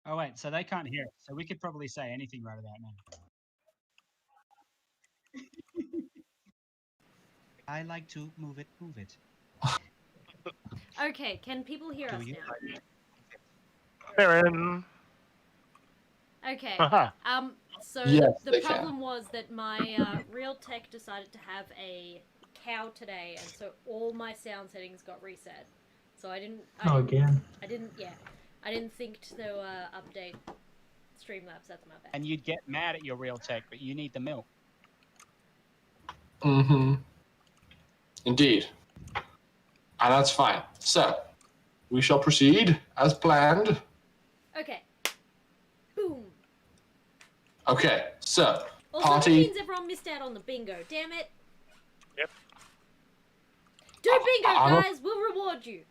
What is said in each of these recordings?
Oh wait, so they can't hear it. So we could probably say anything right about now. I like to move it, move it. Okay, can people hear us now? Aaron. Okay. Haha. So Yes, the they problem was that my real tech decided to have a cow today, and so all my sound settings got reset. So I didn't Again. I didn't think to update Streamlabs. That's my bad. And you'd get mad at your real tech, but you need the milk. Mm-hmm. Indeed. And that's fine. So, we shall proceed as planned. Okay. Boom. Okay, so, Also, party... that means everyone missed out on the bingo. Damn it. Yep. Do bingo, guys. We'll reward you.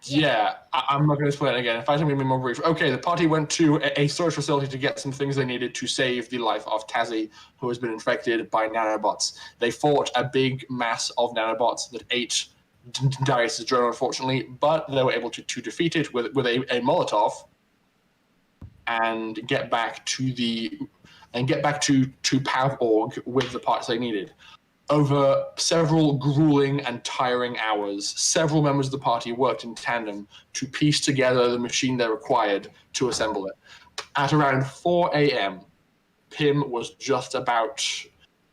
Yeah, I'm not going to explain it again. In fact, I'm going to be more brief. Okay, the party went to a storage facility to get some things they needed to save the life of Tasi, who has been infected by nanobots. They fought a big mass of nanobots that ate Darius' drone, unfortunately, but they were able to defeat it with a Molotov and get back to P.I.M.M with the parts they needed. Over several grueling and tiring hours, several members of the party worked in tandem to piece together the machine they required to assemble it. At around 4 a.m., P.I.M.M was just about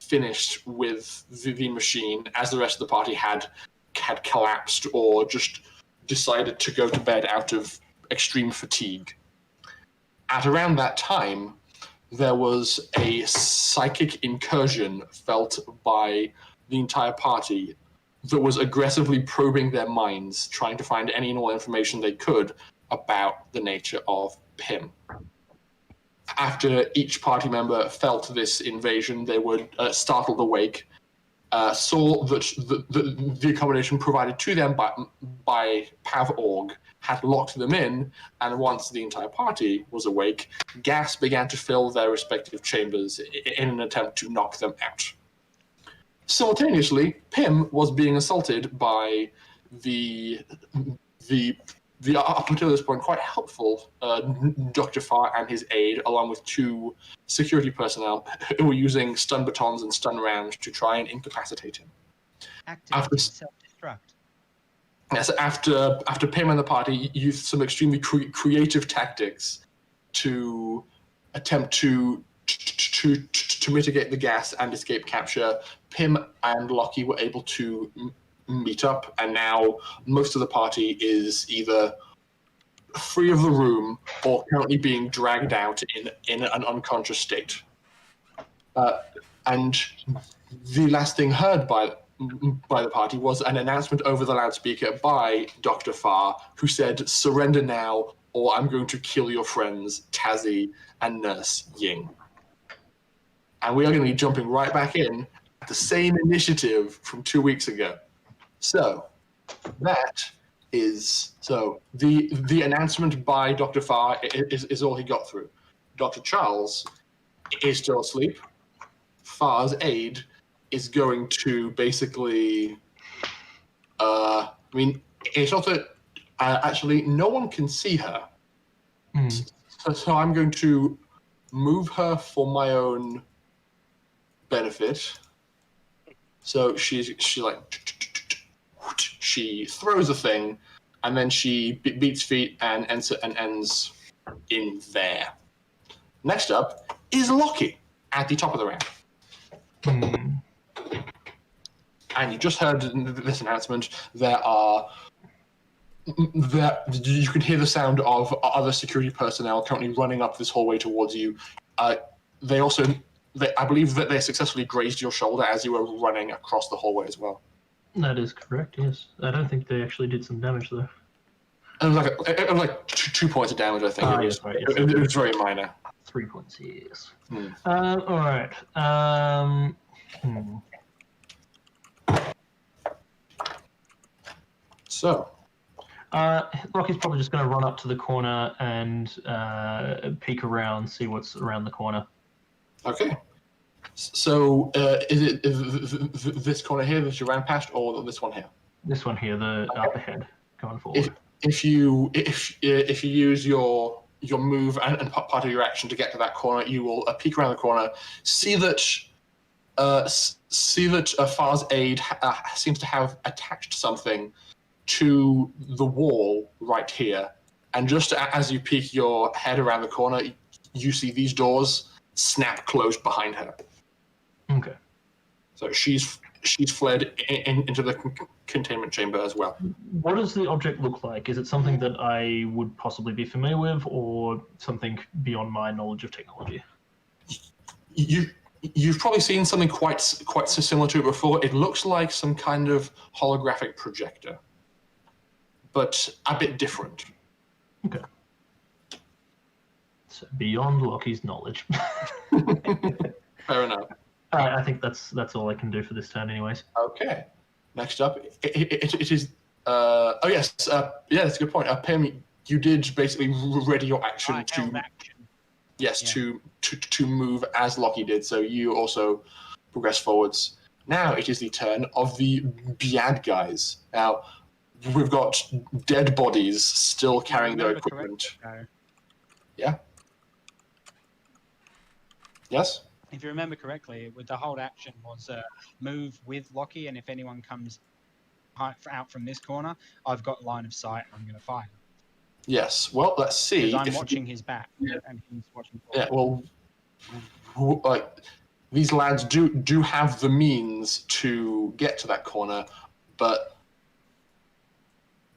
finished with the machine, as the rest of the party had collapsed or just decided to go to bed out of extreme fatigue. At around that time, there was a psychic incursion felt by the entire party that was aggressively probing their minds, trying to find any and all information they could about the nature of P.I.M.M. After each party member felt this invasion, they were startled awake, saw that the accommodation provided to them by PAV.org had locked them in, and once the entire party was awake, gas began to fill their respective chambers in an attempt to knock them out. Simultaneously, P.I.M.M was being assaulted by the up until this point quite helpful Dr. Farr and his aide, along with two security personnel who were using stun batons and stun rounds to try and incapacitate him. Activate self-destruct. Yes, after P.I.M.M and the party used some extremely creative tactics to attempt to mitigate the gas and escape capture, P.I.M and Locky were able to meet up, and now most of the party is either free of the room or currently being dragged out in an unconscious state. And the last thing heard by the party was an announcement over the loudspeaker by Dr. Farr, who said, "Surrender now, or I'm going to kill your friends, Tasi and Nurse Ying." And we are going to be jumping right back in at the same initiative from 2 weeks ago. So, the announcement by Dr. Farr is all he got through. Dr. Charles is still asleep. Farr's aide is going to basically, it's not that, actually, no one can see her. So I'm going to move her for my own benefit. So she throws a thing, and then she beats feet and ends in there. Next up is Locky at the top of the round. And you just heard this announcement. You can hear the sound of other security personnel currently running up this hallway towards you. I believe that they successfully grazed your shoulder as you were running across the hallway as well. That is correct, yes. I don't think they actually did some damage, though. It was like 2 points of damage, I think. It was very minor. 3 points, yes. All right. So, Rocky's probably just going to run up to the corner and peek around, see what's around the corner. Okay. So, is this corner here that you ran past, or this one here? This one here, the up ahead, going forward. If you use your your move and part of your action to get to that corner, you will peek around the corner, see that Far's aide seems to have attached something to the wall right here. And just as you peek your head around the corner, you see these doors snap closed behind her. Okay. So she's fled into the containment chamber as well. What does the object look like? Is it something that I would possibly be familiar with, or something beyond my knowledge of technology? You've probably seen something quite similar to it before. It looks like some kind of holographic projector, but a bit different. Okay. So beyond Locky's knowledge. Fair enough. I think that's all I can do for this turn, anyways. Okay. Next up, it is. Oh yes. Yeah, that's a good point. P.I.M., you did basically ready your action Held action. Yes, Yeah. to move as Locky did. So you also progress forwards. Now it is the turn of the bad guys. Now we've got dead bodies still carrying their Remember equipment. correctly, Yeah. Yes. if you remember correctly, with the hold action was move with Locky, and if anyone comes out from this corner, I've got line of sight. I'm going to fire Yes. Well, let's see. because I'm if- watching his back, Yeah. and he's watching. Yeah. Well, these lads do have the means to get to that corner, but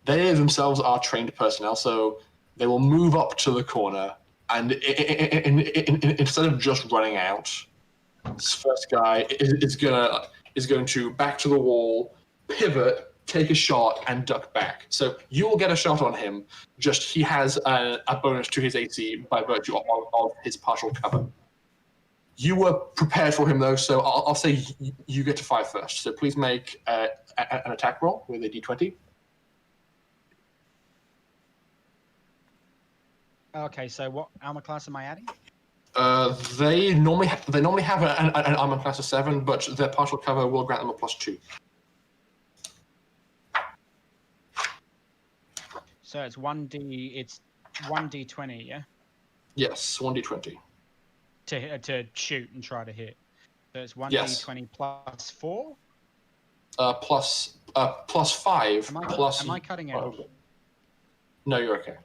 they themselves are trained personnel, so they will move up to the corner, and instead of just running out, this first guy is going to back to the wall, pivot, take a shot, and duck back. So you will get a shot on him. Just he has a bonus to his AC by virtue of his partial cover. You were prepared for him though, so I'll say you get to fire first. So please make an attack roll with a d20. Okay, so what armor class am I adding? They normally have an armor class of 7, but their partial cover will grant them a +2. So it's 1d. It's 1d20, yeah, Yes, 1d20. to shoot and try to hit. So it's 1d20 Yes. plus 4. Plus 5. Am I cutting out? No, you're okay.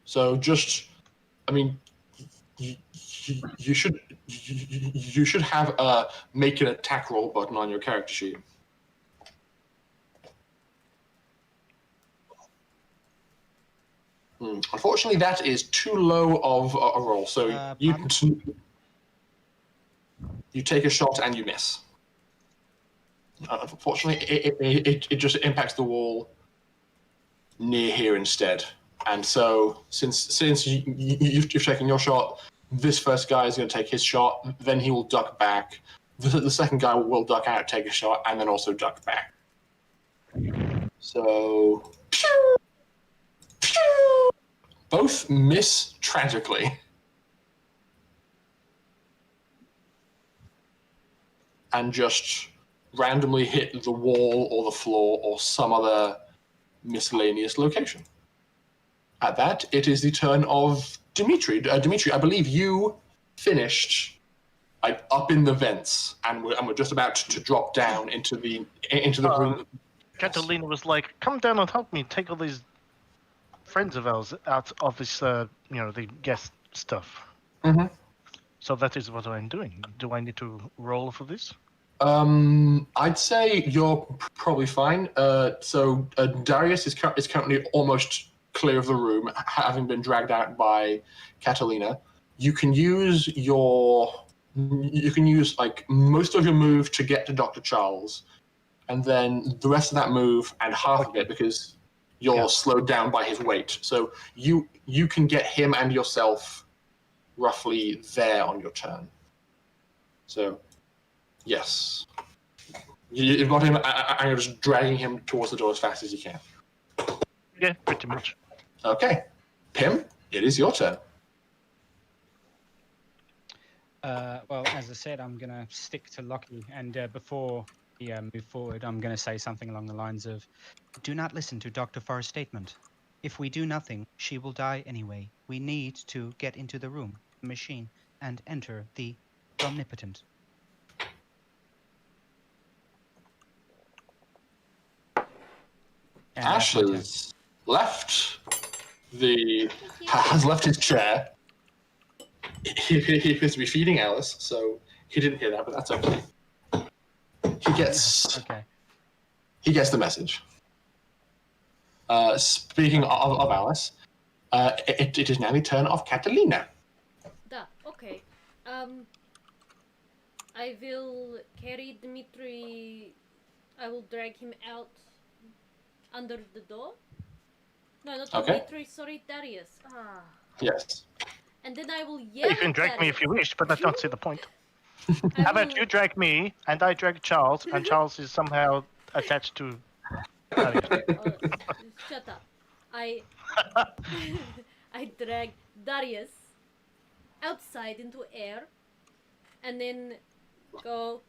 So just, I mean, you should have a make an attack roll button on your character sheet. Unfortunately, that is too low of a roll. So you take a shot and you miss. Unfortunately, it just impacts the wall near here instead. And so, since you've taken your shot, this first guy is going to take his shot. Then he will duck back. The second guy will duck out, take a shot, and then also duck back. So, pew, pew, both miss tragically. And just randomly hit the wall or the floor or some other miscellaneous location. At that, it is the turn of Dimitri. Dimitri, I believe you finished up in the vents, and we're just about to drop down into the room. Catalina was like, "Come down and help me take all these friends of ours out of this, the guest stuff." Mm-hmm. So that is what I'm doing. Do I need to roll for this? I'd say you're probably fine. So Darius is currently almost clear of the room, having been dragged out by Catalina. You can use like most of your move to get to Dr. Charles, and then the rest of that move and half of it because you're slowed down by his weight. So you can get him and yourself roughly there on your turn. So yes, you've got him, and you're just dragging him towards the door as fast as you can. Yeah, pretty much. Okay, P.I.M., it is your turn. Well, as I said, I'm going to stick to Locky, and before we move forward, I'm going to say something along the lines of, "Do not listen to Dr. Farr's statement." If we do nothing, she will die anyway. We need to get into the room, the machine, and enter the omnipotent. And Ash that's my turn. has left the Thank you. has left his chair. He appears to be feeding Alice, so he didn't hear that, but that's okay. Okay. He gets the message. Speaking of Alice, it is now the turn of Catalina. Okay. I will carry Dimitri. I will drag him out under the door. No, not Okay. Dimitri. Sorry, Darius. Yes. And then I will yell. You can at drag me Darius. if you wish, but I don't see the point. I How about will- you drag me, and I drag Charles, and Charles is somehow attached to... Shut up. I drag Darius outside into air, and then go,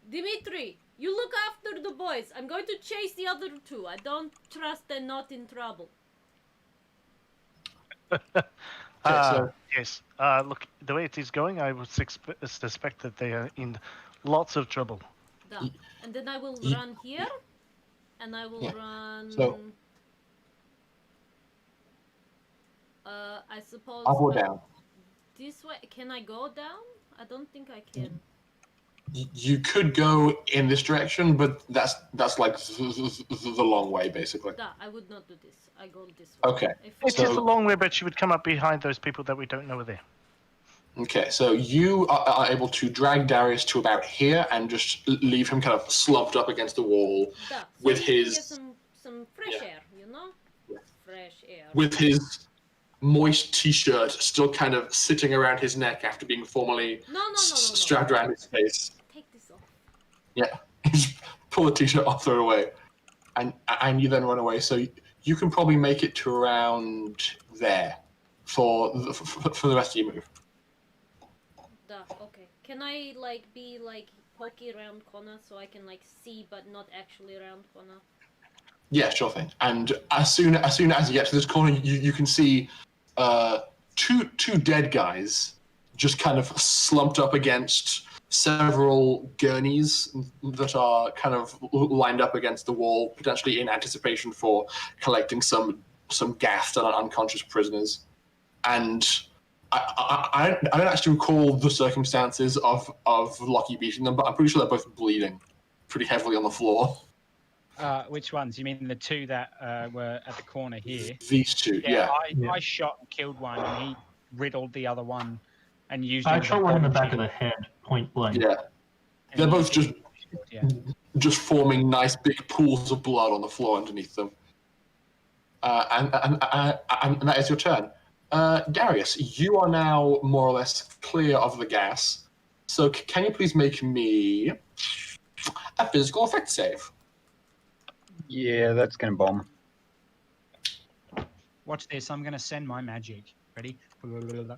Dimitri, you look after the boys. I'm going to chase the other two. I don't trust they're not in trouble. So- Yes. Look, the way it is going, I would suspect that they are in lots of trouble. Done. And then I will Ye- run here, and I will Yeah. run. So- I suppose. Up or down? This way. Can I go down? I don't think I can. You could go in this direction, but that's like the long way, basically. I would not do this. I go this way. Okay. It's So- just a long way, but she would come up behind those people that we don't know are there. Okay, so you are able to drag Darius to about here and just leave him kind of slumped up against the wall So with he can his- get some fresh Yeah. air, you know? Yeah. Fresh air. with his moist t-shirt still kind of sitting around his neck after being formally No. strapped around his face. Take this off. Yeah, just pull the t-shirt off, throw it away, and you then run away. So you can probably make it to around there for the rest of your move. Okay. Can I be pokey around corner so I can see but not actually around corner? Yeah, sure thing. And as soon as you get to this corner, you can see two dead guys just kind of slumped up against several gurneys that are kind of lined up against the wall, potentially in anticipation for collecting some gassed and unconscious prisoners. And I don't actually recall the circumstances of Locky beating them, but I'm pretty sure they're both bleeding pretty heavily on the floor. Which ones? You mean the two that were at the corner here? These two, yeah. I shot and killed one, and he riddled the other one, and used. I him as a shot one in the bomb back of shield. the head, point blank. Yeah. And They're he both used just him as a bomb shield, yeah. just forming nice big pools of blood on the floor underneath them. And that is your turn. Darius, you are now more or less clear of the gas. So can you please make me a physical effect save? Yeah, that's gonna bomb. Watch this. I'm gonna send my magic. Ready? I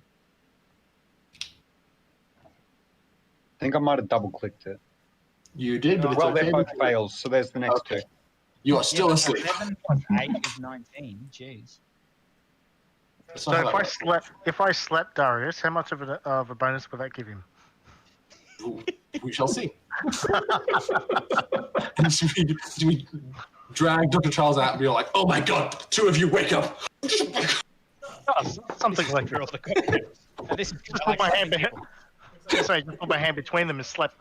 think I might have double clicked it. You did, but it's Well, okay. they're both fails, so there's the next Okay. two. You are still asleep. 11 plus 8 is 19. Jeez. That's So not how if I slap Darius, how much of a bonus would that give him? we shall see. we drag Dr. Charles out and be like, "Oh my God, two of you wake up!" Something like For all that. the cocktails. And this is Just put my hand behind. Just put my hand between them and slap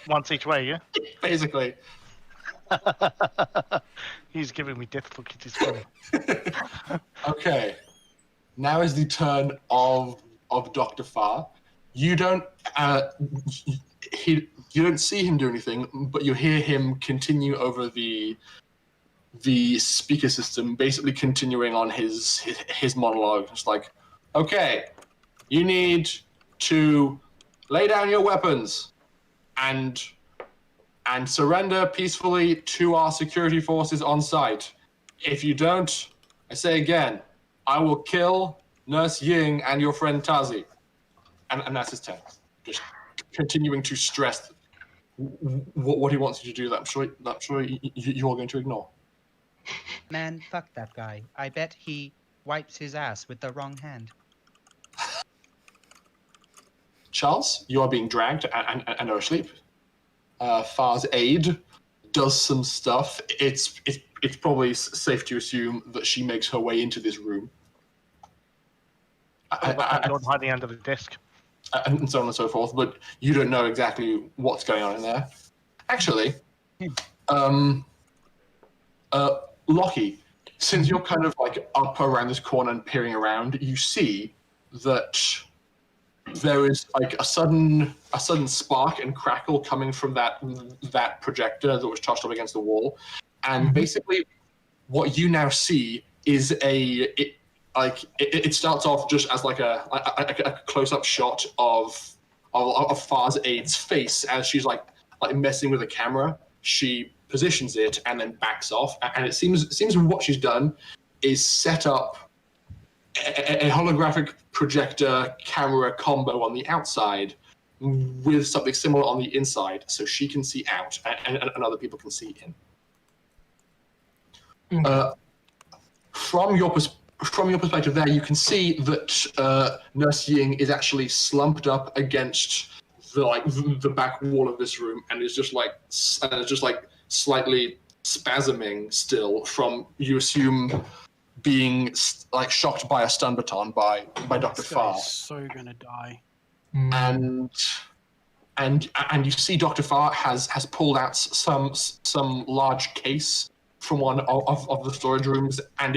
once each way. Yeah. Basically. He's giving me death look. It is funny. Okay. Now is the turn of Dr. Farr. You don't you don't see him do anything, but you hear him continue over the speaker system, basically continuing on his monologue. It's like, okay, you need to lay down your weapons and surrender peacefully to our security forces on site. If you don't, I say again, I will kill Nurse Ying and your friend Tasi. And that's his turn. Just continuing to stress what he wants you to do that I'm sure you're going to ignore. Man, fuck that guy. I bet he wipes his ass with the wrong hand. Charles, you are being dragged and are asleep. Far's aide does some stuff. It's probably safe to assume that she makes her way into this room. I'm hiding under the desk. And so on and so forth, but you don't know exactly what's going on in there. Actually, Locky, since you're kind of like up around this corner and peering around, you see that there is like a sudden spark and crackle coming from that projector that was charged up against the wall, and basically, what you now see is it starts off just as like a close-up shot of Far's aide's face as she's like messing with the camera. She positions it and then backs off, and it seems what she's done is set up a holographic projector camera combo on the outside with something similar on the inside, so she can see out and other people can see in. From your perspective there, you can see that Nurse Ying is actually slumped up against the back wall of this room and is just like slightly spasming still from, you assume, being like shocked by a stun baton by Dr. Farr. So gonna die. And you see Dr. Farr has pulled out some large case from one of the storage rooms and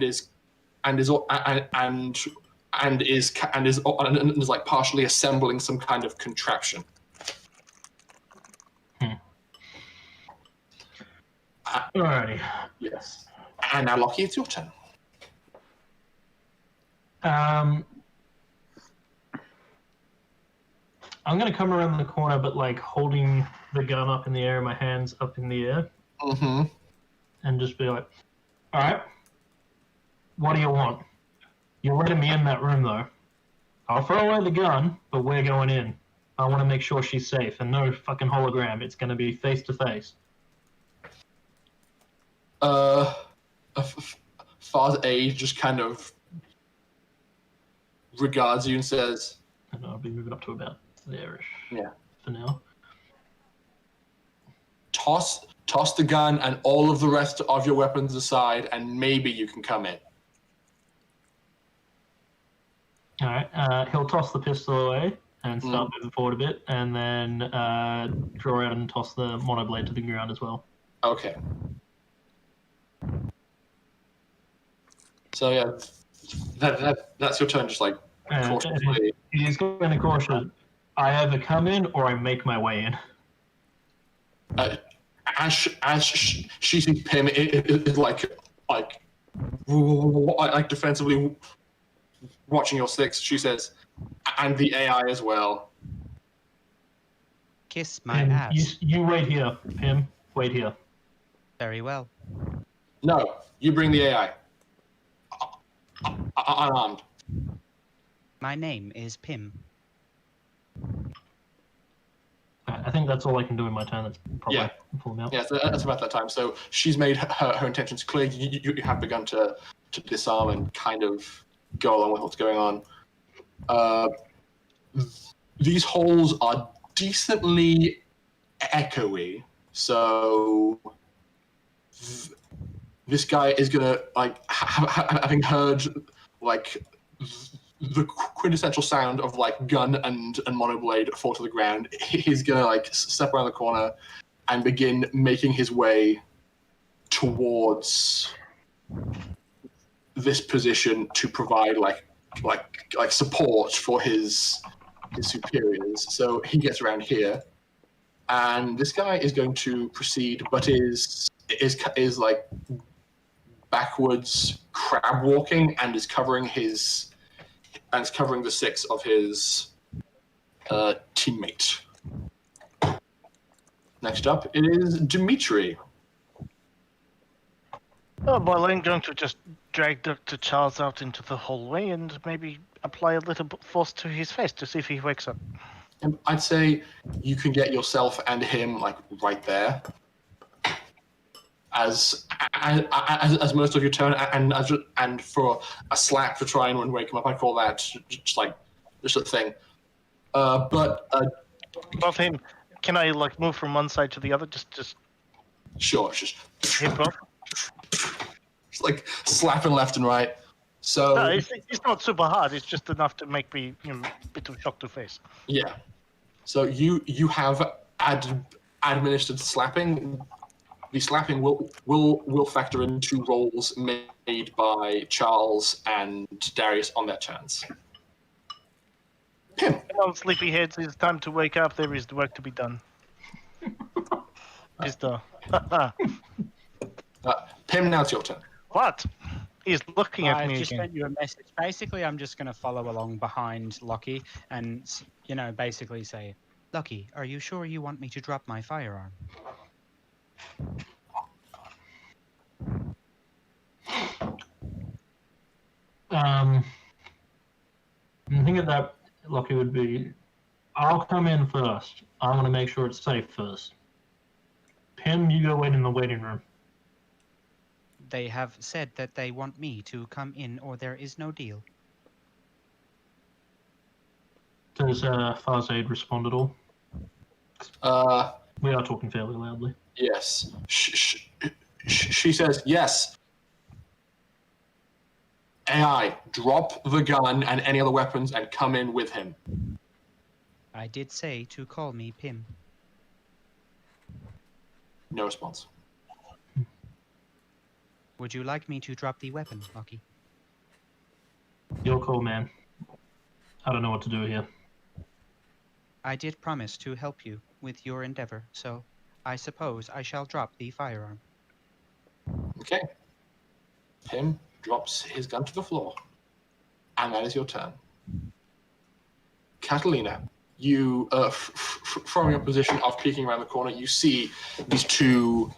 is like partially assembling some kind of contraption. Alrighty. Yes. And now, Locky, it's your turn. I'm gonna come around the corner, but like holding the gun up in the air, my hands up in the air, and just be like, "All right, what do you want? You're letting me in that room, though. I'll throw away the gun, but we're going in. I want to make sure she's safe, and no fucking hologram. It's gonna be face to face." Far's aide just kind of regards you and says, And I'll be moving up to about there-ish. Yeah. For now. Toss the gun and all of the rest of your weapons aside, and maybe you can come in. All right. He'll toss the pistol away and start moving forward a bit, and then draw out and toss the monoblade to the ground as well. Okay. So yeah, that's your turn. Just like cautiously. He's going to caution. I either come in or I make my way in. As she sees P.I.M.M, it is like defensively watching your six. She says, and the AI as well. Kiss my ass. You wait here, P.I.M. Wait here. Very well. No, you bring the AI. Unarmed. My name is P.I.M. I think that's all I can do in my turn. That's probably full amount. Yeah, so that's about that time. So she's made her intentions clear. You have begun to disarm and kind of go along with what's going on. These holes are decently echoey, so this guy is gonna like having heard like the quintessential sound of like gun and monoblade fall to the ground. He's gonna like step around the corner and begin making his way towards this position to provide like support for his superiors. So he gets around here, and this guy is going to proceed, but is like backwards crab walking and is covering the six of his teammate. Next up, it is Dimitri. Oh, well, I'm going to just drag Dr. Charles out into the hallway and maybe apply a little force to his face to see if he wakes up. And I'd say you can get yourself and him like right there. as most of your turn, and for a slap to try and wake him up. I call that just a thing. But Above him, can I like move from one side to the other? Just sure, just hit both. like slapping left and right. So No, it's not super hard. It's just enough to make me a bit of shock to face. yeah. So you have administered slapping. The slapping will factor into rolls made by Charles and Darius on their turns. P.I.M. Come on, sleepyheads, it's time to wake up. There is work to be done. Mister. P.I.M. Now it's your turn. What? He's looking at I me just again. sent you a message. Basically, I'm just going to follow along behind Locky and, basically say, Lucky, are you sure you want me to drop my firearm? I think that Locky would be, I'll come in first. I want to make sure it's safe first. P.I.M., you go wait in the waiting room. They have said that they want me to come in or there is no deal. Does Farzaid respond at all? We are talking fairly loudly. Yes. She says yes. AI, drop the gun and any other weapons and come in with him. I did say to call me P.I.M. No response. Would you like me to drop the weapon, Lucky? Your call, man. I don't know what to do here. I did promise to help you with your endeavor, so I suppose I shall drop the firearm. Okay. P.I.M. drops his gun to the floor. And that is your turn. Catalina, you, from your position of peeking around the corner, you see these two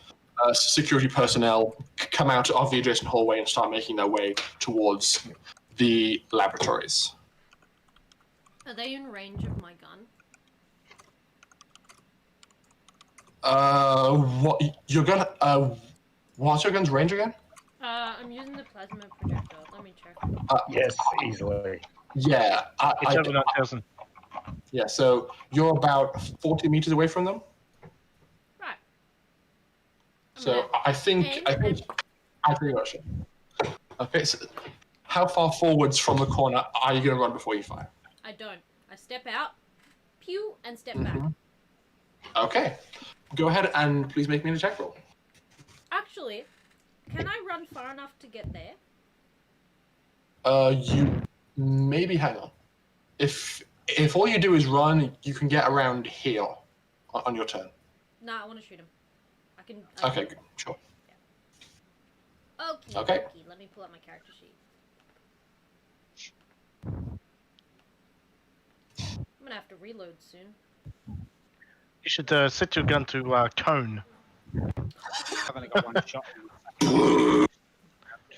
security personnel come out of the adjacent hallway and start making their way towards the laboratories. Are they in range of my gun? What's your gun's range again? I'm using the plasma projectile. Let me check. Yes, easily. Yeah, It's over 9,000. yeah. So you're about 40 meters away from them. Right. So I think I should. Okay. So how far forwards from the corner are you going to run before you fire? I don't. I step out, pew, and step back. Okay. Go ahead and please make me an attack roll. Actually, can I run far enough to get there? You maybe hang on. If all you do is run, you can get around here on your turn. Nah, I want to shoot him. I can. Okay, good. Sure. Okay. Okay. Let me pull up my character sheet. I'm gonna have to reload soon. You should set your gun to cone. I've only got one shot.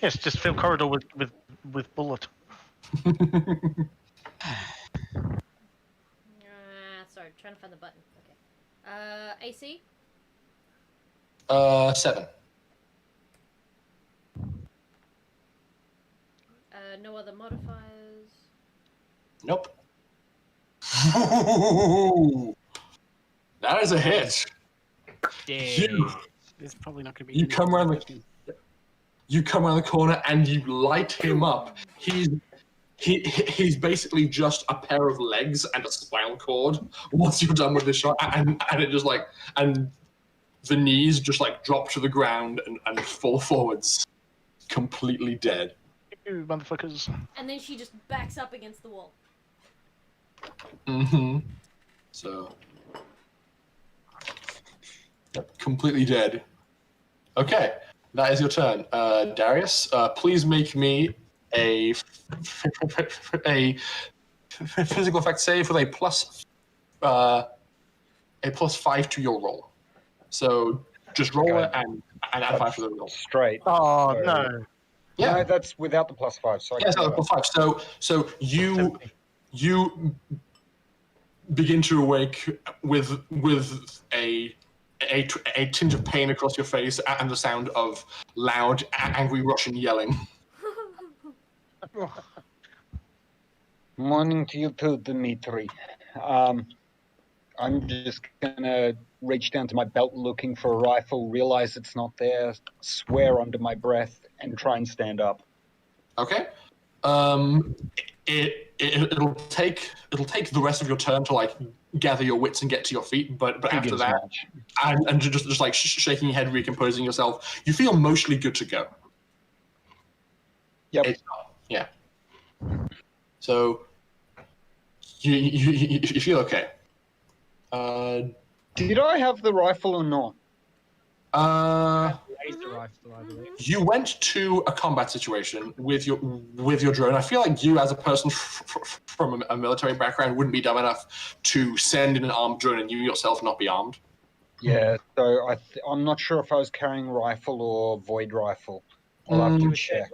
Yes, just fill corridor with bullet. Sorry, trying to find the button. Okay. AC? 7. No other modifiers. Nope. That is a hit. It's probably not going to be. You come around the corner and you light him up. He's basically just a pair of legs and a spinal cord. Once you're done with this shot, and it just and the knees just drop to the ground and fall forwards, completely dead. You motherfuckers. And then she just backs up against the wall. So, yep, completely dead. Okay, that is your turn. Darius, please make me a physical effect save with a +5 to your roll. So just roll it and add 5 to the roll. Straight. Oh, So- no. Yeah, No, that's without the +5. So I yes, can do that. +5. So you begin to awake with a a tinge of pain across your face and the sound of loud, angry Russian yelling. Morning to you too, Dmitri. I'm just gonna reach down to my belt looking for a rifle, realize it's not there, swear under my breath, and try and stand up. Okay. It'll take the rest of your turn to like gather your wits and get to your feet, but after Figures that, much. and just like shaking your head, recomposing yourself, you feel mostly good to go. Yep. Yeah. So you feel okay. Did I have the rifle or not? Laser rifle, I believe. You went to a combat situation with your drone. I feel like you, as a person from a military background, wouldn't be dumb enough to send in an armed drone and you yourself not be armed. Yeah, so I'm not sure if I was carrying rifle or void rifle. I'll have to check.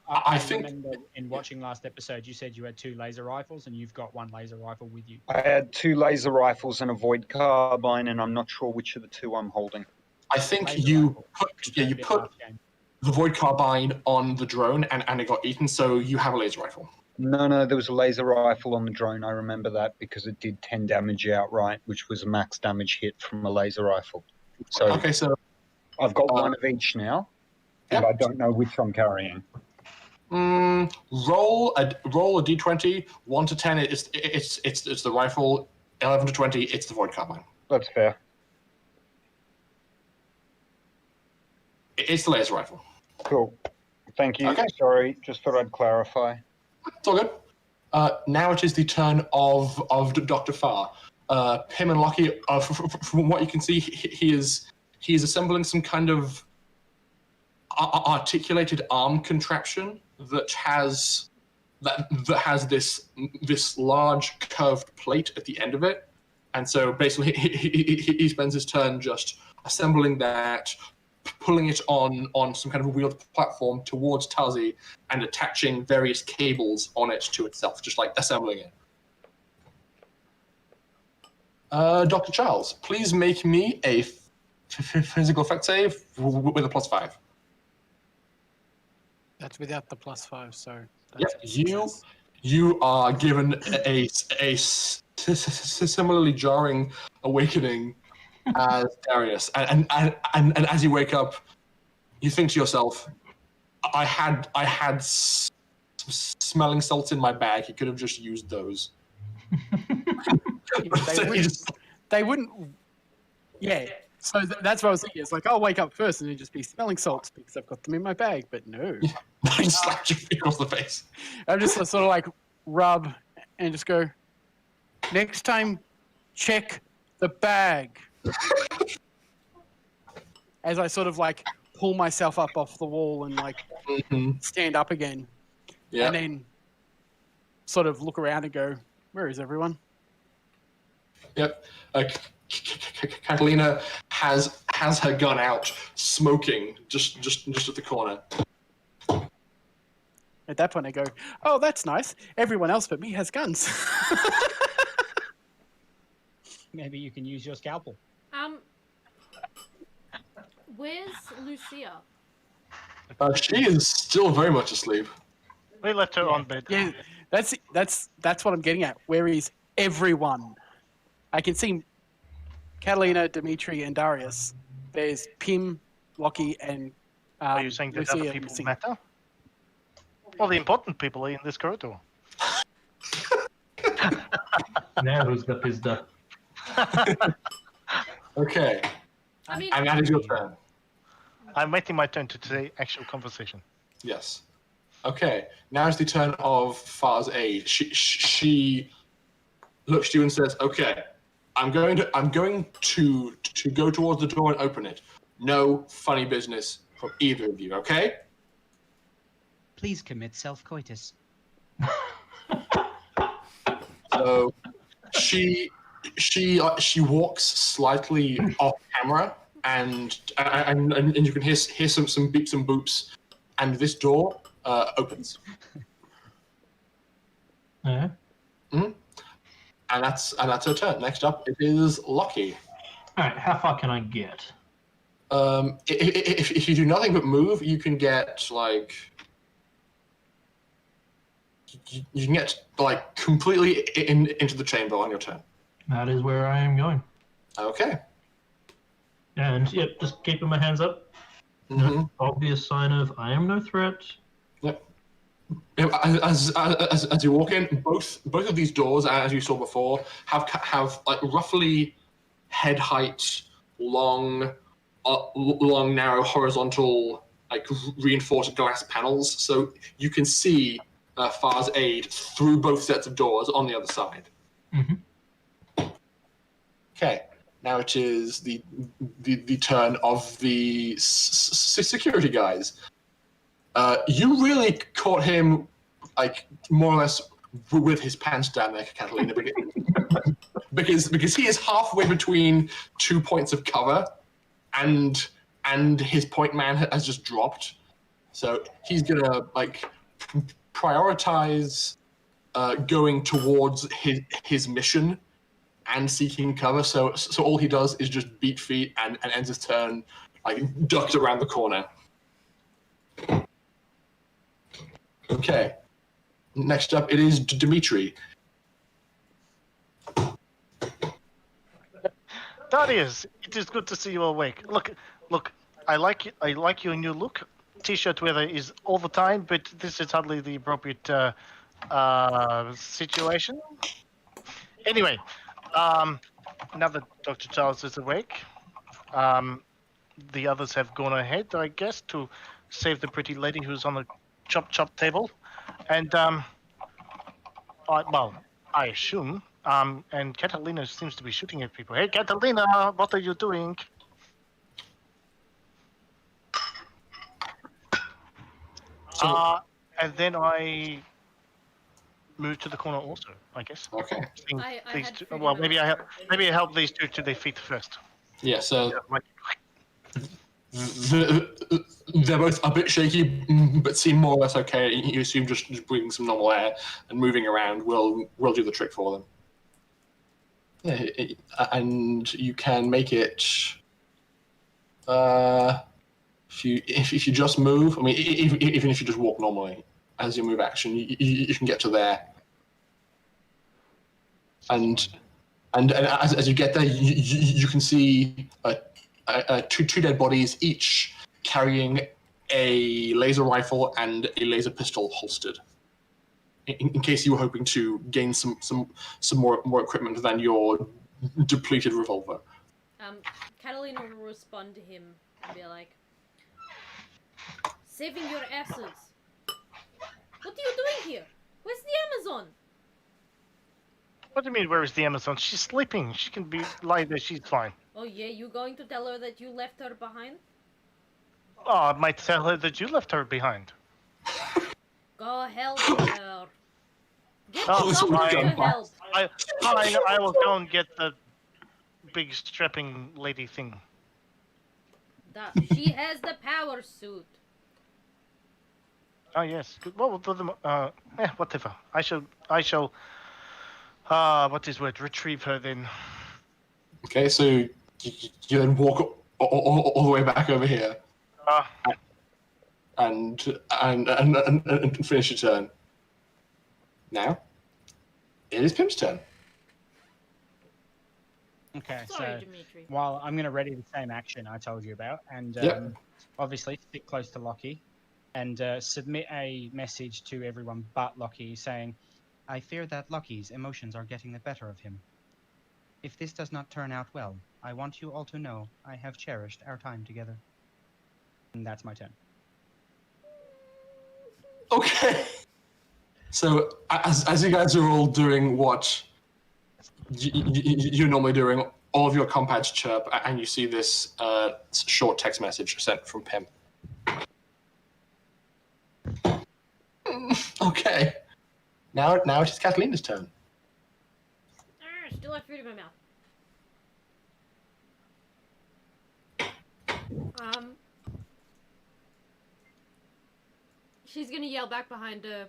I think- remember in watching last episode, you said you had 2 laser rifles, and you've got 1 laser rifle with you. I had 2 laser rifles and a void carbine, and I'm not sure which of the 2 I'm holding. I think Laser you rifle. you put Last game. the void carbine on the drone and it got eaten, so you have a laser rifle. No, there was a laser rifle on the drone. I remember that because it did 10 damage outright, which was a max damage hit from a laser rifle. So Okay, so I've got 1 of each now, and I don't know which I'm carrying. roll a d20. 1 to 10, it's the rifle. 11 to 20, it's the void carbine. That's fair. It's the laser rifle. Cool. Thank you. Okay. Sorry, just thought I'd clarify. It's all good. Now it is the turn of Dr. Farr. P.I.M.M and Locky, from what you can see, he is assembling some kind of articulated arm contraption that has this large curved plate at the end of it, and so basically he spends his turn just assembling that, pulling it on some kind of a wheeled platform towards Tasi, and attaching various cables on it to itself, just like assembling it. Dr. Charles, please make me a physical effect save with a +5. That's without the +5, so. Yep, That's a success. you are given a similarly jarring awakening as Darius, and as you wake up, you think to yourself, I had smelling salts in my bag. He could have just used those. They wouldn't. Yeah. So that's what I was thinking. It's like, I'll wake up first and then just be smelling salts because I've got them in my bag. But no. He slapped your feet across the face. I'm just sort of like rub and just go, next time, check the bag. As I sort of like pull myself up off the wall and like stand up again. Yeah. And then sort of look around and go, where is everyone? Yep. Catalina has her gun out, smoking just at the corner. At that point, I go, oh, that's nice. Everyone else but me has guns. Maybe you can use your scalpel. Where's Lucia? She is still very much asleep. We left her on bed. Yeah, that's what I'm getting at. Where is everyone? I can see Catalina, Dimitri, and Darius. There's P.I.M., Locky, and Are you saying that Lucia other people missing. matter? Well, the important people are in this corridor. Now who's the pizda? Okay, I mean, and that is your turn. I'm waiting my turn to say actual conversation. Yes. Okay, now is the turn of Far's aide. She looks to you and says, "Okay, I'm going to go towards the door and open it. No funny business from either of you, okay?" Please commit self-coitus. So she walks slightly off camera, and you can hear some beeps and boops, and this door opens. Yeah. And that's her turn. Next up, it is Locky. Alright, how far can I get? If you do nothing but move, you can get like you can get like completely into the chamber on your turn. That is where I am going. Okay. And yep, just keeping my hands up. Mm-hmm. Obvious sign of I am no threat. Yep. As you walk in, both of these doors, as you saw before, have like roughly head height, long, narrow, horizontal, like reinforced glass panels, so you can see Far's aid through both sets of doors on the other side. Mm-hmm. Okay, now it is the turn of the security guys. You really caught him, like, more or less with his pants down there, Catalina, because he is halfway between 2 points of cover, and his point man has just dropped. So he's gonna like prioritize going towards his mission and seeking cover. So all he does is just beat feet and ends his turn like ducked around the corner. Okay. Next up, it is Dimitri. Darius, it is good to see you awake. Look, I like your new look. T-shirt weather is all the time, but this is hardly the appropriate situation. Anyway, now that Dr. Charles is awake, the others have gone ahead, I guess, to save the pretty lady who's on the chop table, and I assume. And Catalina seems to be shooting at people. Hey, Catalina, what are you doing? And then I move to the corner also, I guess. Okay. I had two, pretty well, much- maybe I help these two to their feet first. Yeah, so Yeah, like, they're both a bit shaky, but seem more or less okay. You assume just breathing some normal air and moving around will do the trick for them. Yeah, and you can make it. If you just move, I mean, even if you just walk normally as your move action, you can get to there. And as you get there, you can see two dead bodies, each carrying a laser rifle and a laser pistol holstered. In case you were hoping to gain some more equipment than your depleted revolver. Catalina will respond to him and be like, "Saving your asses. What are you doing here? Where's the Amazon?" what do you mean, where is the Amazon? She's sleeping. She can lie there. She's fine. Oh yeah, you going to tell her that you left her behind? Oh, I might tell her that you left her behind. Go help her. Get Oh, someone to fine. help. I will go and get the big strapping lady thing. She has the power suit. Oh yes. Good. Well, whatever. I shall. What is word? Retrieve her then. Okay, so you then walk all the way back over here. And finish your turn. Now, it is P.I.M.'s turn. Okay, Sorry, so Dimitri. while I'm going to ready the same action I told you about, and Yep. obviously stick close to Locky, and submit a message to everyone but Locky saying, I fear that Locky's emotions are getting the better of him. If this does not turn out well, I want you all to know I have cherished our time together. and that's my turn. Okay. So as you guys are all doing what you're normally doing, all of your compadres chirp, and you see this short text message sent from P.I.M.M. Okay. Now it is Catalina's turn. Still have food in my mouth. She's gonna yell back behind her,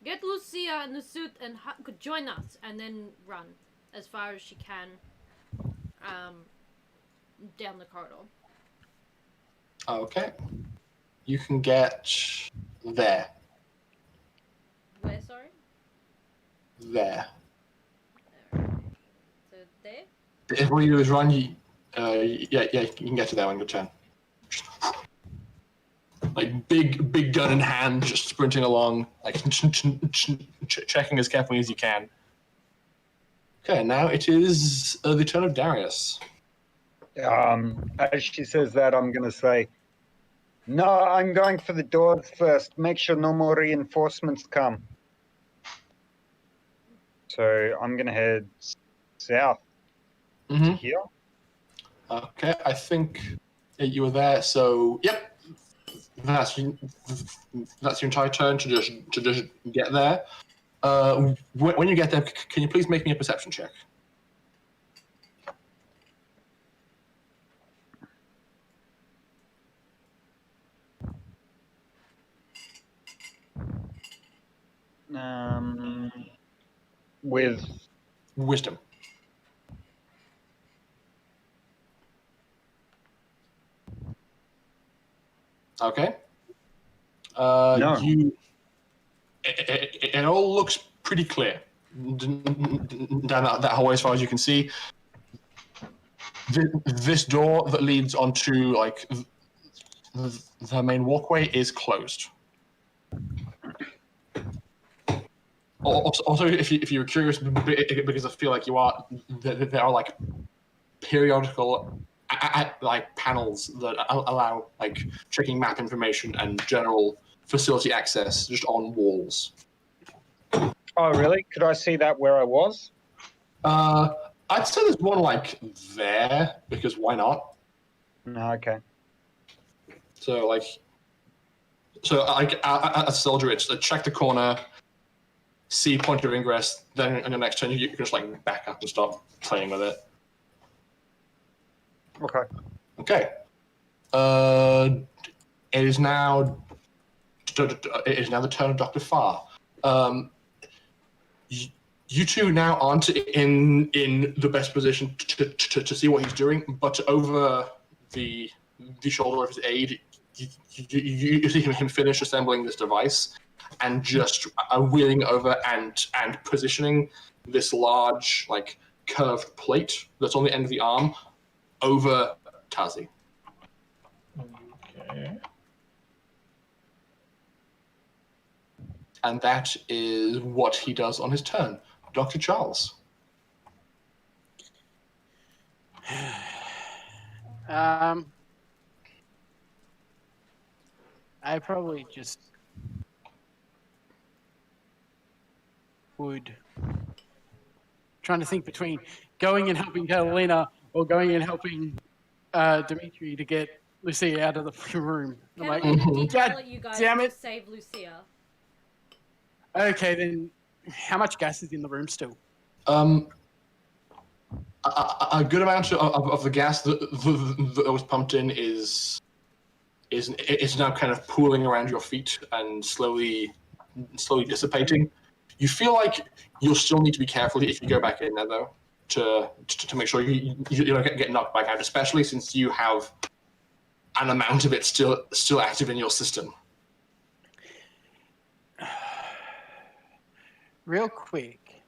"Get Lucia in the suit and join us," and then run as far as she can. down the corridor. Okay. You can get there. Where, sorry? There. Alright. So there? If all you do is run, you can get to there on your turn. Like big gun in hand, just sprinting along, like checking as carefully as you can. Okay, now it is the turn of Darius. As she says that, I'm going to say, no, I'm going for the doors first. Make sure no more reinforcements come. So I'm going to head south to here. Okay, I think you were there. So, yep, that's your entire turn to just get there. When you get there, can you please make me a perception check? With Wisdom. Okay. No. It all looks pretty clear down that hallway as far as you can see. This door that leads onto like the main walkway is closed. Also, if you're curious, because I feel like you are, there are like periodical like panels that allow like checking map information and general facility access just on walls. Oh, really? Could I see that where I was? I'd say there's one like there, because why not? No, okay. So like as a soldier, it's check the corner, see point of ingress, then in the next turn you can just like back up and start playing with it. Okay. Okay. It is now the turn of Dr. Farr. You two now aren't in the best position to see what he's doing, but over the shoulder of his aide, you see him finish assembling this device and just wheeling over and positioning this large, like, curved plate that's on the end of the arm over Tasi. Okay. And that is what he does on his turn. Dr. Charles. I probably just would trying to think between going and helping Catalina or going and helping Dimitri to get Lucia out of the room. I'm like, Catalina did God tell you guys damn to it. save Lucia. Okay, then how much gas is in the room still? A good amount of the gas that was pumped in is now kind of pooling around your feet and slowly dissipating. You feel like you'll still need to be careful if you go back in there, though, to make sure you don't get knocked back out, especially since you have an amount of it still active in your system. Real quick.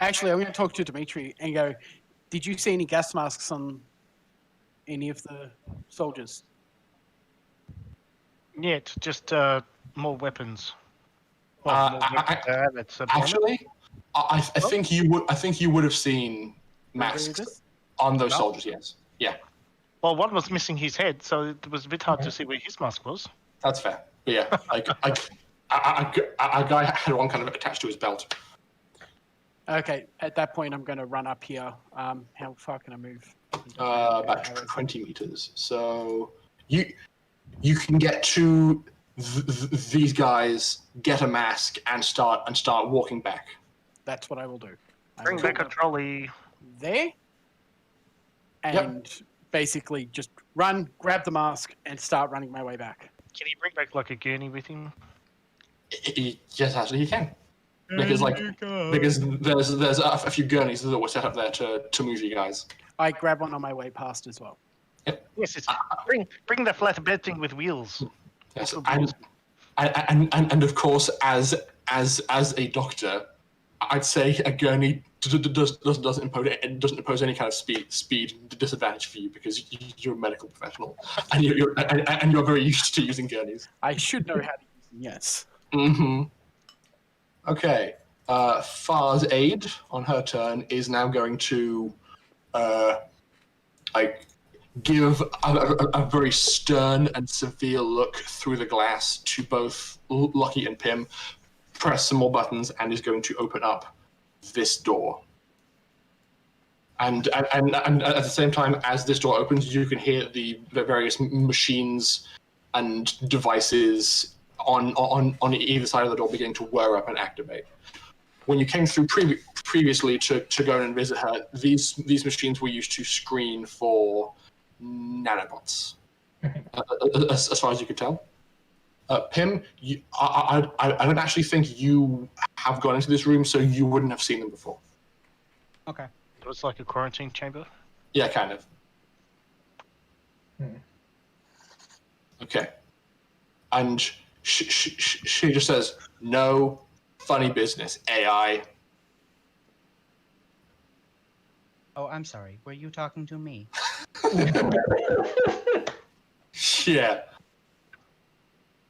Actually, I'm going to talk to Dimitri and go, did you see any gas masks on any of the soldiers? Yet, just more weapons. Well, more weapons that's Actually, I think you would have seen masks on those soldiers. Yes. Yeah. Well, one was missing his head, so it was a bit hard to see where his mask was. That's fair. But yeah, like a guy had one kind of attached to his belt. Okay, at that point, I'm going to run up here. How far can I move? About 20 meters. So you can get to these guys, get a mask, and start walking back. That's what I will do. Bring back a trolley. There, and basically just run, grab the mask, and start running my way back. Can he bring back like a gurney with him? Yes, actually, he can. Because there's a few gurneys that were set up there to move you guys. I grab one on my way past as well. Yes, it's bring the flatbed thing with wheels. Yes, That would be and of course, as a doctor, I'd say a gurney doesn't impose any kind of speed disadvantage for you because you're a medical professional and you're very used to using gurneys. I should know how to use them, yes. Mm-hmm. Okay. Far's aide on her turn is now going to give a very stern and severe look through the glass to both Locky and P.I.M., press some more buttons, and is going to open up this door. And at the same time as this door opens, you can hear the various machines and devices on either side of the door beginning to whir up and activate. When you came through previously to go and visit her, these machines were used to screen for nanobots, as far as you could tell. P.I.M., I don't actually think you have gone into this room, so you wouldn't have seen them before. Okay. So it's like a quarantine chamber. Yeah, kind of. Okay. And she just says, "No funny business, AI." Oh, I'm sorry. Were you talking to me? Yeah.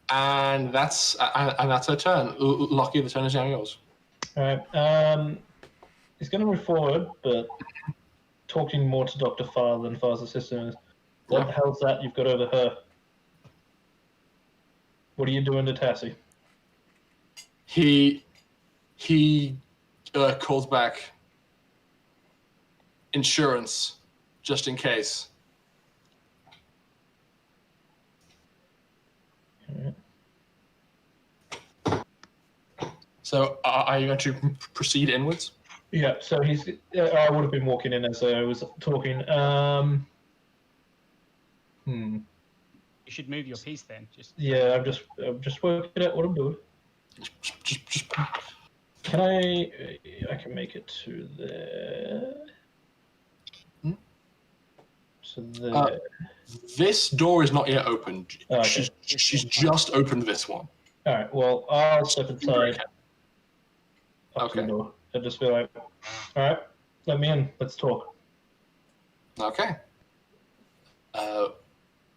And that's her turn. Locky, the turn is now yours. All right. He's going to move forward, but talking more to Dr. Farr than Farr's assistant. What the hell's that you've got over her? What are you doing to Tasi? He calls back insurance, just in case. So, are you going to proceed inwards? Yeah, so he's. I would have been walking in as I was talking. You should move your piece then. Yeah, I'm just working out what I'm doing. Just Can I? I can make it to there. To there. This door is not yet opened. Oh, okay. She's just opened this one. All right. Well, I'll step inside. Up to the Okay. door. I'll just be like, all right, let me in. Let's talk. Okay.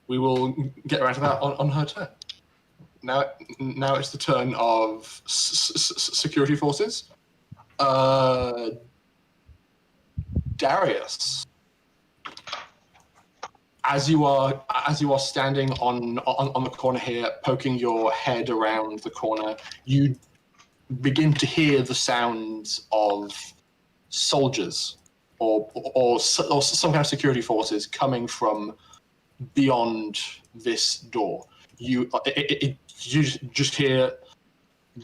We will get around to that on her turn. Now it's the turn of security forces. Darius, as you are standing on the corner here, poking your head around the corner, you begin to hear the sounds of soldiers or some kind of security forces coming from beyond this door. You just hear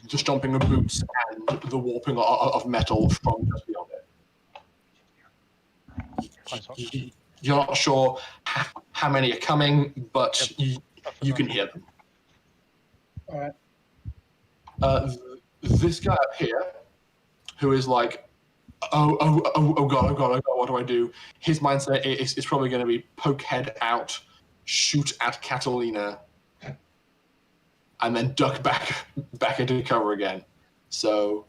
the stomping of boots and the warping of metal from just beyond it. You're not sure how many are coming, but you can hear them. All right. This guy up here, who is like, oh god, what do I do? His mindset is probably going to be poke head out, shoot at Catalina, and then duck back into cover again. So,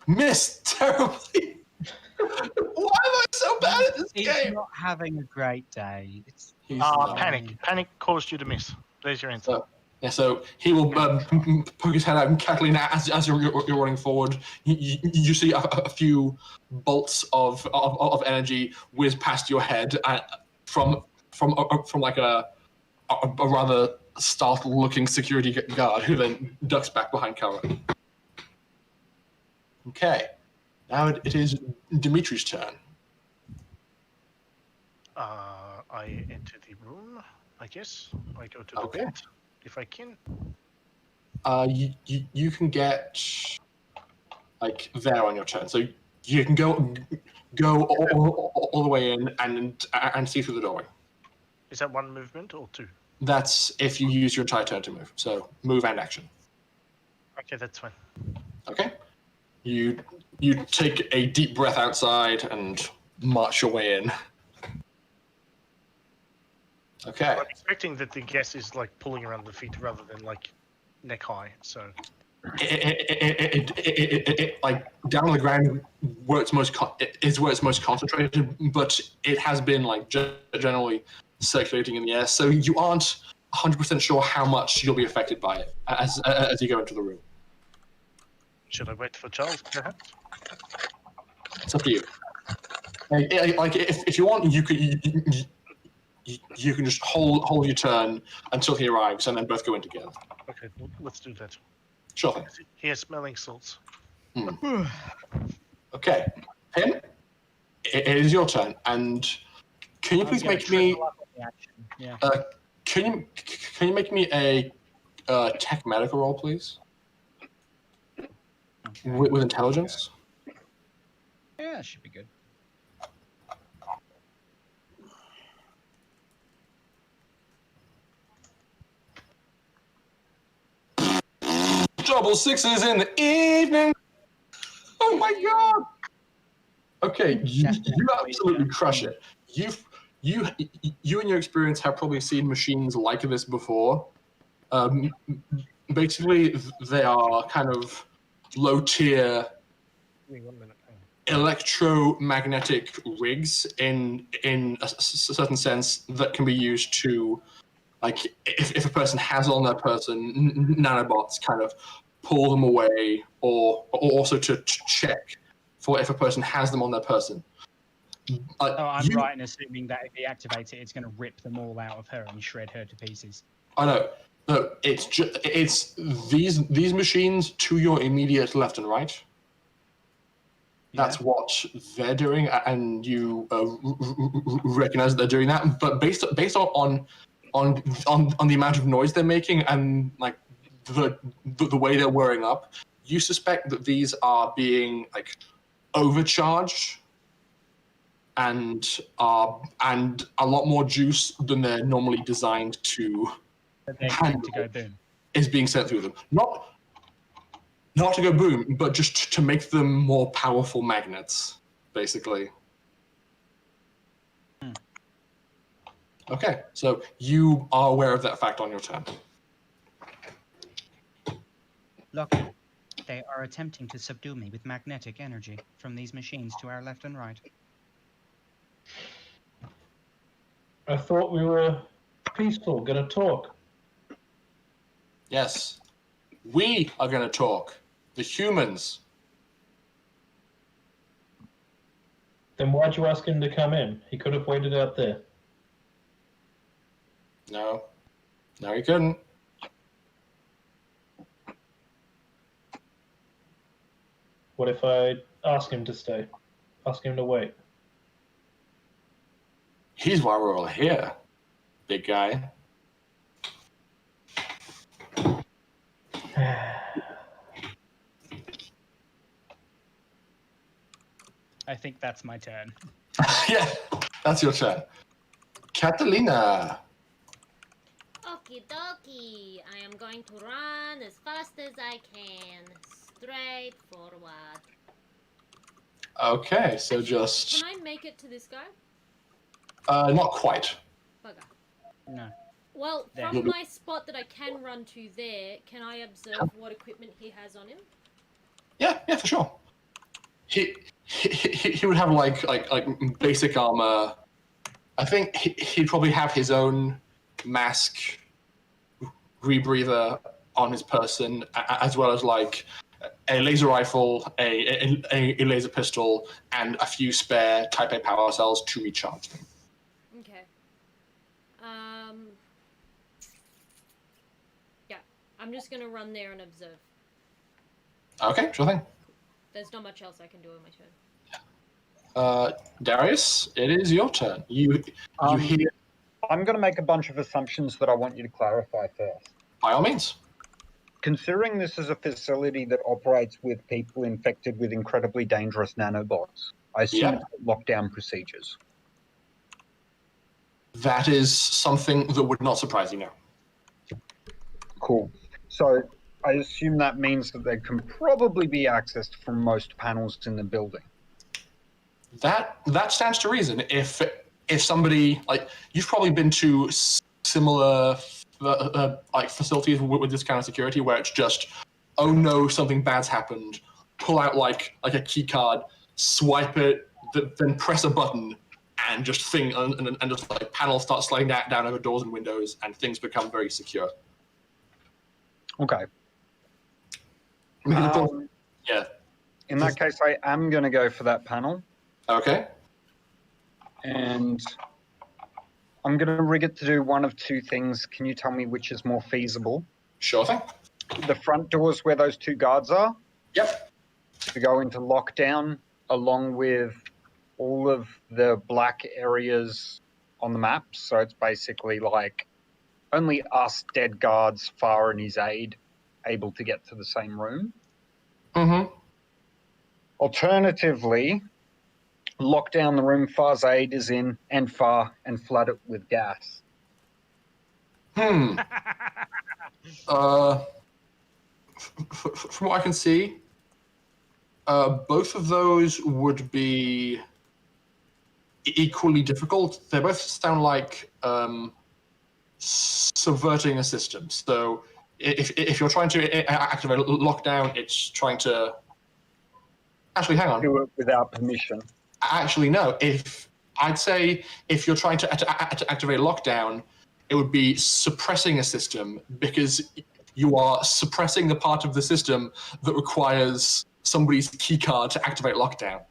missed terribly. Why am I so bad at this He's game? not having a great day. He's not. Panic caused you to miss. There's your answer. So he will poke his head out, and Catalina, as you're running forward, you see a few bolts of energy whiz past your head from like a rather startled-looking security guard, who then ducks back behind cover. Okay, now it is Dimitri's turn. I enter the room, I guess. I go to the Okay. bed, if I can. You can get like there on your turn, so you can go all the way in and see through the doorway. Is that one movement or two? That's if you use your entire turn to move. So move and action. Okay, that's fine. Okay. You take a deep breath outside and march your way in. Okay. I'm expecting that the gas is like pulling around the feet rather than like neck high. So Like down on the ground where it's is where it's most concentrated, but it has been like generally circulating in the air, so you aren't 100% sure how much you'll be affected by it as you go into the room. should I wait for Charles, perhaps? It's up to you. Like if you want, you can just hold your turn until he arrives, and then both go in together. Okay, let's do that. Sure thing. He has smelling salts. Okay, P.I.M., it is your turn, and can you please make me? Yeah. Can you make me a tech medical roll, please? Okay. With intelligence. Yeah, that should be good. Double sixes in the evening. Oh my god. Okay, you absolutely crush it. You in your experience have probably seen machines like this before. Basically, they are kind of low tier Give me 1 minute. electromagnetic rigs in a certain sense that can be used to, like, if a person has on their person, nanobots kind of pull them away, or also to check for if a person has them on their person. I'm right in assuming that if he activates it, it's going to rip them all out of her and shred her to pieces. I know. No, it's these machines to your immediate left and right. That's what they're doing, and you recognize that they're doing that. But based on the amount of noise they're making and like the way they're whirring up, you suspect that these are being like overcharged and a lot more juice than they're normally designed to handle to go boom. is being sent through them. Not to go boom, but just to make them more powerful magnets, basically. Okay, so you are aware of that fact on your turn. Locky, they are attempting to subdue me with magnetic energy from these machines to our left and right. I thought we were peaceful, gonna talk. Yes, we are going to talk. The humans. Then why'd you ask him to come in? He could have waited out there. No, he couldn't. What if I ask him to stay? Ask him to wait? He's why we're all here, big guy. I think that's my turn. Yeah, that's your turn. Catalina. Okie dokie. I am going to run as fast as I can. Straight forward. Okay, so just... Can I make it to this guy? Not quite. Bugger. No. Well, There. from my spot that I can run to there, can I observe what equipment he has on him? Yeah, for sure. He would have like basic armor. I think he'd probably have his own mask, rebreather on his person, as well as like a laser rifle, a laser pistol, and a few spare Type A power cells to recharge them. Okay. Yeah, I'm just gonna run there and observe. Okay, sure thing. There's not much else I can do in my turn. Darius, it is your turn. You hear... I'm going to make a bunch of assumptions that I want you to clarify first. By all means. Considering this is a facility that operates with people infected with incredibly dangerous nanobots, I assume it's lockdown procedures. That is something that would not surprise you now. Cool. So I assume that means that they can probably be accessed from most panels in the building. That stands to reason. If if somebody like you've probably been to similar like facilities with this kind of security where it's just, oh no, something bad's happened. Pull out like a key card, swipe it, then press a button, and just and just like panels start sliding down over doors and windows, and things become very secure. Okay. Because of course, yeah. In that case, I am going to go for that panel. Okay. And I'm going to rig it to do one of two things. Can you tell me which is more feasible? Sure thing. The front doors where those two guards are? Yep. To go into lockdown along with all of the black areas on the map. So it's basically like only us dead guards, Far and his aide, able to get to the same room. Mm-hmm. Alternatively, lock down the room Far's aide is in and Far and flood it with gas. From what I can see, both of those would be equally difficult. They both sound like subverting a system. So if you're trying to activate lockdown, it's trying to... Actually, hang on. Do it without permission. Actually, no. I'd say if you're trying to activate lockdown, it would be suppressing a system, because you are suppressing the part of the system that requires somebody's keycard to activate lockdown.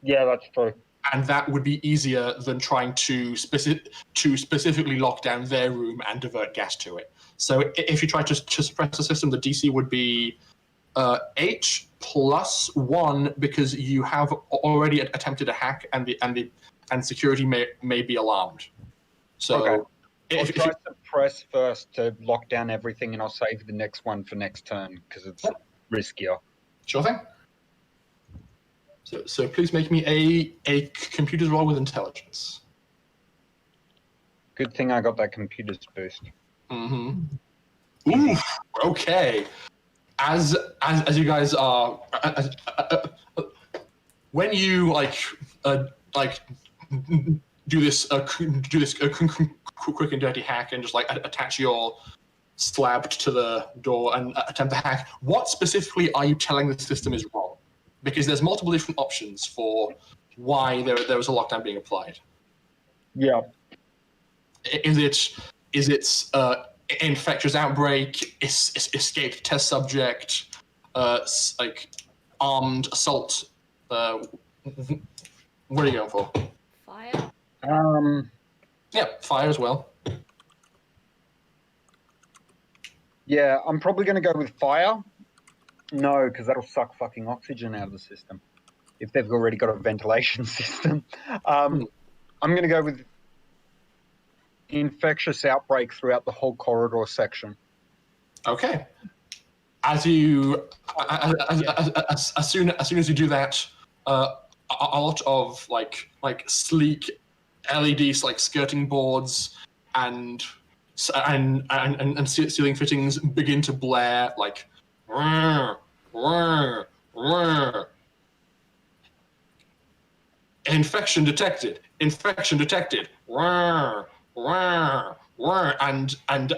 Yeah, that's true. And that would be easier than trying to specifically lock down their room and divert gas to it. So if you try to suppress the system, the DC would be 8 + 1, because you have already attempted a hack, and security may be alarmed. So okay. I'll if try to press first to lock down everything, and I'll save the next one for next turn because it's riskier. Sure thing. So please make me a computer's roll with intelligence. Good thing I got that computer's boost. Mm-hmm. Ooh, okay. As you guys are, when you do this quick and dirty hack and just like attach your slab to the door and attempt the hack, what specifically are you telling the system is wrong? Because there's multiple different options for why there was a lockdown being applied. Yeah. Is it infectious outbreak, escaped test subject, like armed assault? What are you going for? Fire? Yeah, fire as well. Yeah, I'm probably going to go with fire. No, because that'll suck fucking oxygen out of the system if they've already got a ventilation system. I'm going to go with infectious outbreak throughout the whole corridor section. Okay. As soon as you do that, a lot of like sleek LEDs, like skirting boards and ceiling fittings begin to blare like. Infection detected. Infection detected. And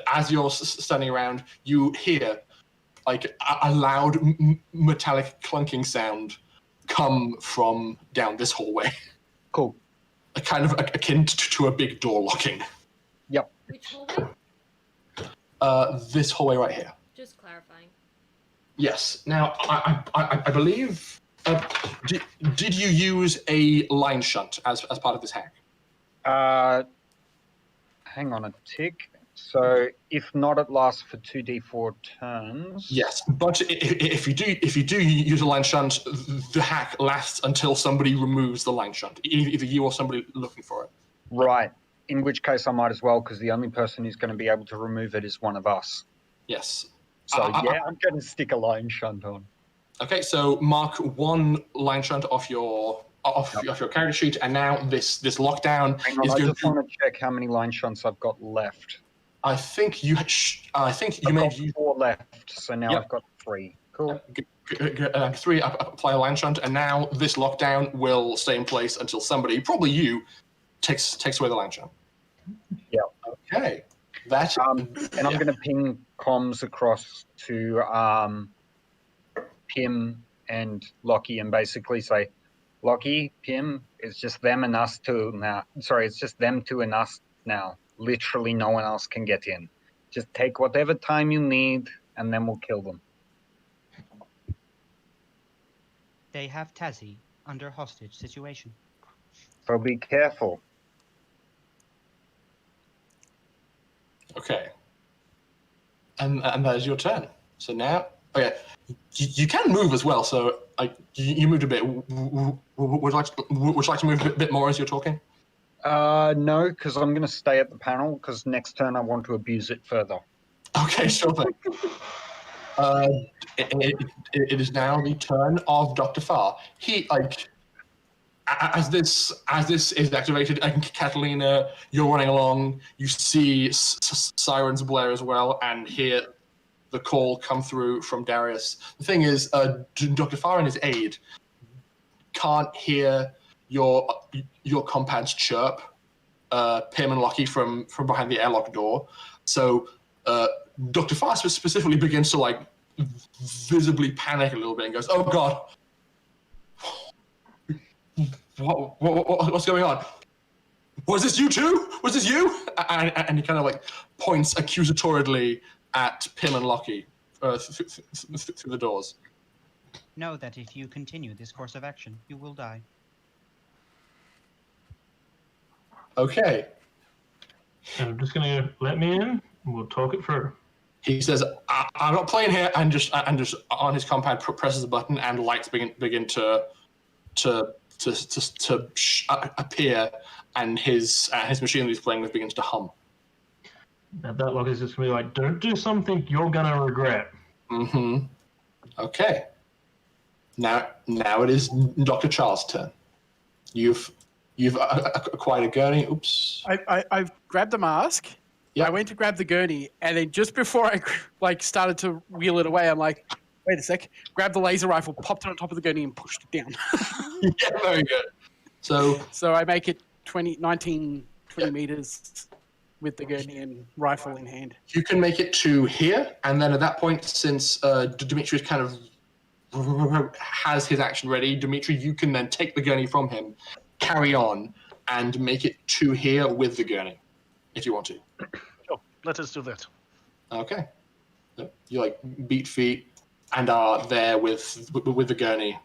as you're standing around, you hear like a loud metallic clunking sound come from down this hallway. Cool. Kind of akin to a big door locking. Yep. Which hallway? This hallway right here. Just clarifying. Yes. Now, I believe. Did you use a line shunt as part of this hack? Hang on a tick. So if not, it lasts for 2d4 turns. Yes, but if you do use a line shunt, the hack lasts until somebody removes the line shunt, either you or somebody looking for it. Right. In which case, I might as well, because the only person who's going to be able to remove it is one of us. Yes. So yeah, I'm going to stick a line shunt on. Okay, so mark 1 line shunt off your character sheet, and now this lockdown Hang on, is I going just want to check how many line shunts I've got left. I think you may got 4 left, so now Yep. I've got 3. Cool. 3 apply a line shunt, and now this lockdown will stay in place until somebody, probably you, takes away the lantern. Yeah. Okay. That. And I'm going to ping comms across to P.I.M. and Locky and basically say, Locky, P.I.M., it's just them and us two now. Sorry, it's just them two and us now. Literally no one else can get in. Just take whatever time you need and then we'll kill them. They have Tasi under hostage situation. So be careful. Okay. And that is your turn. So now, okay, you can move as well. So you moved a bit. Would you like to move a bit more as you're talking? No, because I'm going to stay at the panel because next turn I want to abuse it further. Okay, sure thing. It is now the turn of Dr. Farr. He as this is activated, Catalina, you're running along. You see sirens blare as well, and hear the call come through from Darius. The thing is, Dr. Farr and his aide can't hear your compad's chirp. P.I.M. and Locky from behind the airlock door. So Dr. Farr specifically begins to visibly panic a little bit and goes, "Oh God, what's going on? Was this you too? Was this you?" And he kind of points accusatorily at P.I.M. and Locky through the doors. Know that if you continue this course of action, you will die. Okay. I'm just gonna let me in, and we'll talk it through. He says, "I'm not playing here," and just on his compad presses a button, and lights begin to appear, and his machine that he's playing with begins to hum. Now that look is just gonna be like, "Don't do something you're gonna regret." Mm-hmm. Okay. Now it is Dr. Charles' turn. You've acquired a gurney. Oops. I've grabbed the mask. Yeah. I went to grab the gurney, and then just before I started to wheel it away, I'm like, wait a sec. Grabbed the laser rifle, popped it on top of the gurney, and pushed it down. Yeah, very good. So I make it 20 meters with the gurney and rifle in hand. You can make it to here, and then at that point, since Dimitri's kind of has his action ready, Dimitri, you can then take the gurney from him, carry on, and make it to here with the gurney, if you want to. Sure, let us do that. Okay. So you beat feet and are there with the gurney.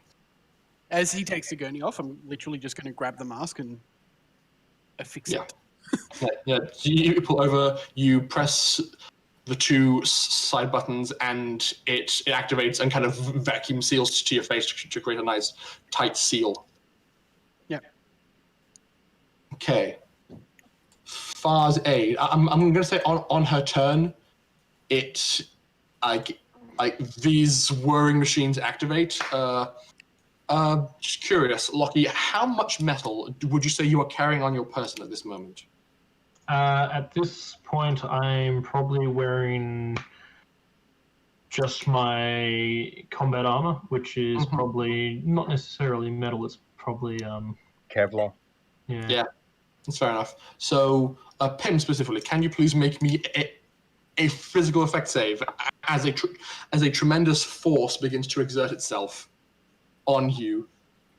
As he takes the gurney off, I'm literally just going to grab the mask and affix it. Yeah. You pull over, you press the two side buttons, and it activates and kind of vacuum seals to your face to create a nice tight seal. Yeah. Okay. Far's aid. I'm going to say on her turn, these whirring machines activate. Just curious, Locky, how much metal would you say you are carrying on your person at this moment? At this point, I'm probably wearing just my combat armor, which is probably not necessarily metal. It's probably Kevlar. Yeah, that's fair enough. So, P.I.M. specifically, can you please make me a physical effect save as a tremendous force begins to exert itself on you?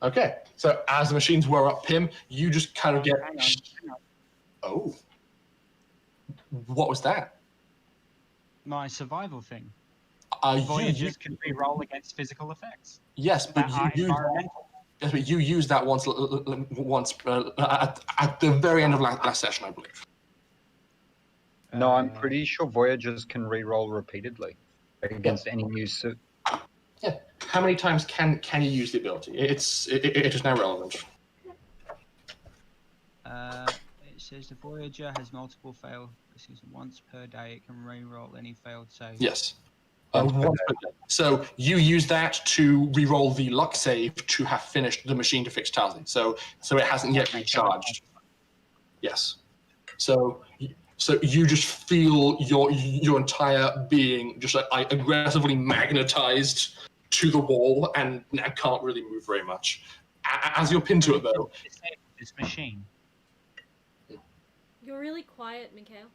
Okay, so as the machines whir up, P.I.M., you just kind of get. Hang on. Oh. What was that? My survival thing. You Voyagers can re-roll against physical effects. yes, but That are environmental. you used that once at the very end of last session, I believe. No, I'm pretty sure Voyagers can re-roll repeatedly against any new suit. Yeah. How many times can you use the ability? It is now relevant. It says the Voyager has multiple fail. This is once per day. It can re-roll any failed save. Yes. Once per day. So you use that to re-roll the luck save to have finished the machine to fix Tasi. So it hasn't yet recharged. Yes. So you just feel your entire being just aggressively magnetized to the wall and now can't really move very much. As you're pinned to it, though. This machine. You're really quiet, Mikhail.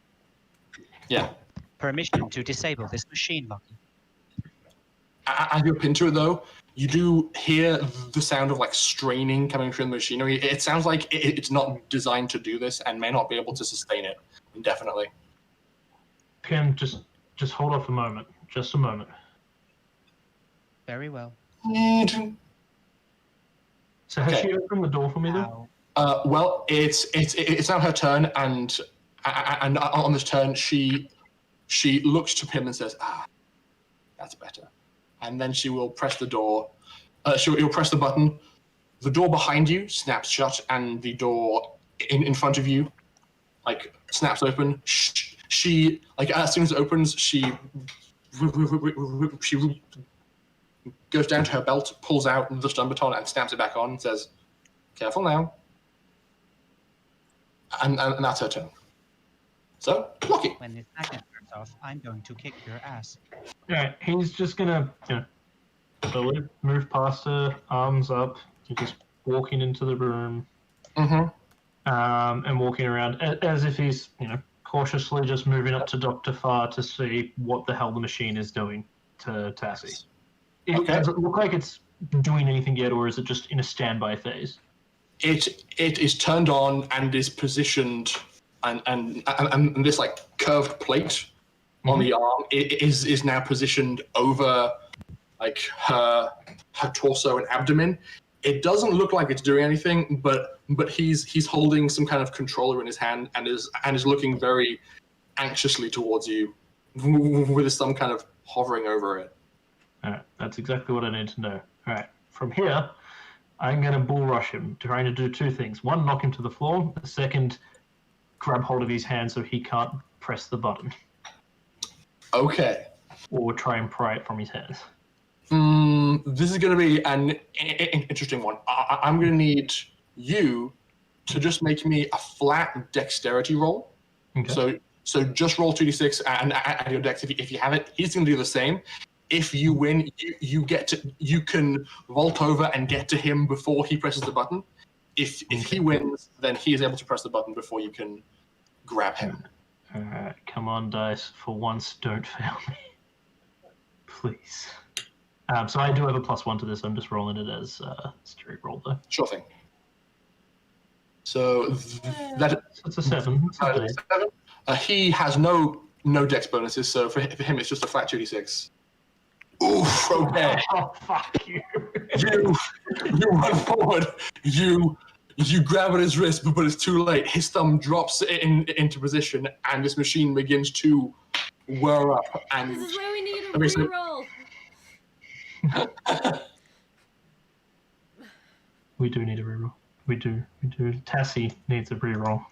Yeah. Permission to disable this machine, Locky. As you're pinned to it, though, you do hear the sound of like straining coming from the machinery. It sounds like it's not designed to do this and may not be able to sustain it indefinitely. P.I.M., just hold off a moment. Just a moment. Very well. So has Okay. she opened the door for me, though? Well, it's now her turn, and on this turn, she looks to P.I.M. and says, that's better. And then she will press the door. You'll press the button. The door behind you snaps shut, and the door in front of you, like, snaps open. She like, as soon as it opens, she goes down to her belt, pulls out the stun baton, and snaps it back on, and says, "Careful now." And that's her turn. So, Locky. When this magnet turns off, I'm going to kick your ass. Alright, he's just gonna, slowly move past her, arms up, just walking into the room, and walking around as if he's, cautiously just moving up to Dr. Farr to see what the hell the machine is doing to Tasi. Does it look like it's doing anything yet, or is it just in a standby phase? It is turned on and is positioned, and this like curved plate on the arm is now positioned over like her torso and abdomen. It doesn't look like it's doing anything, but he's holding some kind of controller in his hand and is looking very anxiously towards you, with some kind of hovering over it. All right, that's exactly what I need to know. All right, from here, I'm going to bull rush him, trying to do two things. One, knock him to the floor. The second, grab hold of his hand so he can't press the button. Okay. Or try and pry it from his hands. This is going to be an interesting one. I'm going to need you to just make me a flat dexterity roll. Okay. So just roll 2d6 and add your dex if you have it. He's going to do the same. If you win, you can vault over and get to him before he presses the button. If he wins, then he is able to press the button before you can grab him. All right, come on, dice. For once, don't fail me. Please. So I do have a +1 to this. I'm just rolling it as straight roll, though. Sure thing. So that it's a 7. It's a 7. He has no dex bonuses, so for him it's just a flat 2d6. Oof, okay. Oh, fuck you. You run forward. You grab at his wrist, but it's too late. His thumb drops into position, and this machine begins to whir up. And this is where we need a reroll. We do need a reroll. We do. Tasi needs a reroll.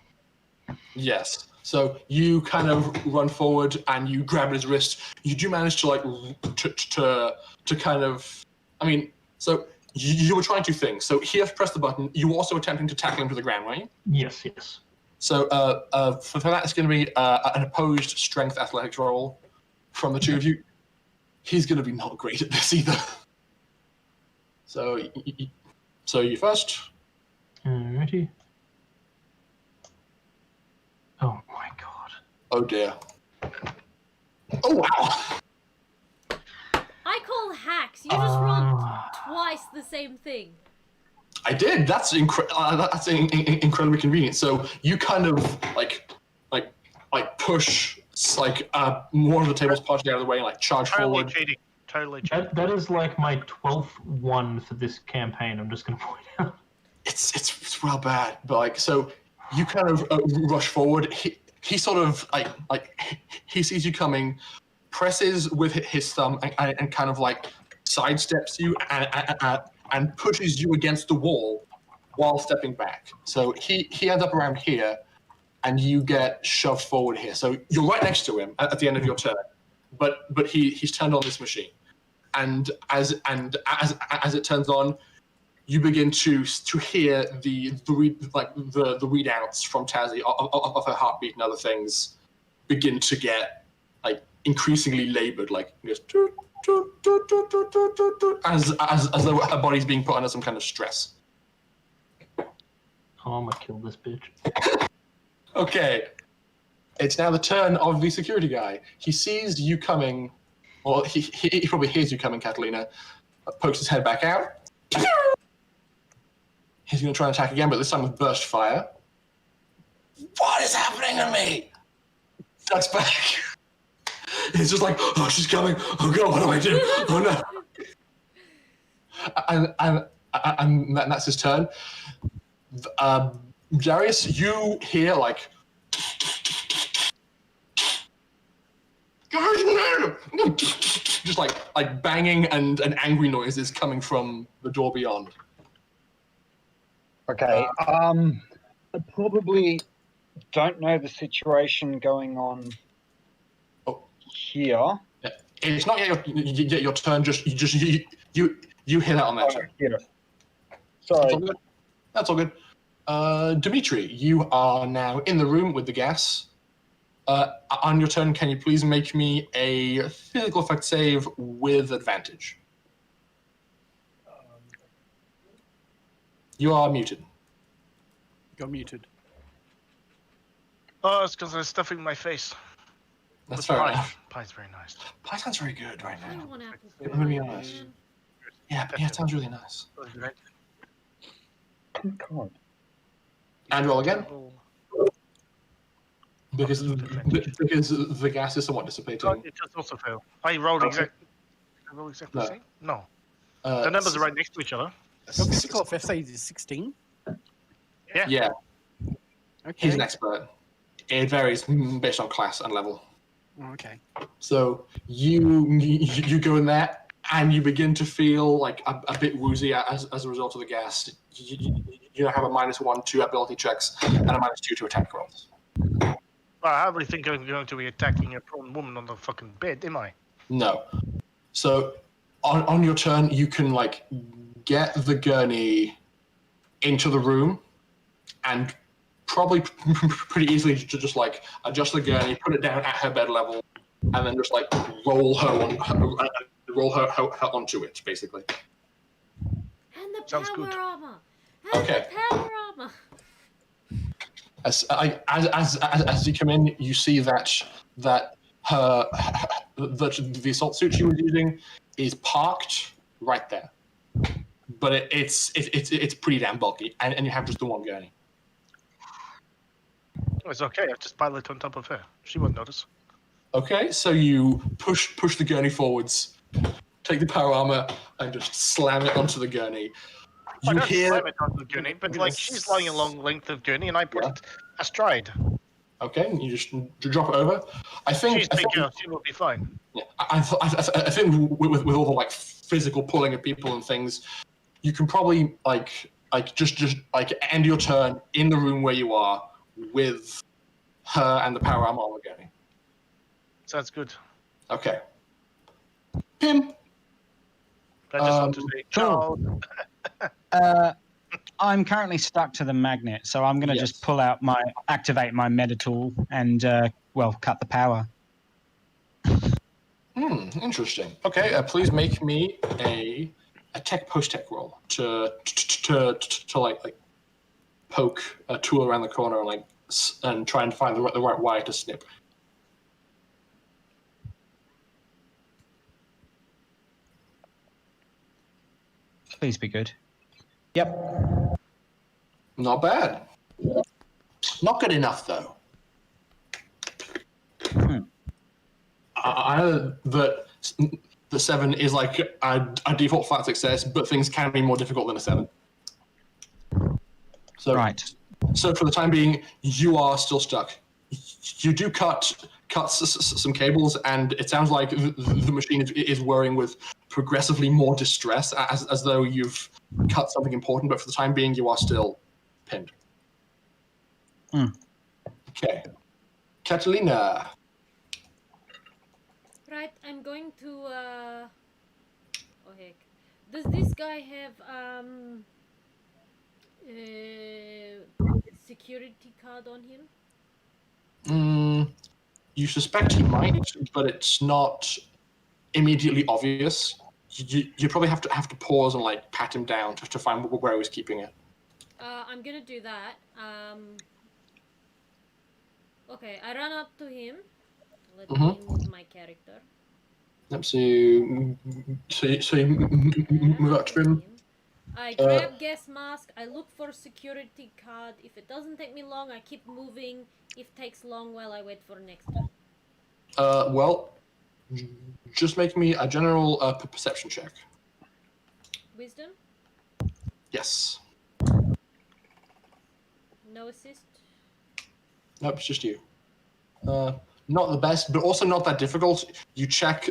Yes. So you kind of run forward and you grab his wrist. You do manage to like to kind of. I mean, so you were trying two things. So he has pressed the button. You were also attempting to tackle him to the ground, weren't you? Yes. So for that, it's going to be an opposed strength athletics roll from the two of you. He's going to be not great at this either. So you first. Alrighty. Oh my god. Oh dear. Oh wow. I call hacks. You just rolled twice the same thing. I did. That's incredibly convenient. So you kind of like push more of the tables partially out of the way and like charge forward. Totally cheating. That is like my 12th one for this campaign. I'm just gonna point out. It's real bad, but like so. You kind of rush forward. He sort of like he sees you coming, presses with his thumb and kind of like sidesteps you and pushes you against the wall while stepping back. So he ends up around here, and you get shoved forward here. So you're right next to him at the end of your turn, but he's turned on this machine, and as it turns on, you begin to hear the readouts from Tasi of her heartbeat and other things begin to get like increasingly labored, like just as though her body's being put under some kind of stress. Oh, I'm gonna kill this bitch. Okay, It's now the turn of the security guy. He sees you coming, or he probably hears you coming, Catalina, pokes his head back out. He's going to try and attack again, but this time with burst fire. What is happening to me? Ducks back. He's just like, oh, she's coming. Oh, God, what do I do? Oh, no. And that's his turn. Darius, you hear, like, just like banging and angry noises coming from the door beyond. Okay. I probably don't know the situation going on here. It's not yet your turn. You hear that on that turn. Sorry. That's all good. Dimitri, you are now in the room with the gas. On your turn, can you please make me a physical effect save with advantage? You are muted. You're muted. Oh, it's because there's stuff in my face. That's But fair pie. enough. Pie's very nice. Pie sounds very good right I now. want apple I'm pie, gonna be honest. man. Yeah, it sounds really nice. God. And roll again, because the gas is somewhat dissipating. It just also failed. I rolled exactly the same? No. The numbers are right next to each other. Your physical effect is 16. Yeah, Okay. he's an expert. It varies based on class and level. Okay. So you go in there and you begin to feel like a bit woozy as a result of the gas. You have a -1 to ability checks and a -2 to attack rolls. Well, I hardly think I'm going to be attacking a prone woman on the fucking bed, am I? No. So on your turn, you can like get the gurney into the room and probably pretty easily to just like adjust the gurney, put it down at her bed level, and then just like roll her onto it, basically. And the Sounds power good. armor. And Okay. the power armor. As you come in, you see that the assault suit she was using is parked right there, but it's pretty damn bulky, and you have just the one gurney. It's okay. I've just piled it on top of her. She won't notice. Okay, so you push the gurney forwards, take the power armor, and just slam it onto the gurney. I You don't hear slam it onto the gurney, but like she's lying a long length of gurney, and I put it astride. okay, you just drop it over. I think She's big girl. She will be fine. Yeah, I think with all the like physical pulling of people and things, you can probably just end your turn in the room where you are with her and the power armor on the gurney. Sounds good. Okay. P.I.M.M. I just want to say, Cool. ciao. I'm currently stuck to the magnet, so I'm going to Yes. just activate my meta tool and, cut the power. Interesting. Okay, please make me a post-tech roll to poke a tool around the corner and try and find the right wire to snip. Please be good. Yep. Not bad. Not good enough, though. I know that the 7 is like a default flat success, but things can be more difficult than a 7. So, Right. So for the time being, you are still stuck. You do cut some cables, and it sounds like the machine is whirring with progressively more distress, as though you've cut something important. But for the time being, you are still pinned. Okay, Catalina. Right, I'm going to. Oh heck! Does this guy have security card on him? You suspect he might, but it's not immediately obvious. You probably have to pause and like pat him down to find where he was keeping it. I'm gonna do that. Okay, I run up to him. Let Mhm. me move my character. Yep, so you move up to him. I grab gas mask. I look for security card. If it doesn't take me long, I keep moving. If it takes long, well, I wait for next turn. Well, just make me a general perception check. Wisdom? Yes. No assist? Nope, it's just you. Not the best, but also not that difficult. You check,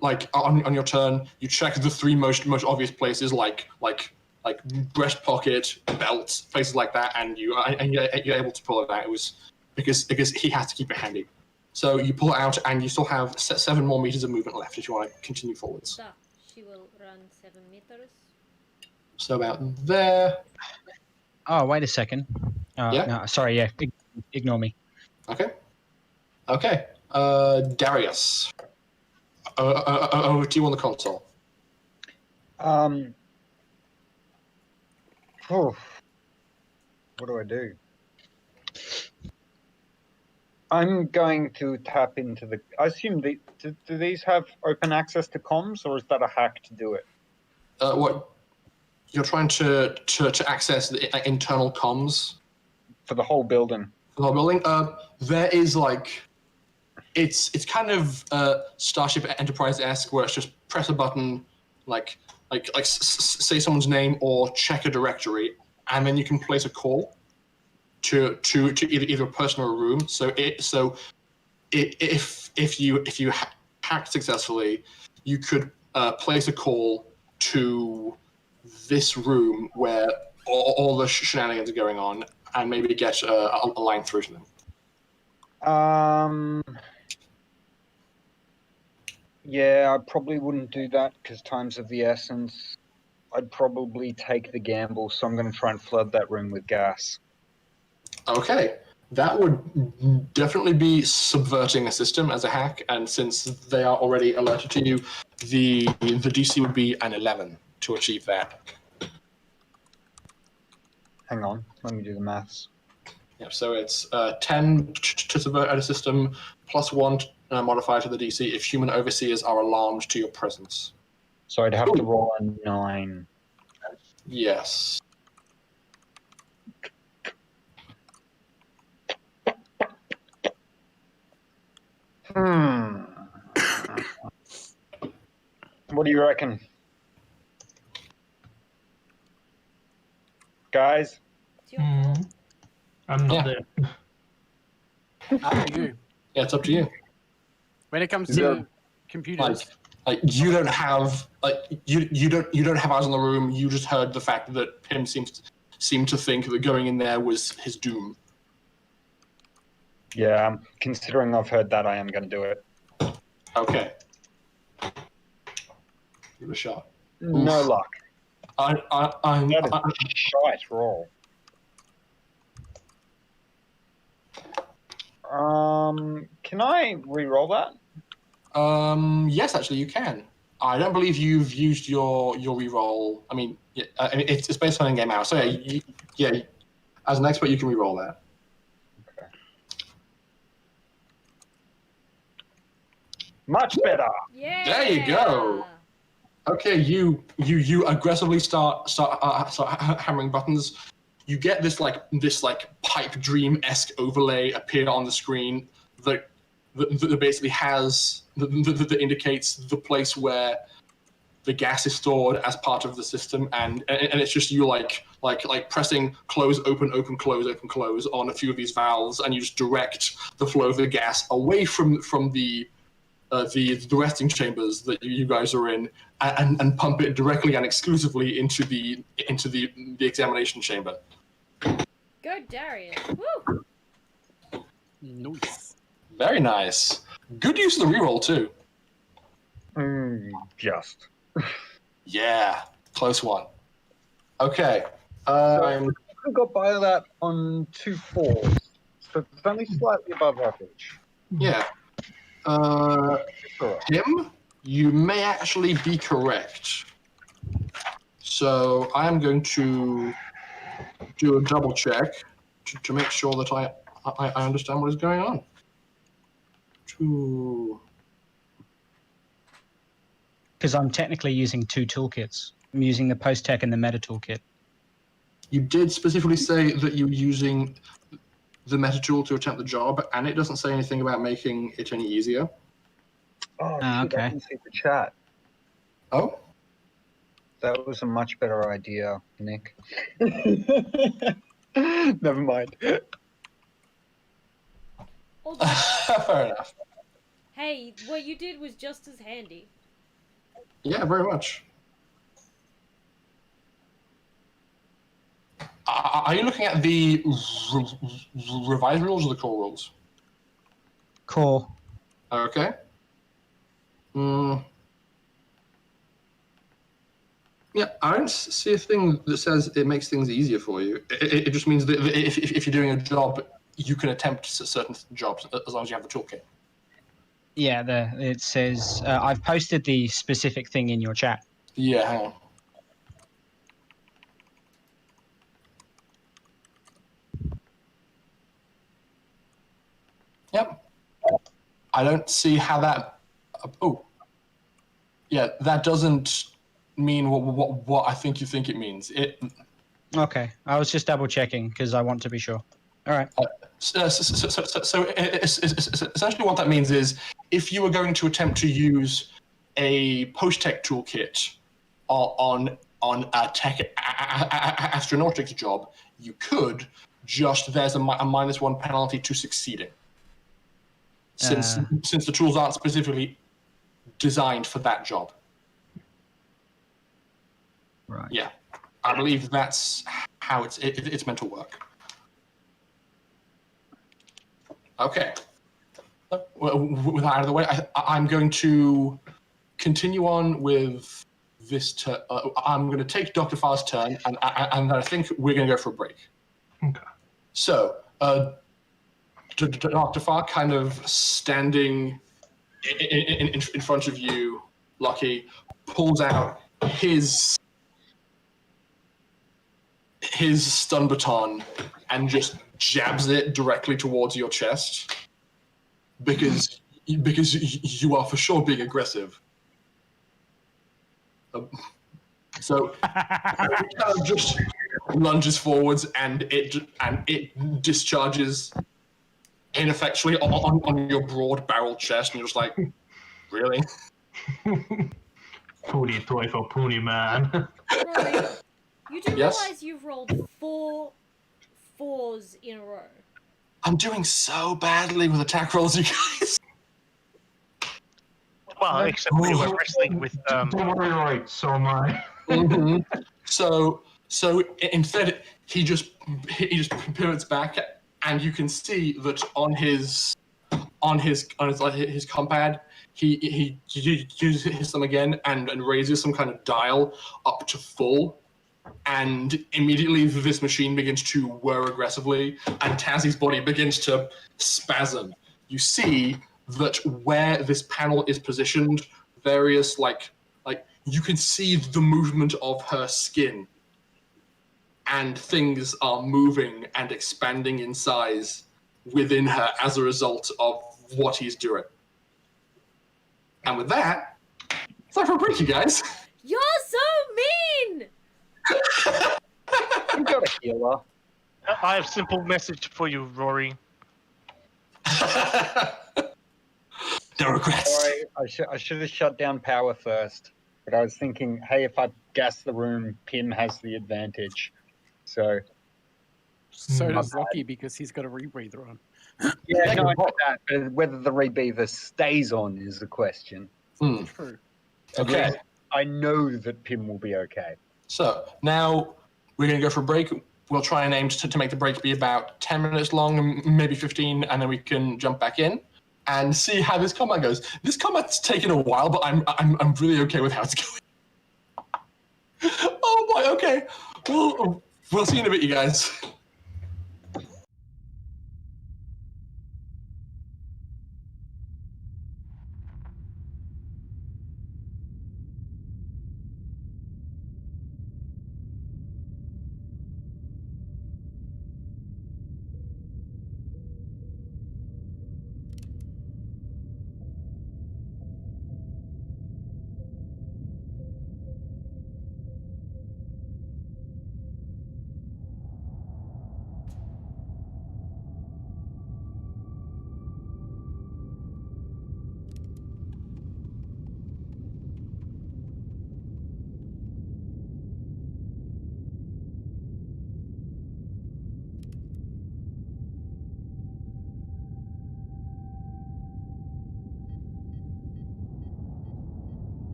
like on your turn, you check the three most obvious places, like breast pocket, belt, places like that, and you're able to pull it out. It was because he has to keep it handy. So you pull it out, and you still have 7 more meters of movement left if you want to continue forwards. Da. She will run 7 meters. So about there. Oh, wait a second. Yeah. No, sorry. Yeah, ignore me. Okay. Okay. Darius. Over to you on the console. What do I do? I'm going to tap into the. I assume do these have open access to comms, or is that a hack to do it? What? You're trying to access the internal comms For the whole building. for the whole building. There is like, it's kind of Starship Enterprise-esque, where it's just press a button, like say someone's name or check a directory, and then you can place a call to either a person or a room. So if you hack successfully, you could place a call to this room where all the shenanigans are going on, and maybe get a line through to them. Yeah, I probably wouldn't do that because time's of the essence. I'd probably take the gamble, so I'm going to try and flood that room with gas. Okay, that would definitely be subverting a system as a hack, and since they are already alerted to you, the DC would be an 11 to achieve that. Hang on, let me do the maths. Yeah, so it's 10 to subvert at a system, +1 modifier to the DC if human overseers are alarmed to your presence. So I'd have to roll a 9. Yes. What do you reckon? Guys? It's your call. I'm not Yeah. there. Up to you. Yeah, it's up to you. When it comes Yeah. to computers, Like you don't have you don't have eyes on the room. You just heard the fact that P.I.M. seemed to think that going in there was his doom. Yeah, considering I've heard that, I am going to do it. Okay. Give it a shot. No Oof. luck. That is I a shite roll. Can I re-roll that? yes, actually, you can. I don't believe you've used your reroll. I mean, it's based on in-game hours. So yeah, as an expert, you can reroll that. Okay. Much better. Yeah. There you go. Okay, you aggressively start hammering buttons. You get this pipe dream-esque overlay appear on the screen that basically has that indicates the place where the gas is stored as part of the system, and it's just you like pressing close, open, close, open, close on a few of these valves, and you just direct the flow of the gas away from the resting chambers that you guys are in, and pump it directly and exclusively into the examination chamber. Go Darius. Woo! nice. Very nice. Good use of the reroll too. Just. Yeah, close one. Okay. I got by that on 2 4s, so it's only slightly above average. Yeah. Tim, you may actually be correct. So I am going to do a double check to make sure that I understand what is going on. Because I'm technically using two toolkits. I'm using the post-tech and the meta toolkit. You did specifically say that you were using the meta tool to attempt the job, and it doesn't say anything about making it any easier. Oh, shit, Okay. I didn't see the chat. Oh? That was a much better idea, Nick. Never mind. Although, Fair enough. hey, what you did was just as handy. Yeah, very much. Are you looking at the revised rules or the core rules? Core. Okay. Yeah, I don't see a thing that says it makes things easier for you. It just means that if you're doing a job, you can attempt certain jobs as long as you have the toolkit. Yeah, it says I've posted the specific thing in your chat. Yeah, hang on. Yep. I don't see how that. Oh. Yeah, that doesn't mean what I think you think it means. Okay, I was just double checking because I want to be sure. All right. So essentially what that means is if you were going to attempt to use a post-tech toolkit on a tech astronautics job, you could, just there's a -1 penalty to succeeding. Since the tools aren't specifically designed for that job. Right. Yeah, I believe that's how it's meant to work. Okay. Well, with that out of the way, I'm going to continue on with this turn. I'm going to take Dr. Farr's turn, and I think we're going to go for a break. Okay. So, Dr. Farr kind of standing in front of you, Locky, pulls out his stun baton and just jabs it directly towards your chest because you are for sure being aggressive. So he kind of just lunges forwards and it discharges ineffectually on your broad barrel chest, and you're just like, really? Poonie toy for Poonie man. Rory, you do Yes? realize you've rolled 4 4s in a row. I'm doing so badly with attack rolls, you guys. Well, except we were wrestling with. Don't worry, Rory. So am I. So instead, he just pivots back, and you can see that on his compad, he uses them again and raises some kind of dial up to full, and immediately this machine begins to whir aggressively, and Tazi's body begins to spasm. You see that where this panel is positioned, various like you can see the movement of her skin, and things are moving and expanding in size within her as a result of what he's doing. And with that, it's time for a break, you guys. You're so mean! You got a healer. I have a simple message for you, Rory. No regrets. Sorry, I should have shut down power first. But I was thinking, hey, if I gas the room, P.I.M.M has the advantage. So, So does Locky because he's got a rebreather on. yeah, no, I know that. But whether the rebreather stays on is the question. True. Okay. I know that P.I.M will be okay. So now we're going to go for a break. We'll try and aim to make the break be about 10 minutes long, maybe 15, and then we can jump back in and see how this combat goes. This combat's taken a while, but I'm really okay with how it's going. Oh boy, okay. We'll see you in a bit, you guys.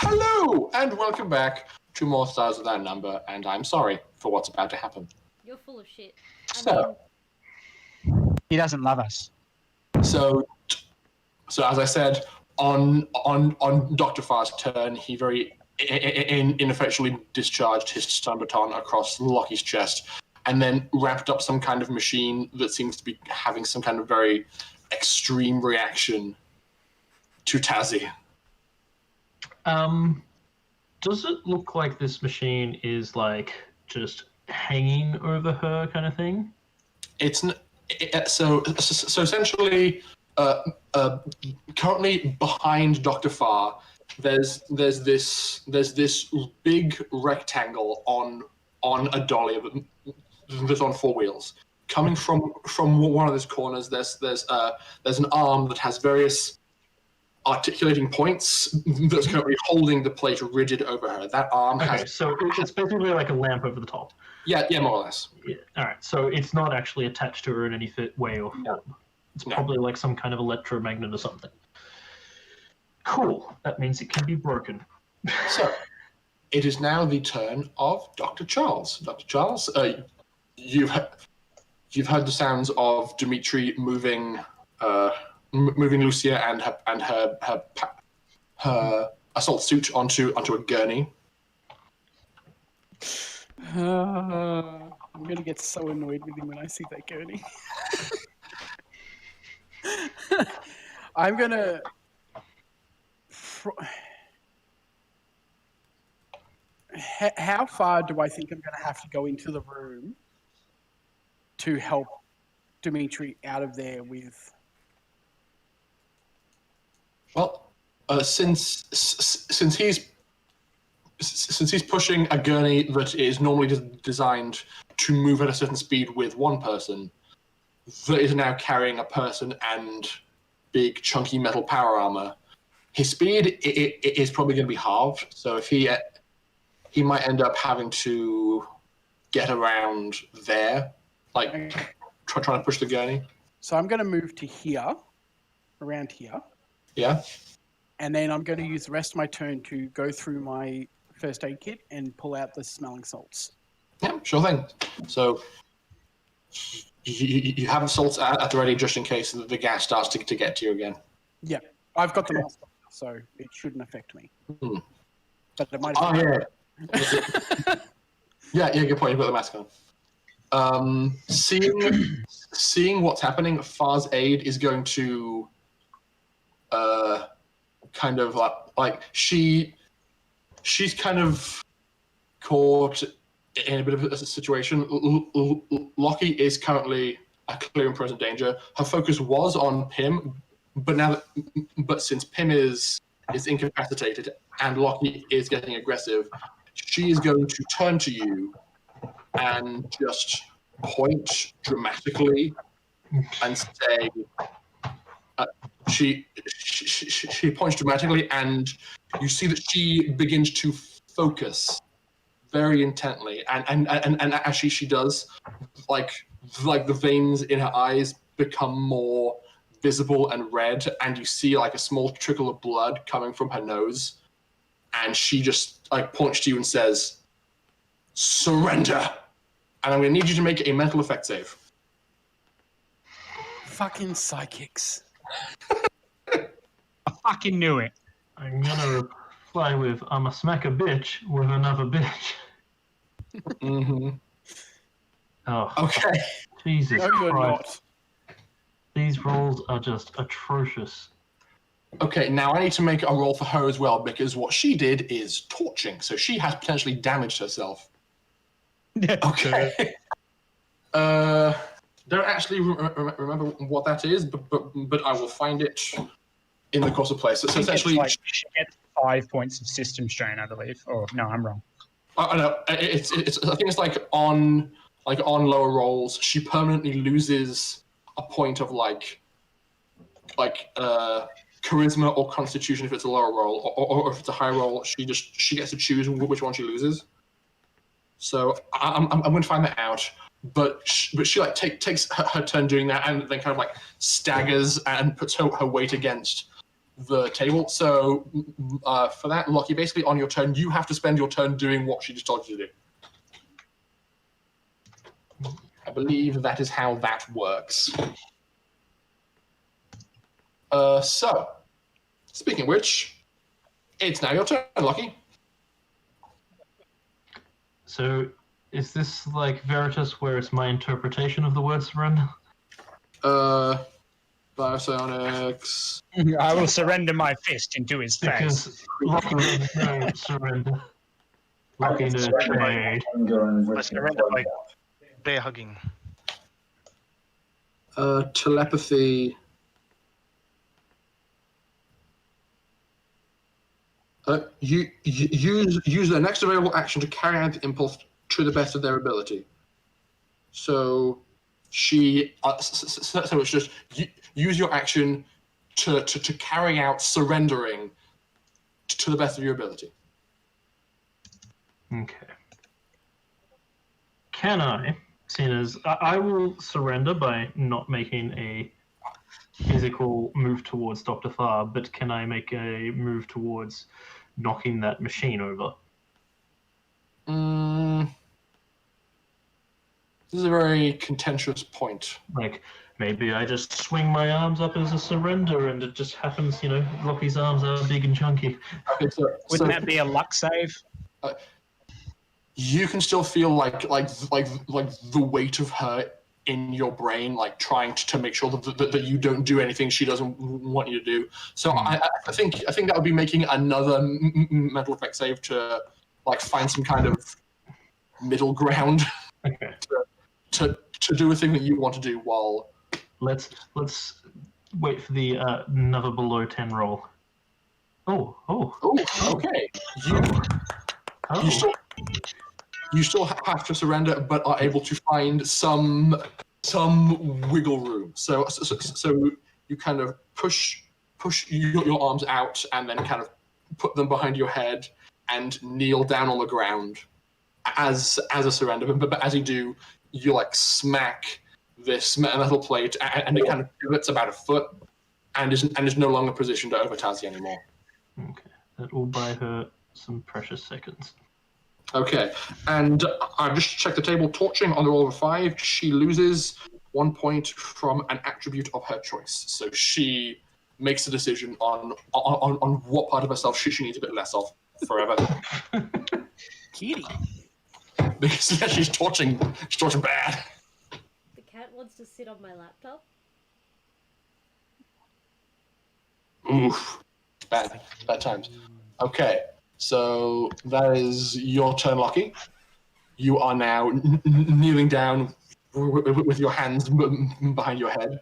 Hello, and welcome back to More Stars Without Number, and I'm sorry for what's about to happen. You're full of shit. So, He doesn't love us. so as I said, on Dr. Farr's turn, he very ineffectually discharged his stun baton across Locky's chest, and then wrapped up some kind of machine that seems to be having some kind of very extreme reaction to Tasi. Does it look like this machine is like just hanging over her kind of thing? So essentially, currently behind Dr. Farr, there's this big rectangle on a dolly that's on four wheels. Coming from one of those corners, there's an arm that has various articulating points that's currently holding the plate rigid over her. That arm has... so it's basically like a lamp over the top. Yeah, more or less. Yeah. All right, so it's not actually attached to her in any way or form. No. It's probably like some kind of electromagnet or something. Cool. That means it can be broken. So, it is now the turn of Dr. Charles. Dr. Charles, you've heard the sounds of Dimitri moving Lucia and her assault suit onto a gurney. I'm gonna get so annoyed with him when I see that gurney. I'm gonna. How far do I think I'm gonna have to go into the room to help Dimitri out of there with? Well, since he's pushing a gurney that is normally designed to move at a certain speed with one person, that is now carrying a person and big chunky metal power armor, his speed is probably going to be halved. So if he might end up having to get around there, like trying to push the gurney. So I'm going to move to here, around here. Yeah. And then I'm going to use the rest of my turn to go through my first aid kit and pull out the smelling salts. Yeah, sure thing. So you have salts at the ready just in case the gas starts to get to you again. Yeah, I've got the mask on, so it shouldn't affect me. Hmm. But it might Oh, affect yeah, good point. You've got the mask on. Seeing what's happening, Far's aide is going to kind of like she's kind of caught in a bit of a situation. Locky is currently a clear and present danger. Her focus was on P.I.M.M, but since P.I.M.M is incapacitated and Locky is getting aggressive, she is going to turn to you and just point dramatically and say, she points dramatically, and you see that she begins to focus very intently, and as she does, like the veins in her eyes become more visible and red, and you see like a small trickle of blood coming from her nose, and she just like points to you and says, "Surrender," and I'm going to need you to make a mental effect save. Fucking psychics. I fucking knew it. I'm gonna reply with, "I'ma smack a bitch with another bitch." Mm-hmm. Oh, Okay. Jesus No, you're Christ. not. These rolls are just atrocious. Okay, now I need to make a roll for her as well, because what she did is torching, so she has potentially damaged herself. Okay. Don't actually remember what that is, but I will find it in the course of play. So essentially, she gets 5 points of system strain, I believe. Or no, I'm wrong. I know it's. I think it's like on lower rolls, she permanently loses a point of like charisma or constitution if it's a lower roll, or if it's a high roll, she gets to choose which one she loses. So I'm going to find that out. But she like takes her turn doing that, and then kind of like staggers and puts her weight against the table. So for that, Locky, basically on your turn, you have to spend your turn doing what she just told you to do. I believe that is how that works. So, speaking of which, it's now your turn, Locky. So, is this like Veritas, where it's my interpretation of the word surrender? Biopsionics. I will surrender my fist into his face. Because Locky knows no surrender. Locky no trade. I surrender by bear hugging. Telepathy. Use their next available action to carry out the impulse to the best of their ability. So she, so it's just use your action to carry out surrendering to the best of your ability. Okay. Can I, seeing as I will surrender by not making a physical move towards Dr. Farr, but can I make a move towards knocking that machine over? This is a very contentious point. Like, maybe I just swing my arms up as a surrender and it just happens, you know, Locky's arms are big and chunky. Okay, Wouldn't that be a luck save? You can still feel like the weight of her in your brain, like trying to make sure that you don't do anything she doesn't want you to do. So I think that would be making another mental effect save to like find some kind of middle ground. Okay. to do a thing that you want to do while. Let's wait for the another below 10 roll. Oh, Okay. oh. You still have to surrender, but are able to find some wiggle room. So you kind of push your arms out and then kind of put them behind your head and kneel down on the ground as a surrender. But as you do, you like smack this metal plate and it kind of pivots about a foot and is no longer positioned over Tasi anymore. Okay, that will buy her some precious seconds. Okay, and I just checked the table. Torching on the roll of a 5, she loses 1 point from an attribute of her choice. So she makes a decision on what part of herself she needs a bit less of forever. Kitty. Because yeah, she's torching bad. The cat wants to sit on my laptop. Oof, bad times. Okay. So that is your turn, Locky. You are now kneeling down with your hands behind your head.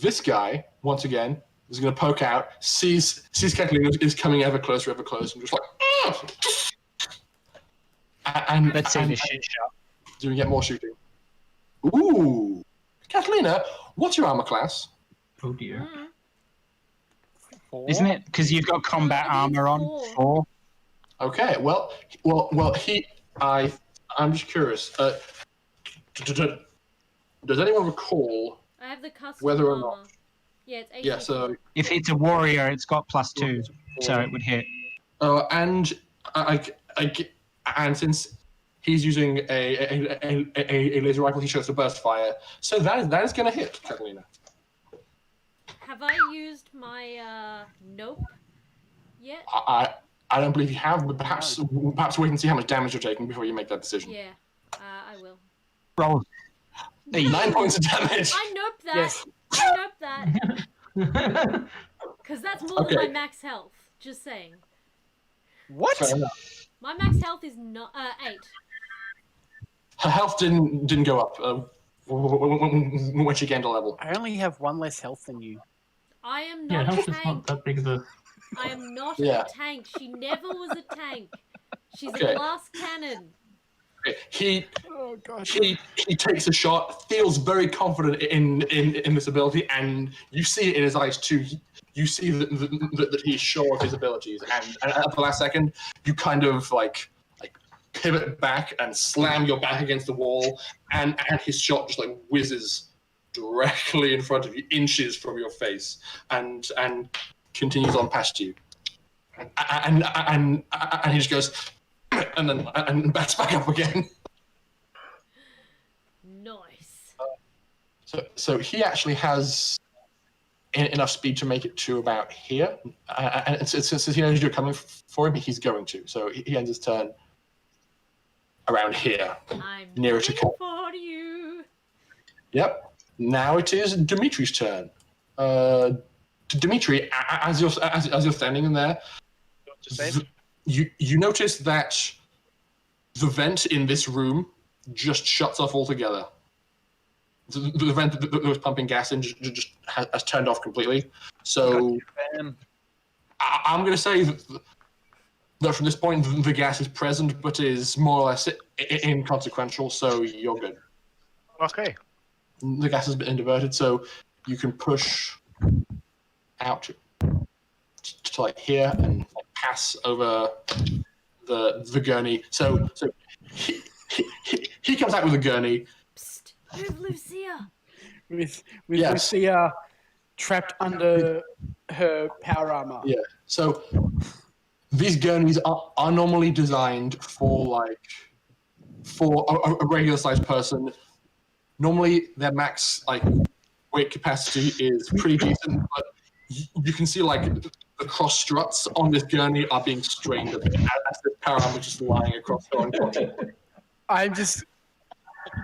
This guy, once again, is going to poke out, sees Kathleen is coming ever closer, and just like, and Let's see this shit shot. Do we get more shooting? Ooh. Catalina, what's your armor class? Oh dear. Isn't it? Because you've got combat armor on. 4. Okay, well, I'm just curious. Does anyone recall I have the custom whether or armor. not? Yeah, it's 84. Yeah, so If it's a warrior, it's got +2, so it would hit. and and since he's using a laser rifle, he shows a burst fire. So that is going to hit Catalina. Have I used my nope yet? I don't believe you have, but perhaps wait and see how much damage you're taking before you make that decision. Yeah, I will. Roll. 9 points of damage. I nope that. Yes. I nope that. Because that's more than my Okay. max health. Just saying. What? Fair enough. My max health is not 8. Her health didn't go up when she gained a level. I only have 1 less health than you. I am Yeah, not a health is not tank. that big of a... I am not Yeah. a tank. She never was a tank. She's Okay. a glass cannon. He Oh gosh. he takes a shot, feels very confident in this ability, and you see it in his eyes too. You see that he's sure of his abilities, and at the last second, you kind of like pivot back and slam your back against the wall, and his shot just like whizzes directly in front of you, inches from your face, and continues on past you. And he just goes, and backs back up again. Nice. So he actually has enough speed to make it to about here. And since he knows you're coming for him, he's going to. So he ends his turn around here, I'm nearer to coming for you. Yep. Now it is Dimitri's turn. Dimitri, as you're standing in there, you notice that the vent in this room just shuts off altogether. The vent that was pumping gas in just has turned off completely. So I'm going to say that from this point, the gas is present, but is more or less inconsequential, so you're good. Okay. The gas has been diverted, so you can push out to like here and like pass over the gurney. So he comes out with a gurney. Psst, move Lucia. With Yes. Lucia trapped under her power armor. Yeah. So these gurneys are normally designed for a regular sized person. Normally their max weight capacity is pretty decent, but you can see the cross struts on this gurney are being strained a bit as the power armor just lying across her unconscious.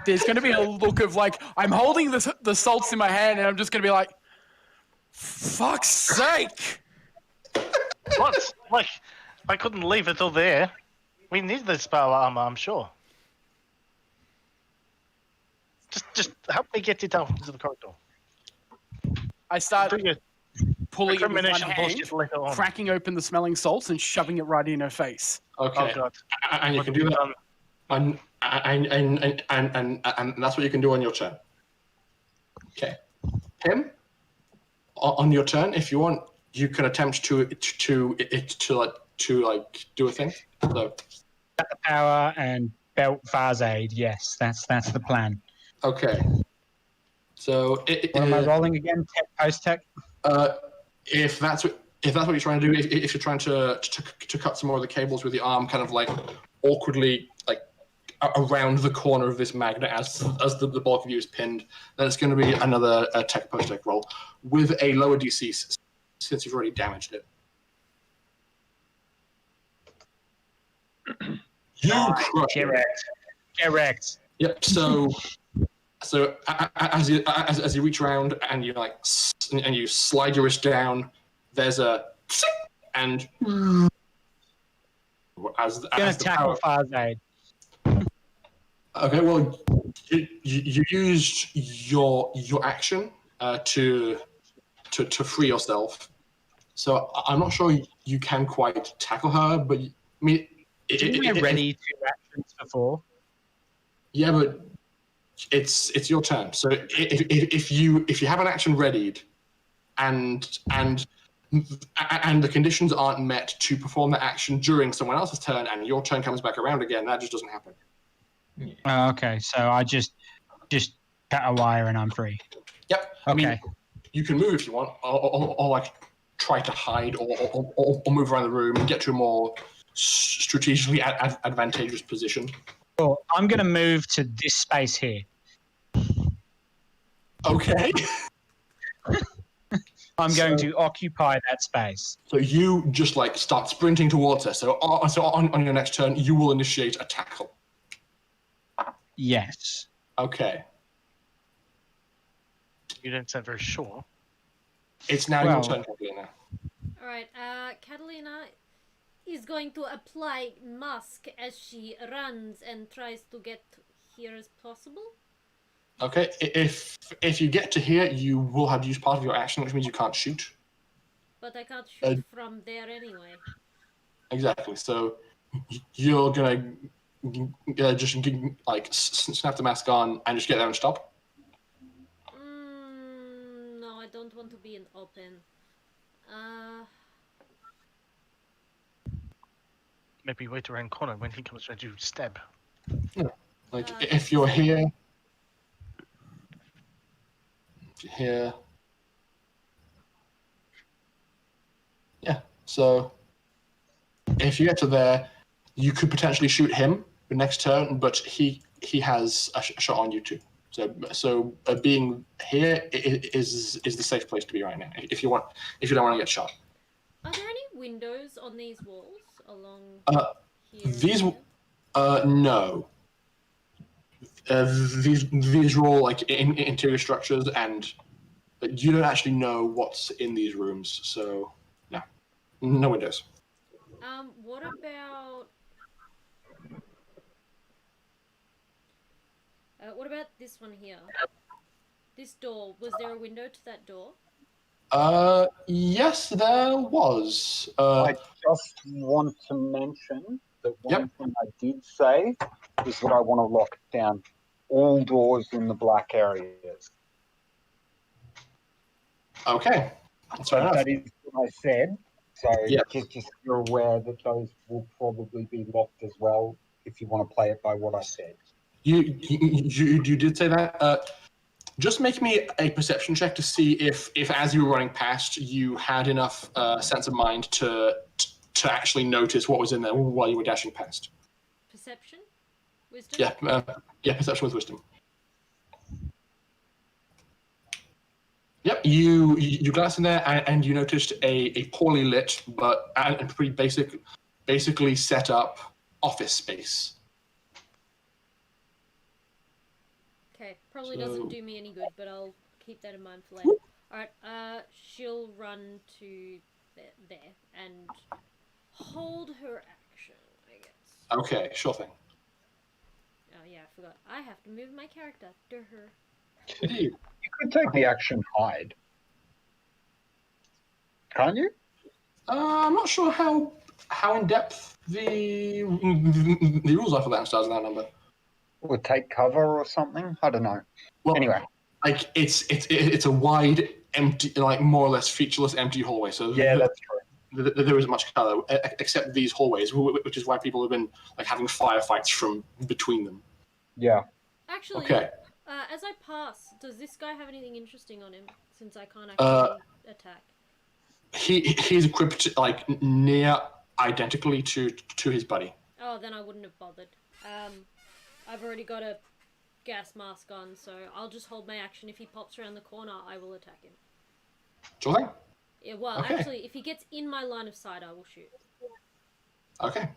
There's going to be a look of I'm holding the salts in my hand and I'm just going to be like, fuck's sake! What? I couldn't leave it all there. We need this power armor, I'm sure. Just help me get it out into the corridor. I start Do your pulling it with one recrimination hand, bullshit later on. cracking open the smelling salts and shoving it right in her face. Okay. Oh god. And you What can have do you that. done? And that's what you can do on your turn. Okay. Tim, on your turn, if you want, you can attempt to do a thing. So, The power and belt Vase aid. Yes, that's the plan. okay. So What am I rolling again? Tech, post tech. if that's what you're trying to do, if you're trying to cut some more of the cables with your arm, kind of awkwardly around the corner of this magnet as the bulk of you is pinned, then it's going to be another tech post tech roll with a lower DC since you've already damaged it. You crush it. Correct. Yep. So as you reach around and you and you slide your wrist down, there's a and as Gonna the tackle power, Vase aid. okay, well, you used your action to free yourself. So I'm not sure you can quite tackle her, but I mean, Didn't we ready 2 actions before? yeah, but it's your turn. So if you have an action readied, and the conditions aren't met to perform that action during someone else's turn, and your turn comes back around again, that just doesn't happen. Oh, okay, so I just cut a wire and I'm free. Yep. Okay. I mean, you can move if you want, or try to hide, or move around the room and get to a more strategically advantageous position. Cool. I'm gonna move to this space here. Okay. I'm going to occupy that space. So you just start sprinting towards her. So on your next turn, you will initiate a tackle. Yes. Okay. You didn't sound very sure. It's now your turn, Catalina. Alright, Catalina is going to apply mask as she runs and tries to get here as possible. Okay. If you get to here, you will have used part of your action, which means you can't shoot. But I can't shoot from there anyway. Exactly. So you're gonna just snap the mask on and just get there and stop. No, I don't want to be in open. Maybe wait around corner when he comes around to stab. If you're here, here. Yeah, so if you get to there, you could potentially shoot him the next turn, but he has a shot on you too. So being here is the safe place to be right now. If you don't want to get shot. Are there any windows on these walls along here? These no. These are all like interior structures, and you don't actually know what's in these rooms. So no windows. What about this one here? This door. Was there a window to that door? Yes, there was. I just want to mention that one thing I did say is that I want to lock down all doors in the black areas. Okay, that's fair enough. That is what I said. So Yeah. just you're aware that those will probably be locked as well if you want to play it by what I said. You did say that. Just make me a perception check to see if as you were running past, you had enough sense of mind to actually notice what was in there while you were dashing past. Perception? Wisdom? Yeah, perception with wisdom. Yep, you glanced in there and you noticed a poorly lit but and pretty basically set up office space. Okay, probably doesn't do me any good, but I'll keep that in mind for later. Alright, she'll run to there and hold her action, I guess. Okay, sure thing. Oh yeah, I forgot. I have to move my character. Durr. Indeed. You could take the action hide. Can't you? I'm not sure how in depth the rules are for that stars in that number. Or take cover or something? I don't know. Well, anyway. Like it's a wide, empty, like more or less featureless, empty hallway. So yeah, that's true. There isn't much color except these hallways, which is why people have been like having firefights from between them. Yeah. Actually, okay. As I pass, does this guy have anything interesting on him? Since I can't actually attack. He's equipped like near identically to his buddy. Oh, then I wouldn't have bothered. I've already got a gas mask on, so I'll just hold my action. If he pops around the corner, I will attack him. Sure thing. Yeah, well, okay. Actually, if he gets in my line of sight, I will shoot. Okay.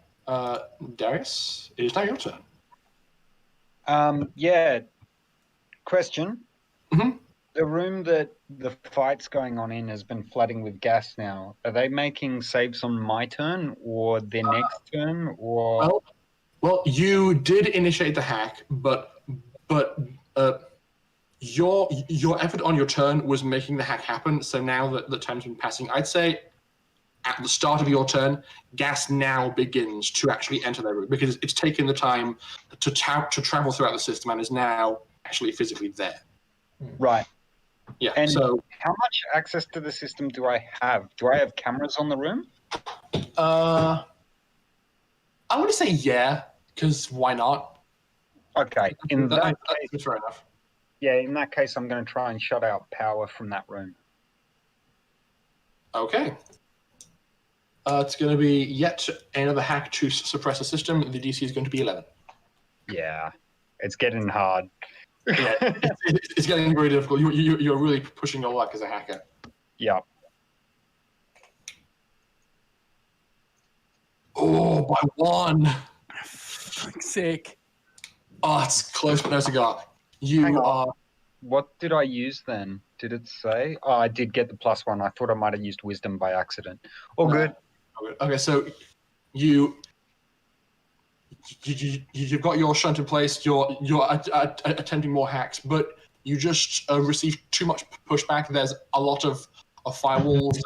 Darius, it is now your turn. Yeah. Question. Mm-hmm. The room that the fight's going on in has been flooding with gas now. Are they making saves on my turn or their next turn? Or Well, you did initiate the hack, but your effort on your turn was making the hack happen. So now that the time's been passing, I'd say at the start of your turn, gas now begins to actually enter their room because it's taken the time to travel throughout the system and is now actually physically there. Right. Yeah. And so how much access to the system do I have? Do I have cameras on the room? I want to say yeah, because why not? Okay. In that case, that's fair enough. Yeah, in that case, I'm going to try and shut out power from that room. Okay. It's going to be yet another hack to suppress a system. The DC is going to be 11. Yeah, it's getting hard. Yeah, it's getting very difficult. You're really pushing your luck as a hacker. Yeah. Oh, by 1. Fuck's sake. Oh, it's close, but no cigar. You are. What did I use then? Did it say? Oh, I did get the +1. I thought I might have used wisdom by accident. All good. Okay, so you've got your shunt in place. You're attempting more hacks, but you just received too much pushback. There's a lot of firewalls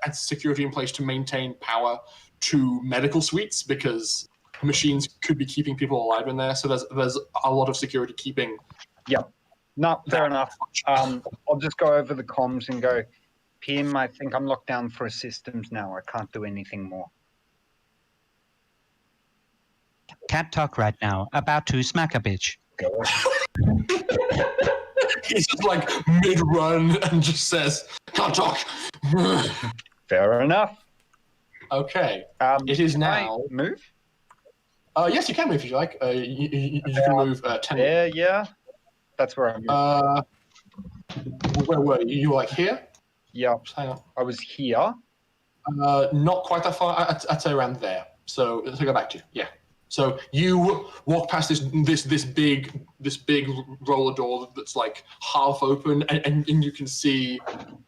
and security in place to maintain power to medical suites because machines could be keeping people alive in there. So there's a lot of security keeping. Yep. No, fair enough. I'll just go over the comms and go, P.I.M., I think I'm locked down for systems now. I can't do anything more. Can't talk right now. About to smack a bitch. Go. He's just like mid-run and just says, "Can't talk." Fair enough. Okay. It is Can I now. move? Yes, you can move if you like. You can move 10. There, yeah. That's where I'm. Where were you? You were like here? Yeah, Hang on. I was here. Not quite that far. I'd say around there. So to go back to yeah. So you walk past this big roller door that's like half open, and you can see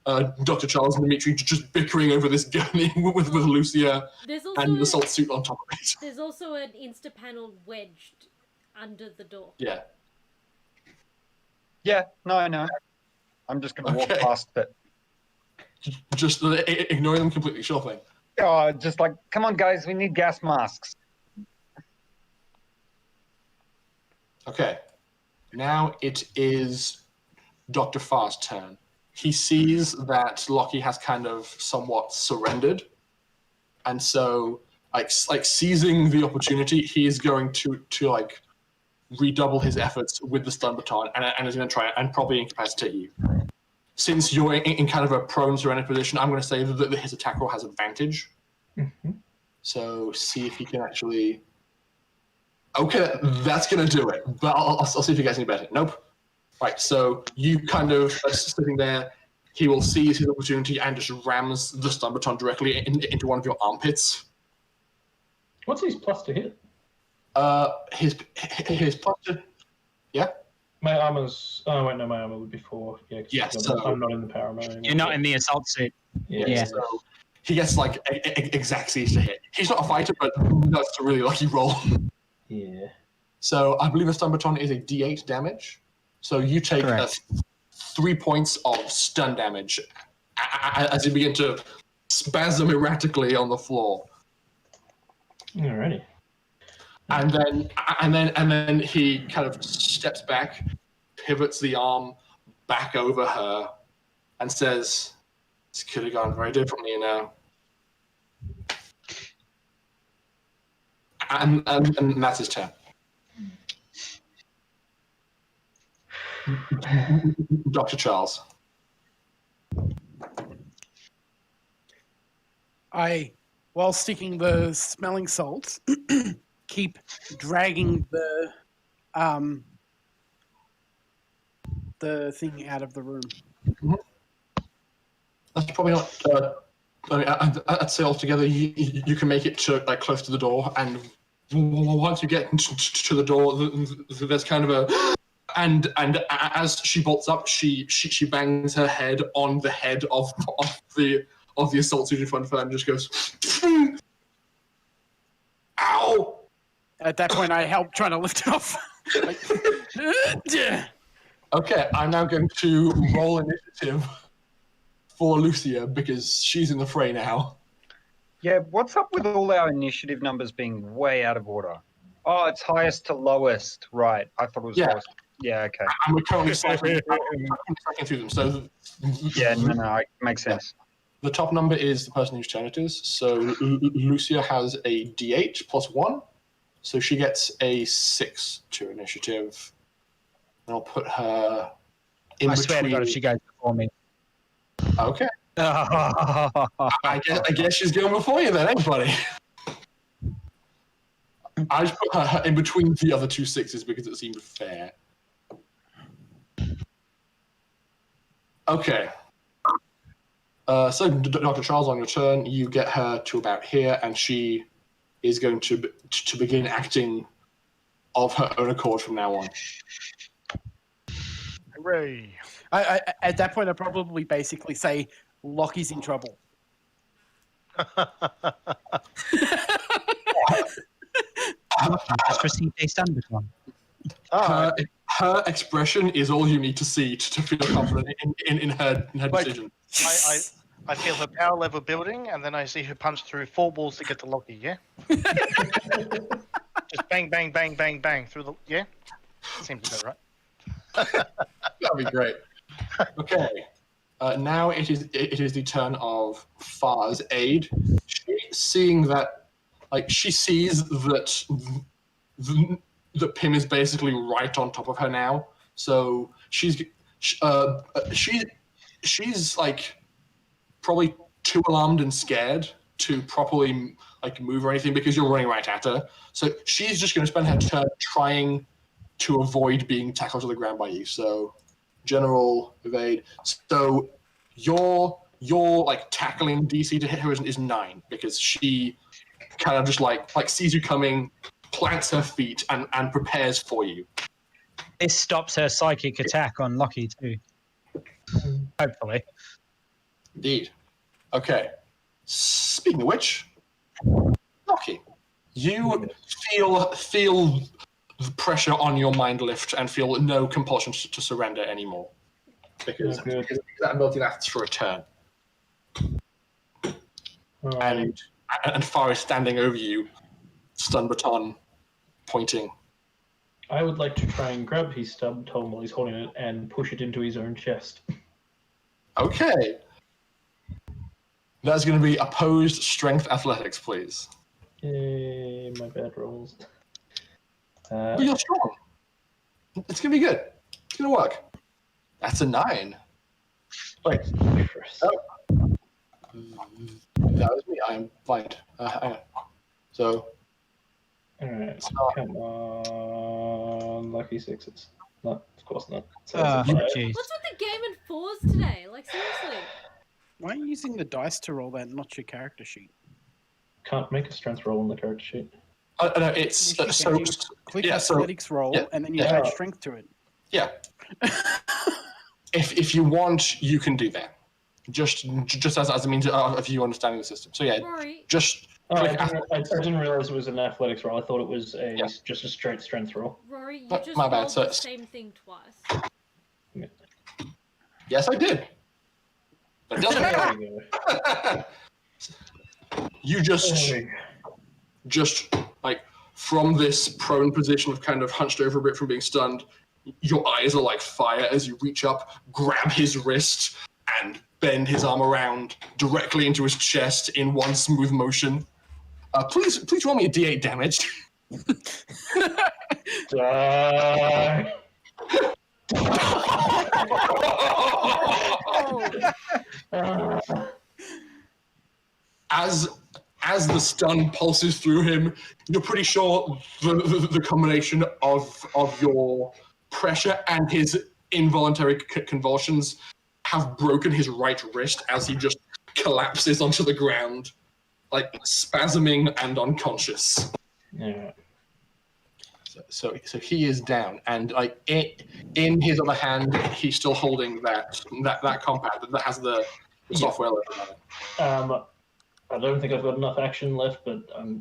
Dr. Charles and Dimitri just bickering over this gunny with Lucia There's and the also assault suit on top of it. there's also an Insta panel wedged under the door. Yeah. Yeah, no, I know. I'm just going to walk Okay. past it. Just ignore them completely. Sure thing. Oh, just like, come on, guys, we need gas masks. Okay. Now it is Dr. Farr's turn. He sees that Locky has kind of somewhat surrendered. And so, like seizing the opportunity, he is going to like redouble his efforts with the stun baton and is going to try and probably incapacitate you. Since you're in kind of a prone surrender position, I'm going to say that his attack roll has advantage. Mm-hmm. So see if he can actually. Okay, that's going to do it. But I'll see if he gets any better. Nope. Right, so you kind of are sitting there. He will seize his opportunity and just rams the stun baton directly into one of your armpits. What's his plus to hit? His plus to. Yeah? My armor's. Oh, wait, no, my armor would be 4. Yeah, Yes, I'm not in the power mode anymore. You're not in the assault suit. Yeah. So he gets like exact seize to hit. He's not a fighter, but that's a really lucky roll. Yeah. So I believe a stun baton is a D8 damage. So you take 3 points of stun damage as you begin to spasm erratically on the floor. Alrighty. And then he kind of steps back, pivots the arm back over her, and says, "This could have gone very differently, you know." And that's his turn. Dr. Charles. While sticking the smelling salts, keep dragging the thing out of the room. That's probably not. I mean, I'd say altogether, you can make it to like close to the door, and once you get to the door, there's kind of a. And as she bolts up, she bangs her head on the head of the assault suit in front of her and just goes, "Ow!" At that point, I help trying to lift it off. Okay, I'm now going to roll initiative for Lucia because she's in the fray now. Yeah, what's up with all our initiative numbers being way out of order? Oh, it's highest to lowest. Right, I thought it was lowest. Yeah, okay. And we're currently cycling through them. So Yeah, no, it makes sense. the top number is the person whose turn it is. So Lucia has a D8 plus 1. So she gets a 6 to initiative. And I'll put her in I between. swear to God, if she goes before me. Okay. I guess she's going before you then, buddy? I just put her in between the other 2 6s because it seemed fair. Okay. So, Dr. Charles, on your turn, you get her to about here, and she is going to begin acting of her own accord from now on. Hooray! I at that point, I probably basically say, Locky's in trouble. Just received a stun baton. Her expression is all you need to see to feel confident in her decision. I feel her power level building, and then I see her punch through 4 walls to get to Locky, yeah? Just bang, bang, bang, bang, bang through the... Yeah? Seems about right. That'd be great. Okay. Now it is the turn of Far's aide. She sees that that P.I.M. is basically right on top of her now. So she's she's like probably too alarmed and scared to properly like move or anything because you're running right at her. So she's just going to spend her turn trying to avoid being tackled to the ground by you. So general evade. So your like tackling DC to hit her is 9 because she kind of just like sees you coming, plants her feet and prepares for you. This stops her psychic attack on Locky too. Hopefully. Indeed. Okay. Speaking of which, Locky, you feel the pressure on your mind lift and feel no compulsion to surrender anymore because that ability lasts for a turn. Right. And Far is standing over you, stun baton pointing. I would like to try and grab his stub baton while he's holding it and push it into his own chest. Okay. That's going to be opposed strength athletics, please. Yay, my bad rolls. But you're strong. It's going to be good. It's going to work. That's a 9. Wait. Oh. That was me. I'm blind. So. Alright, come on. Lucky 6s. No, of course not. So Jeez. What's with the game and 4s today? Like, seriously. Why are you using the dice to roll that, not your character sheet? Can't make a strength roll on the character sheet. No, it's Click athletics roll, and then you add strength to it. Yeah. if you want, you can do that. Just as a means of you understanding the system. So yeah, Rory. just. I didn't realize it was an athletics roll. I thought it was just a straight strength roll. Rory, you just my bad, rolled the same thing twice. Yeah. Yes, I did. But it doesn't matter. You just like from this prone position of kind of hunched over a bit from being stunned, your eyes are like fire as you reach up, grab his wrist, and bend his arm around directly into his chest in one smooth motion. Please roll me a D8 damage. Die. As the stun pulses through him, you're pretty sure the combination of your pressure and his involuntary convulsions have broken his right wrist as he just collapses onto the ground, like spasming and unconscious. Yeah. So he is down, and like in his other hand, he's still holding that compound that has the software loaded on it. I don't think I've got enough action left, but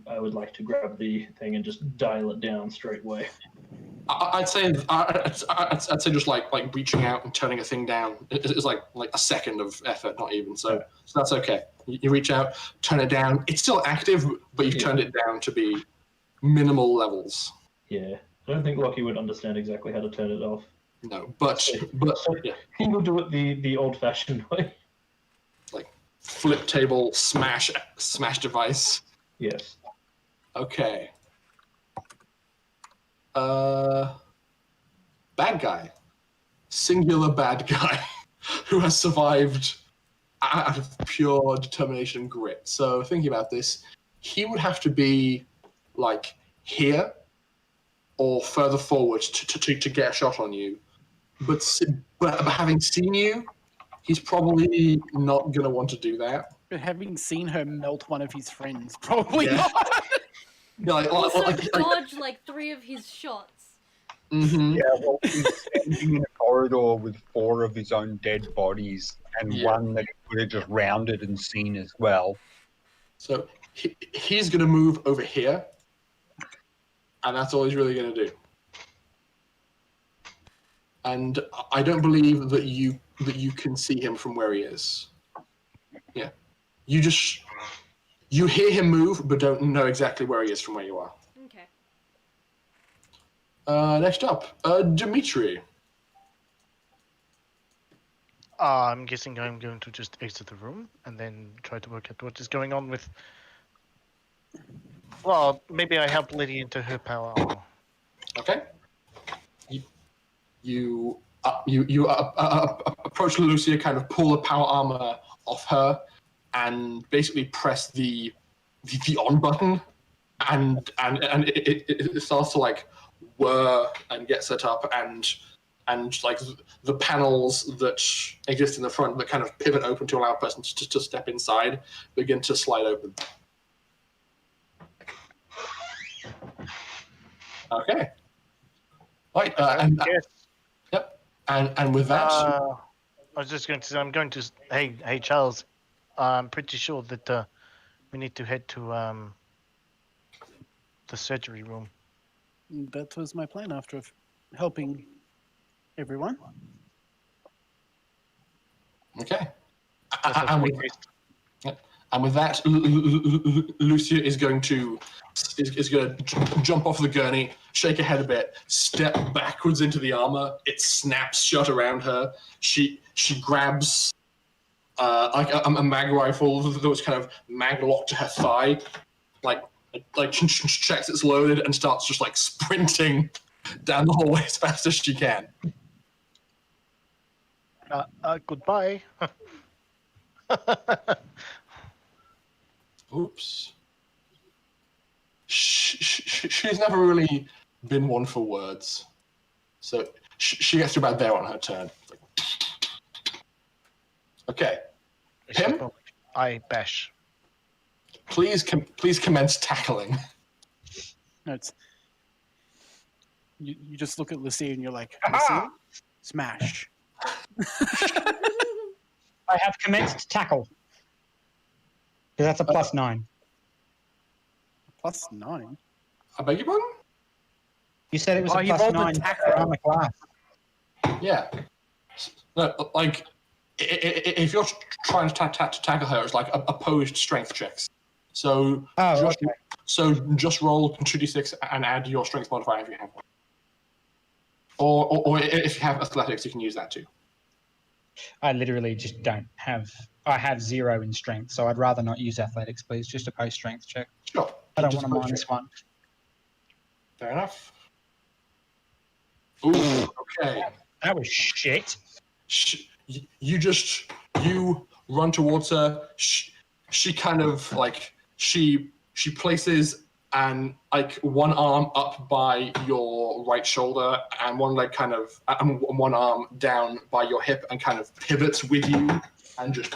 I would like to grab the thing and just dial it down straight away. I'd say just like reaching out and turning a thing down is like a second of effort, not even. So that's okay. You reach out, turn it down. It's still active, but you've turned it down to be minimal levels. Yeah, I don't think Locky would understand exactly how to turn it off. No, but yeah. He will do it the old-fashioned way. Like flip table, smash device. Yes. Okay. Bad guy. Singular bad guy who has survived out of pure determination and grit. So thinking about this, he would have to be like here or further forward to get a shot on you. But having seen you, he's probably not going to want to do that. But having seen her melt one of his friends, probably not. Yeah, Also dodge like 3 of his shots. Mm-hmm. Yeah, well, he's standing in a corridor with 4 of his own dead bodies and one that he could have just rounded and seen as well. So he's going to move over here, and that's all he's really going to do. And I don't believe that you can see him from where he is. Yeah, you hear him move, but don't know exactly where he is from where you are. Okay. Next up, Dimitri. I'm guessing I'm going to just exit the room and then try to work out what is going on with... Well, maybe I help Lydia into her power. Okay. You You approach Lucia, kind of pull the power armor off her, and basically press the on button, and it starts to like whir and get set up, and like the panels that exist in the front that kind of pivot open to allow a person to step inside begin to slide open. Okay. Right. Yep. And with that, I was just going to say, hey Charles, I'm pretty sure that we need to head to the surgery room. That was my plan after helping everyone. okay. And with that, Lucia is going to jump off the gurney, shake her head a bit, step backwards into the armor. It snaps shut around her. She grabs like a mag rifle that was kind of mag locked to her thigh, like checks it's loaded, and starts just like sprinting down the hallway as fast as she can. Goodbye. Oops. She's never really been one for words, so she gets to about there on her turn. Okay, P.I.M.M, I bash. please commence tackling. No, you just look at Lucia and you're like, Lucia, smash. I have commenced tackle. Because that's a +9. +9. I beg your pardon? You said it was a you rolled the +9 tackle. on the class. Yeah. No, like if you're trying to tackle her, it's like opposed strength checks. So just roll 2d6 and add your strength modifier if you have one. Or if you have athletics, you can use that too. I literally just don't have. I have 0 in strength, so I'd rather not use athletics, please. Just a post strength check. Sure. I don't want to -1. Fair enough. Ooh, okay. That was shit. You run towards her. She kind of like she places like one arm up by your right shoulder and one leg kind of one arm down by your hip and kind of pivots with you and just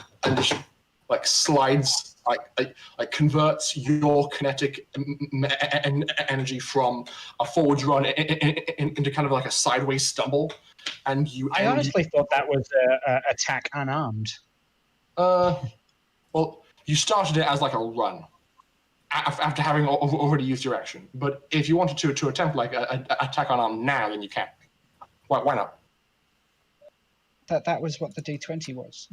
like slides like converts your kinetic energy from a forward run into kind of like a sideways stumble, and you. I honestly thought that was attack unarmed. Well, you started it as like a run after having already used your action. But if you wanted to attempt like an attack unarmed now, then you can. Why not? That was what the D20 was.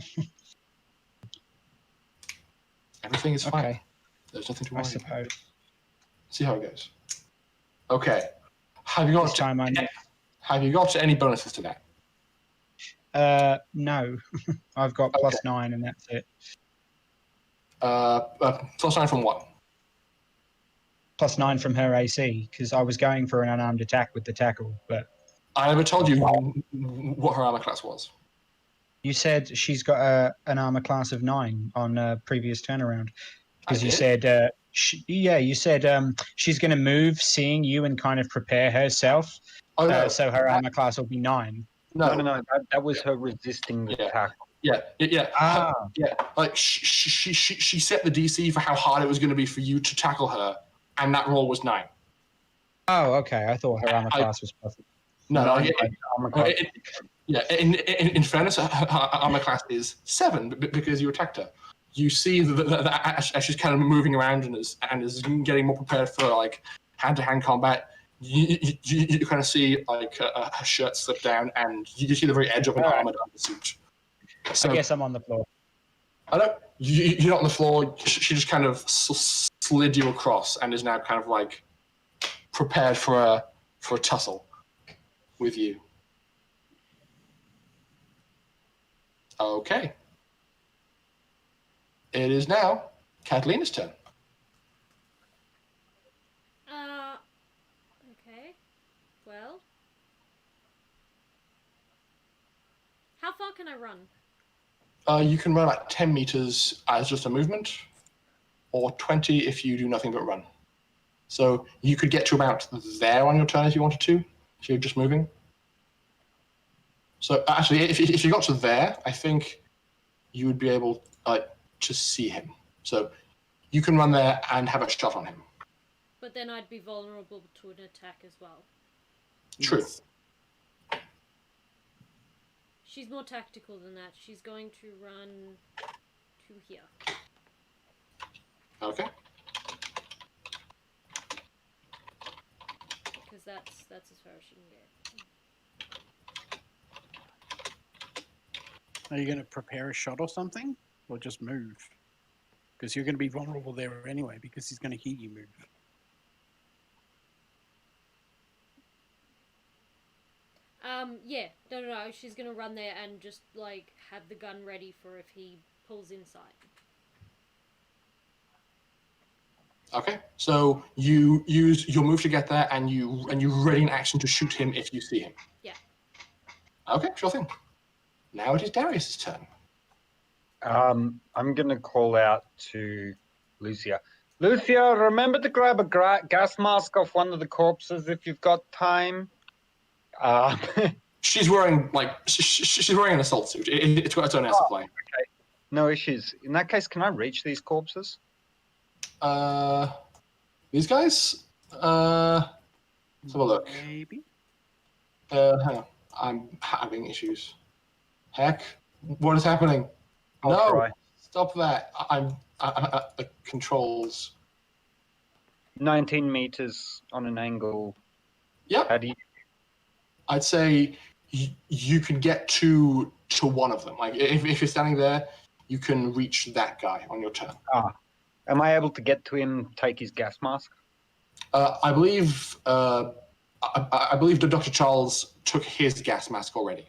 Everything is fine. Okay. There's nothing to I worry about. suppose. See how it goes. Okay. Have you This time I know. got any bonuses to that? No. I've got +9 and that's it. +9 from what? +9 from her AC, because I was going for an unarmed attack with the tackle, but I never told you what her armor class was. you said she's got an armor class of 9 on a previous turnaround. Because you said, you said she's going to move, seeing you, and kind of prepare herself. Oh, no. So her armor class will be 9. No. That was her resisting the tackle. Yeah. Ah. Yeah. Like she set the DC for how hard it was going to be for you to tackle her, and that roll was 9. Oh, okay. I thought her armor class was +. No. Yeah. In fairness, her armor class is 7 because you attacked her. You see that as she's kind of moving around and is getting more prepared for like hand-to-hand combat. You kind of see like her shirt slip down, and you see the very edge of an armored undersuit. So I guess I'm on the floor. I don't. You're not on the floor. She just kind of slid you across and is now kind of like prepared for a tussle with you. Okay. It is now Catalina's turn. Okay. Well. can I run? You can run about 10 meters as just a movement, or 20 if you do nothing but run. So you could get to about there on your turn if you wanted to, if you're just moving. So actually, if you got to there, I think you would be able to see him. So you can run there and have a shot on him. But then I'd be vulnerable to an attack as well. True. Yes. She's more tactical than that. She's going to run to here. Okay. Because that's as far as she can get. Are you going to prepare a shot or something? Or just move? Because you're going to be vulnerable there anyway, because he's going to hear you move. Yeah, no. She's gonna run there and just like have the gun ready for if he pulls inside. Okay. So you use your move to get there, and you ready an action to shoot him if you see him. Yeah. Okay, sure thing. Now it is Darius's turn. I'm gonna call out to Lucia. Lucia, remember to grab a gas mask off one of the corpses if you've got time. She's wearing she's wearing an assault suit. It's got its own air supply. Okay. No issues. In that case, can I reach these corpses? These guys. Let's have a look. Maybe. Hang on. I'm having issues. Heck, what is happening? I'll try. Stop that. I'm the controls. 19 meters on an angle. Yep. How do you? I'd say you can get to one of them. Like if you're standing there, you can reach that guy on your turn. Am I able to get to him? Take his gas mask. I believe that Dr. Charles took his gas mask already.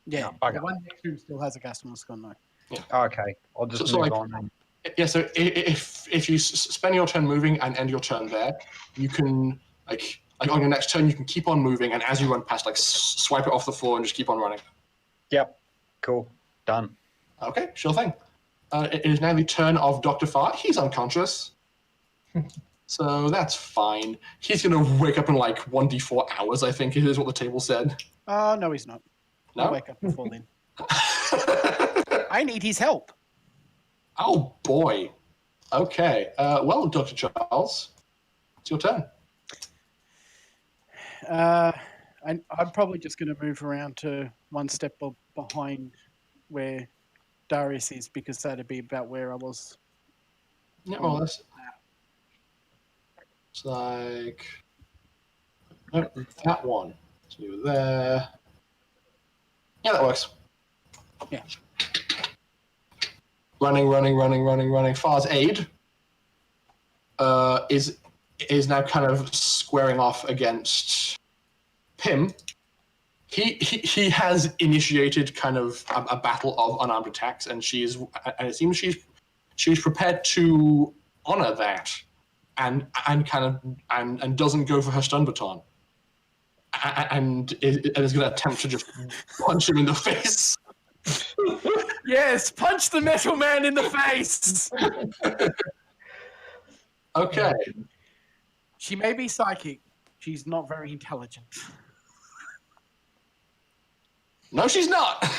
Yeah, okay. The one next to him still has a gas mask on, though. Yeah. Okay, I'll just move on. Yeah. So if you spend your turn moving and end your turn there, you can like on your next turn you can keep on moving, and as you run past, swipe it off the floor and just keep on running. Yep. Cool. Done. Okay, sure thing. It is now the turn of Dr. Fart. He's unconscious. So that's fine. He's going to wake up in 1d4 hours, I think is what the table said. Oh, no, he's not. No? I'll wake up before then. I need his help. Oh, boy. Okay. Well, Dr. Charles, it's your turn. I'm probably just going to move around to one step behind where Darius is, because that'd be about where I was. Yeah, well, it's like that one. So you were there. Yeah, that works. Yeah. Running. Far's aid is now kind of squaring off against P.I.M.M. He has initiated kind of a battle of unarmed attacks, and it seems she's prepared to honor that, and doesn't go for her stun baton, and is going to attempt to just punch him in the face. Yes, punch the metal man in the face. Okay. She may be psychic. She's not very intelligent. No, she's not.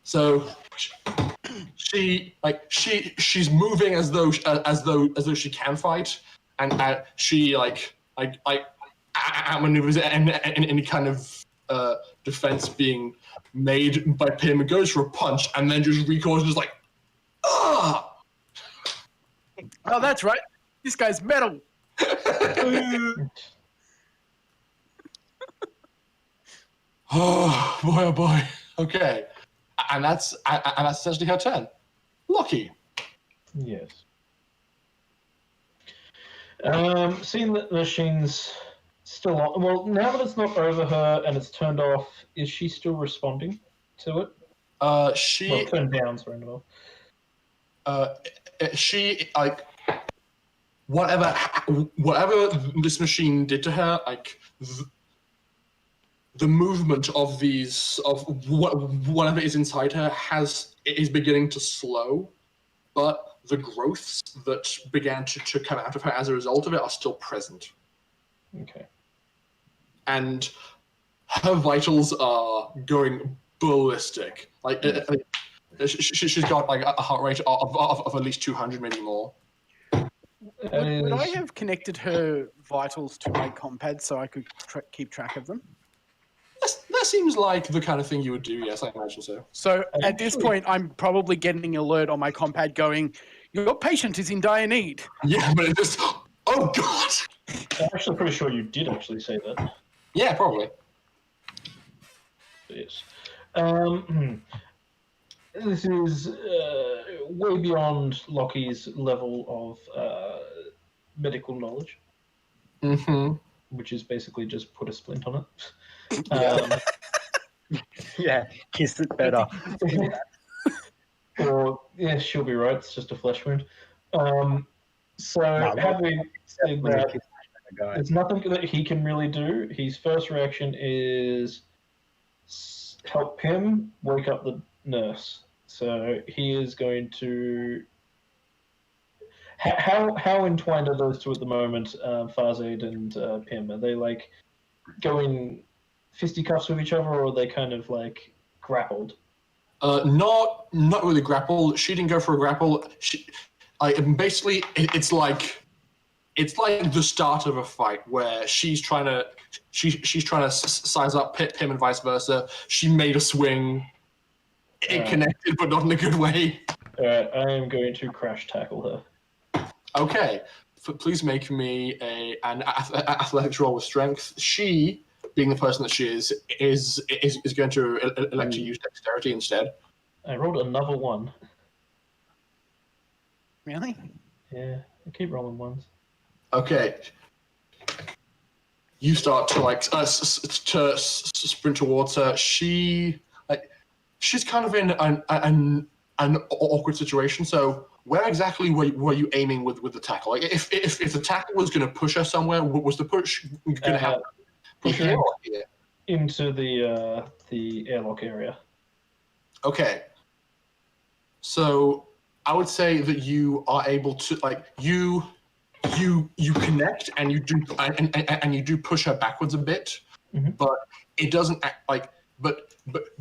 So she's moving as though she can fight, and she outmaneuvers any kind of defense being made by P.I.M.M. goes for a punch, and then just recoils and is like, ah. Oh, that's right. This guy's metal. Oh boy. Okay, and that's essentially her turn. Locky. Yes. Seeing that the machine's still on, well, now that it's not over her and it's turned off, is she still responding to it? She Well, turned down, sorry, no. She whatever this machine did to her, the movement of whatever is inside her is beginning to slow, but the growths that began to come out of her as a result of it are still present. Okay. And her vitals are going ballistic. Like she's got like a heart rate of at least 200, maybe more. Would I have connected her vitals to my compad so I could keep track of them? That seems like the kind of thing you would do, yes, I imagine so. So at this point, I'm probably getting an alert on my compad going, your patient is in dire need. Yeah, but it just, oh God! I'm actually pretty sure you did actually say that. Yeah, probably. Yes. This is way beyond Locky's level of medical knowledge, which is basically just put a splint on it. Yeah, kiss it better. Or, yeah, she'll be right. It's just a flesh wound. So, having said that, there's nothing that he can really do. His first reaction is help him wake up the nurse. So he is going to. How entwined are those two at the moment, Farzad and P.I.M.M? Are they like going fisticuffs with each other, or are they kind of like grappled? Not really grapple. She didn't go for a grapple. Basically, it's like the start of a fight where she's trying to size up P.I.M. and vice versa. She made a swing. It connected, but not in a good way. Alright, I am going to crash tackle her. Okay, please make me an athletics roll with strength. She, being the person that she is going to elect to use dexterity instead. I rolled another one. Really? Yeah, I keep rolling ones. Okay. You start to sprint towards her. She's kind of in an awkward situation. So where exactly were you aiming with the tackle? Like if the tackle was going to push her somewhere, was the push going to happen? Push her into the airlock area. Okay. So I would say that you are able to you connect and you do and you do push her backwards a bit, but it doesn't act like but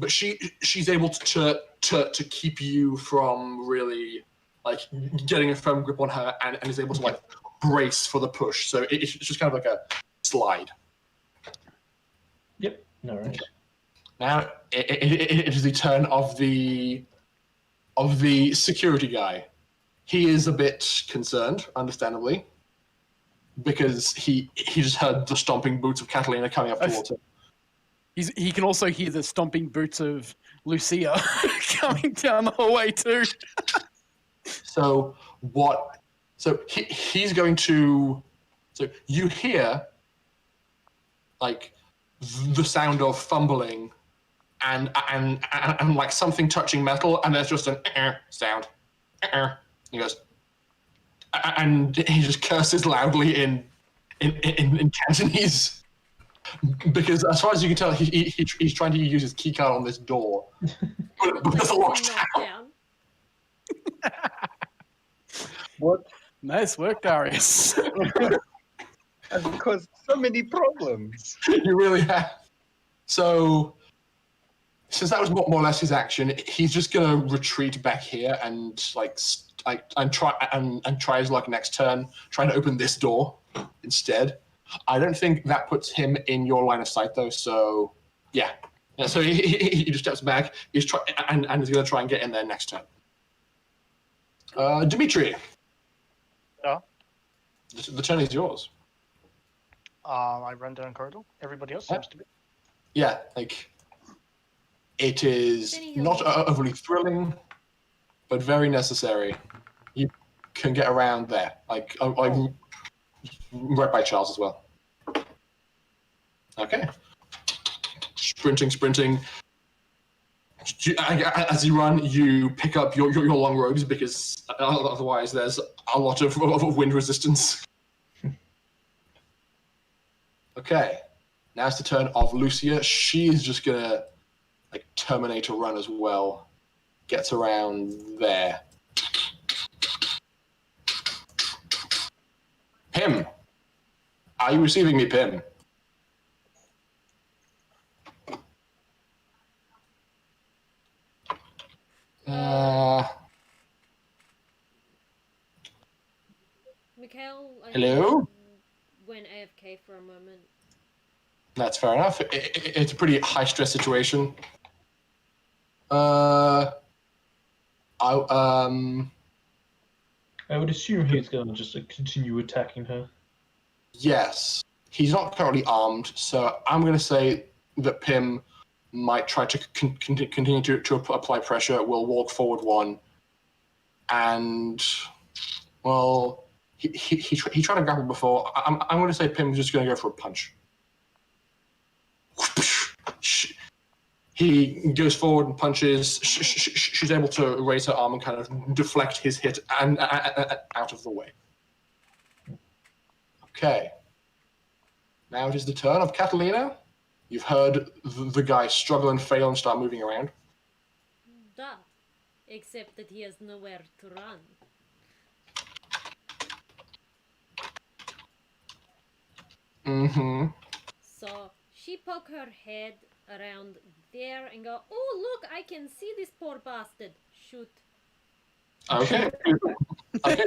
she's able to keep you from really like getting a firm grip on her and is able to like brace for the push. So it's just kind of like a slide. Yep. No worries. Now it is the turn of the security guy. He is a bit concerned, understandably, because he just heard the stomping boots of Catalina coming up towards him. He can also hear the stomping boots of Lucia coming down the hallway too. So he's going to. So you hear like the sound of fumbling and like something touching metal, and there's just an sound. He goes, and he just curses loudly in Cantonese. Because as far as you can tell, he's trying to use his keycard on this door. But it's locked down. What? Nice work, Darius. I've caused so many problems. You really have. So, since that was more or less his action, he's just gonna retreat back here and try his luck next turn, trying to open this door instead. I don't think that puts him in your line of sight, though. So, yeah. So he just steps back. He's he's going to try and get in there next turn. Dimitri. Yeah. The turn is yours. I run down corridor. Everybody else seems to be. Yeah, like it is not overly thrilling, but very necessary. You can get around there, like right by Charles as well. Okay. Sprinting. As you run, you pick up your long robes because otherwise there's a lot of wind resistance. Okay. Now it's the turn of Lucia. She is just gonna like Terminator run as well. Gets around there. P.I.M.M. Are you receiving me, P.I.M.M.? Mikhail, I Hello? think, went AFK for a moment. That's fair enough. It's a pretty high-stress situation. I would assume he's going to just continue attacking her. Yes. He's not currently armed, so I'm going to say that P.I.M.M. might try to continue to apply pressure. We'll walk forward one. And, well, he tried to grapple before. I'm going to say P.I.M.M.'s just going to go for a punch. He goes forward and punches. She's able to raise her arm and kind of deflect his hit and out of the way. Okay. Now it is the turn of Catalina. You've heard the guy struggle and fail and start moving around. Duh. Except that he has nowhere to run. Mm-hmm. So she poke her head around there and go, oh, look, I can see this poor bastard. Shoot. Okay. Okay.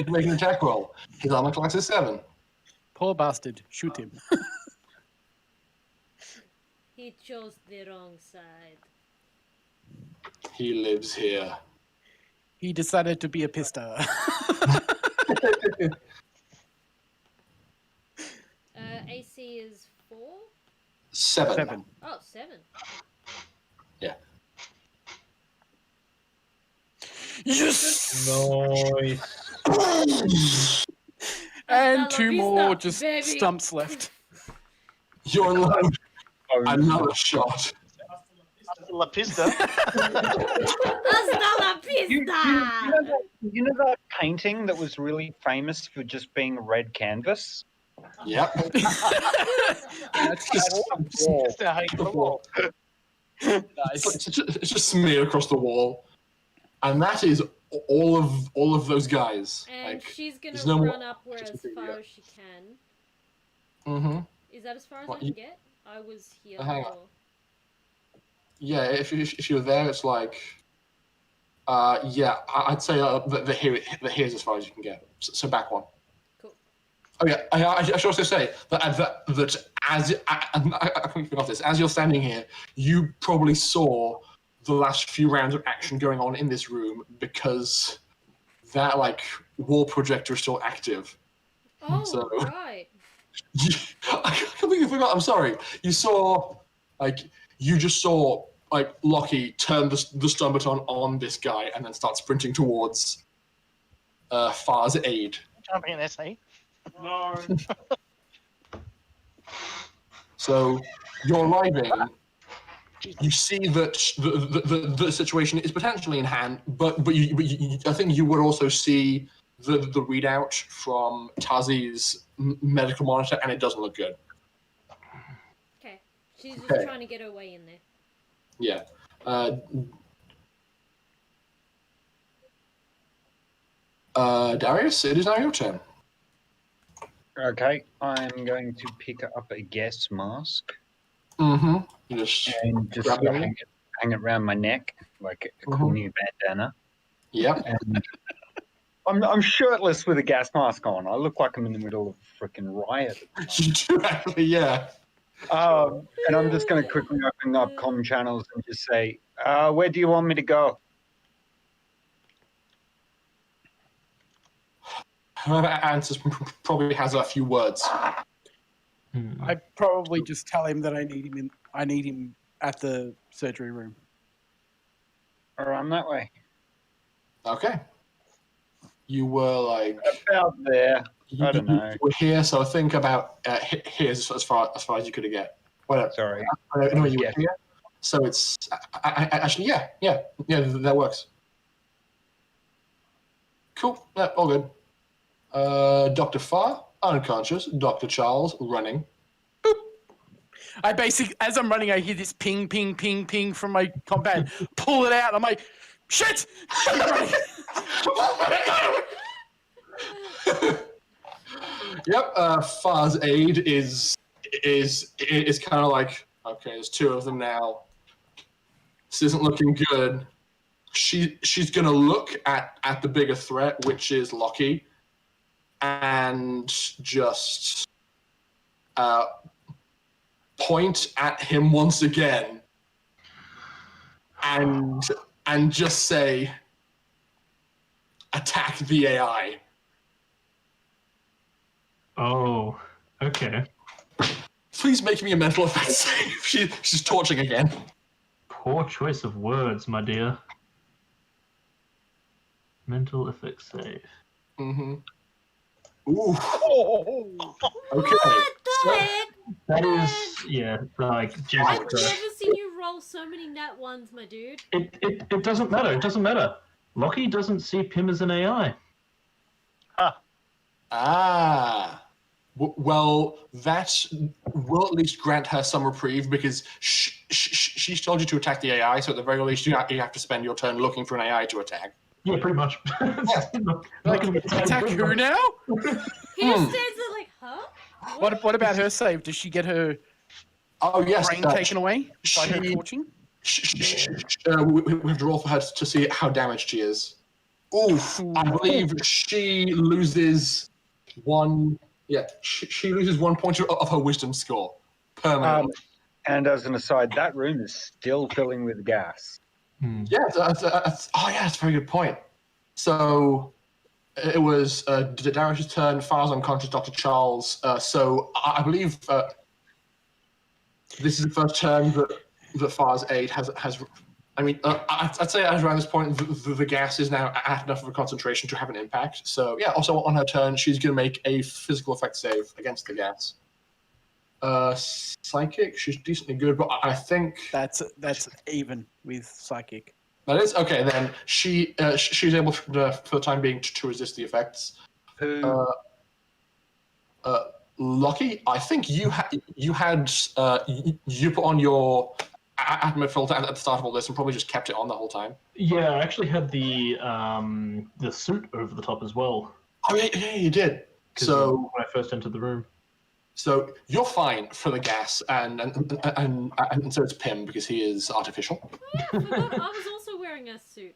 Make an attack roll. His armor class is 7. Poor bastard. Shoot him. He chose the wrong side. He lives here. He decided to be a pista. AC is 4? 7. Oh, 7. Yeah. Yes! Nice. And Hasta la 2 vista, more just baby. stumps left. You're allowed another shot. Hasta la pista. Hasta la pista! You know that painting that was really famous for just being red canvas? Yep. That's just It's the height of the wall. Nice. It's just smeared across the wall. And that is all of those guys. And Like, she's gonna there's no more- run upward as far as she can. Mm-hmm. Is that as far as What, I can you- get? I was here. Hang on. or- Yeah, if you're there, it's like, yeah, I'd say that here's as far as you can get. So back one. Cool. Oh yeah, I should also say that as I completely forgot this. As you're standing here, you probably saw the last few rounds of action going on in this room because that like wall projector is still active. Oh, So- right. I completely forgot. I'm sorry. You saw, like, you just saw like Locky turn the stun baton on this guy and then start sprinting towards Far's aid. Trying to be an SA. No. So you're arriving. You see that the situation is potentially in hand, but I think you would also see the readout from Tasi's medical monitor, and it doesn't look good. Okay. She's just Okay. trying to get her way in there. Yeah. Darius, it is now your turn. Okay, I'm going to pick up a gas mask Mm-hmm. You just and just grab it. hang it around my neck like a cool new bandana. Yep. And I'm shirtless with a gas mask on. I look like I'm in the middle of a freaking riot. You do actually, yeah. And I'm just going to quickly open up comm channels and just say, where do you want me to go? Whoever answers probably has a few words. I probably just tell him that I need him at the surgery room. Around that way. Okay. You were like About there. I don't know. You were here, so I think about here's as far as you could get. Whatever. Sorry. I know you were Yeah. here, so it's actually yeah, that works. Cool. Yeah, all good. Dr. Farr, unconscious. Dr. Charles, running. Boop. I basically, as I'm running, I hear this ping, ping, ping, ping from my combat. Pull it out. I'm like, shit! Yep, Far's aid is kind of like, okay, there's two of them now. This isn't looking good. She's gonna look at the bigger threat, which is Locky, and just point at him once again, and just say, attack the AI. Oh, okay. Please make me a mental effect save. She's torching again. Poor choice of words, my dear. Mental effects save. Mm-hmm. Ooh. Okay. What the heck? That is, yeah, like, Jesus I've Christ. never seen you roll so many nat ones, my dude. It doesn't matter. It doesn't matter. Locky doesn't see P.I.M. as an AI. Ah. Well, that will at least grant her some reprieve because she's told you to attack the AI, so at the very least you have to spend your turn looking for an AI to attack. Yeah, pretty much. Like, attack who now? He just stands there like, huh? What about her save? Does she get her Oh yes, brain taken away by her she- torching? we have to roll for her to see how damaged she is. Oof! I believe she loses one. Yeah, she loses 1 point of her wisdom score permanently. And as an aside, that room is still filling with gas. Yeah, that's a very good point. So it was Darius' turn. Far's unconscious. Dr. Charles. So I believe this is the first turn that Far's aid has. I mean, I'd say around this point, the gas is now at enough of a concentration to have an impact. So yeah, also on her turn, she's going to make a physical effect save against the gas. Psychic, she's decently good, but I think That's even with psychic. that is okay. Then she's able for the time being to resist the effects. Who? Locky, I think you put on your atmosphere filter at the start of all this and probably just kept it on the whole time. Yeah, I actually had the suit over the top as well. Oh yeah, you did. 'Cause So when I first entered the room. So you're fine for the gas, and so it's P.I.M. because he is artificial. Oh, yeah, I forgot. I was also wearing a suit.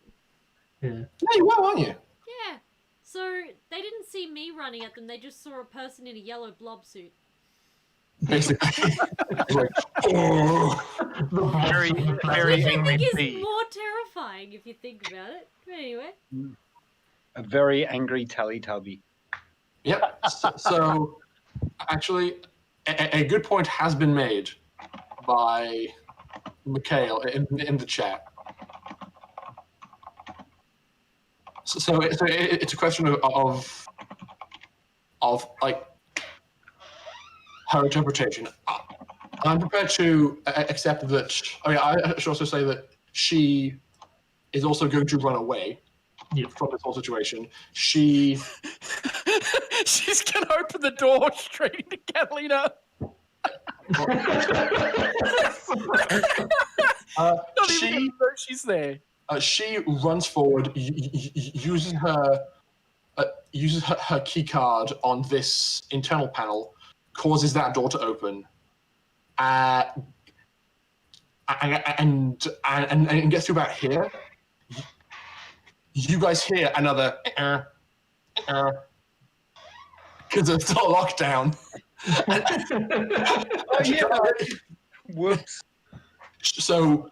Yeah. Yeah, you were, weren't you? Yeah. So they didn't see me running at them. They just saw a person in a yellow blob suit. Basically, like, oh. Very, very Which I angry think is bee. more terrifying if you think about it. But anyway. A very angry Teletubby. Yep. So actually, a good point has been made by Mikhail in the chat. So it's a question of like her interpretation. I'm prepared to accept that. I mean, I should also say that she is also going to run away from this whole situation. She's gonna open the door straight into Catalina. Not even gonna know she's there. She runs forward, uses her key card on this internal panel, causes that door to open, and gets to about here. You guys hear another because it's still locked down. Whoops. So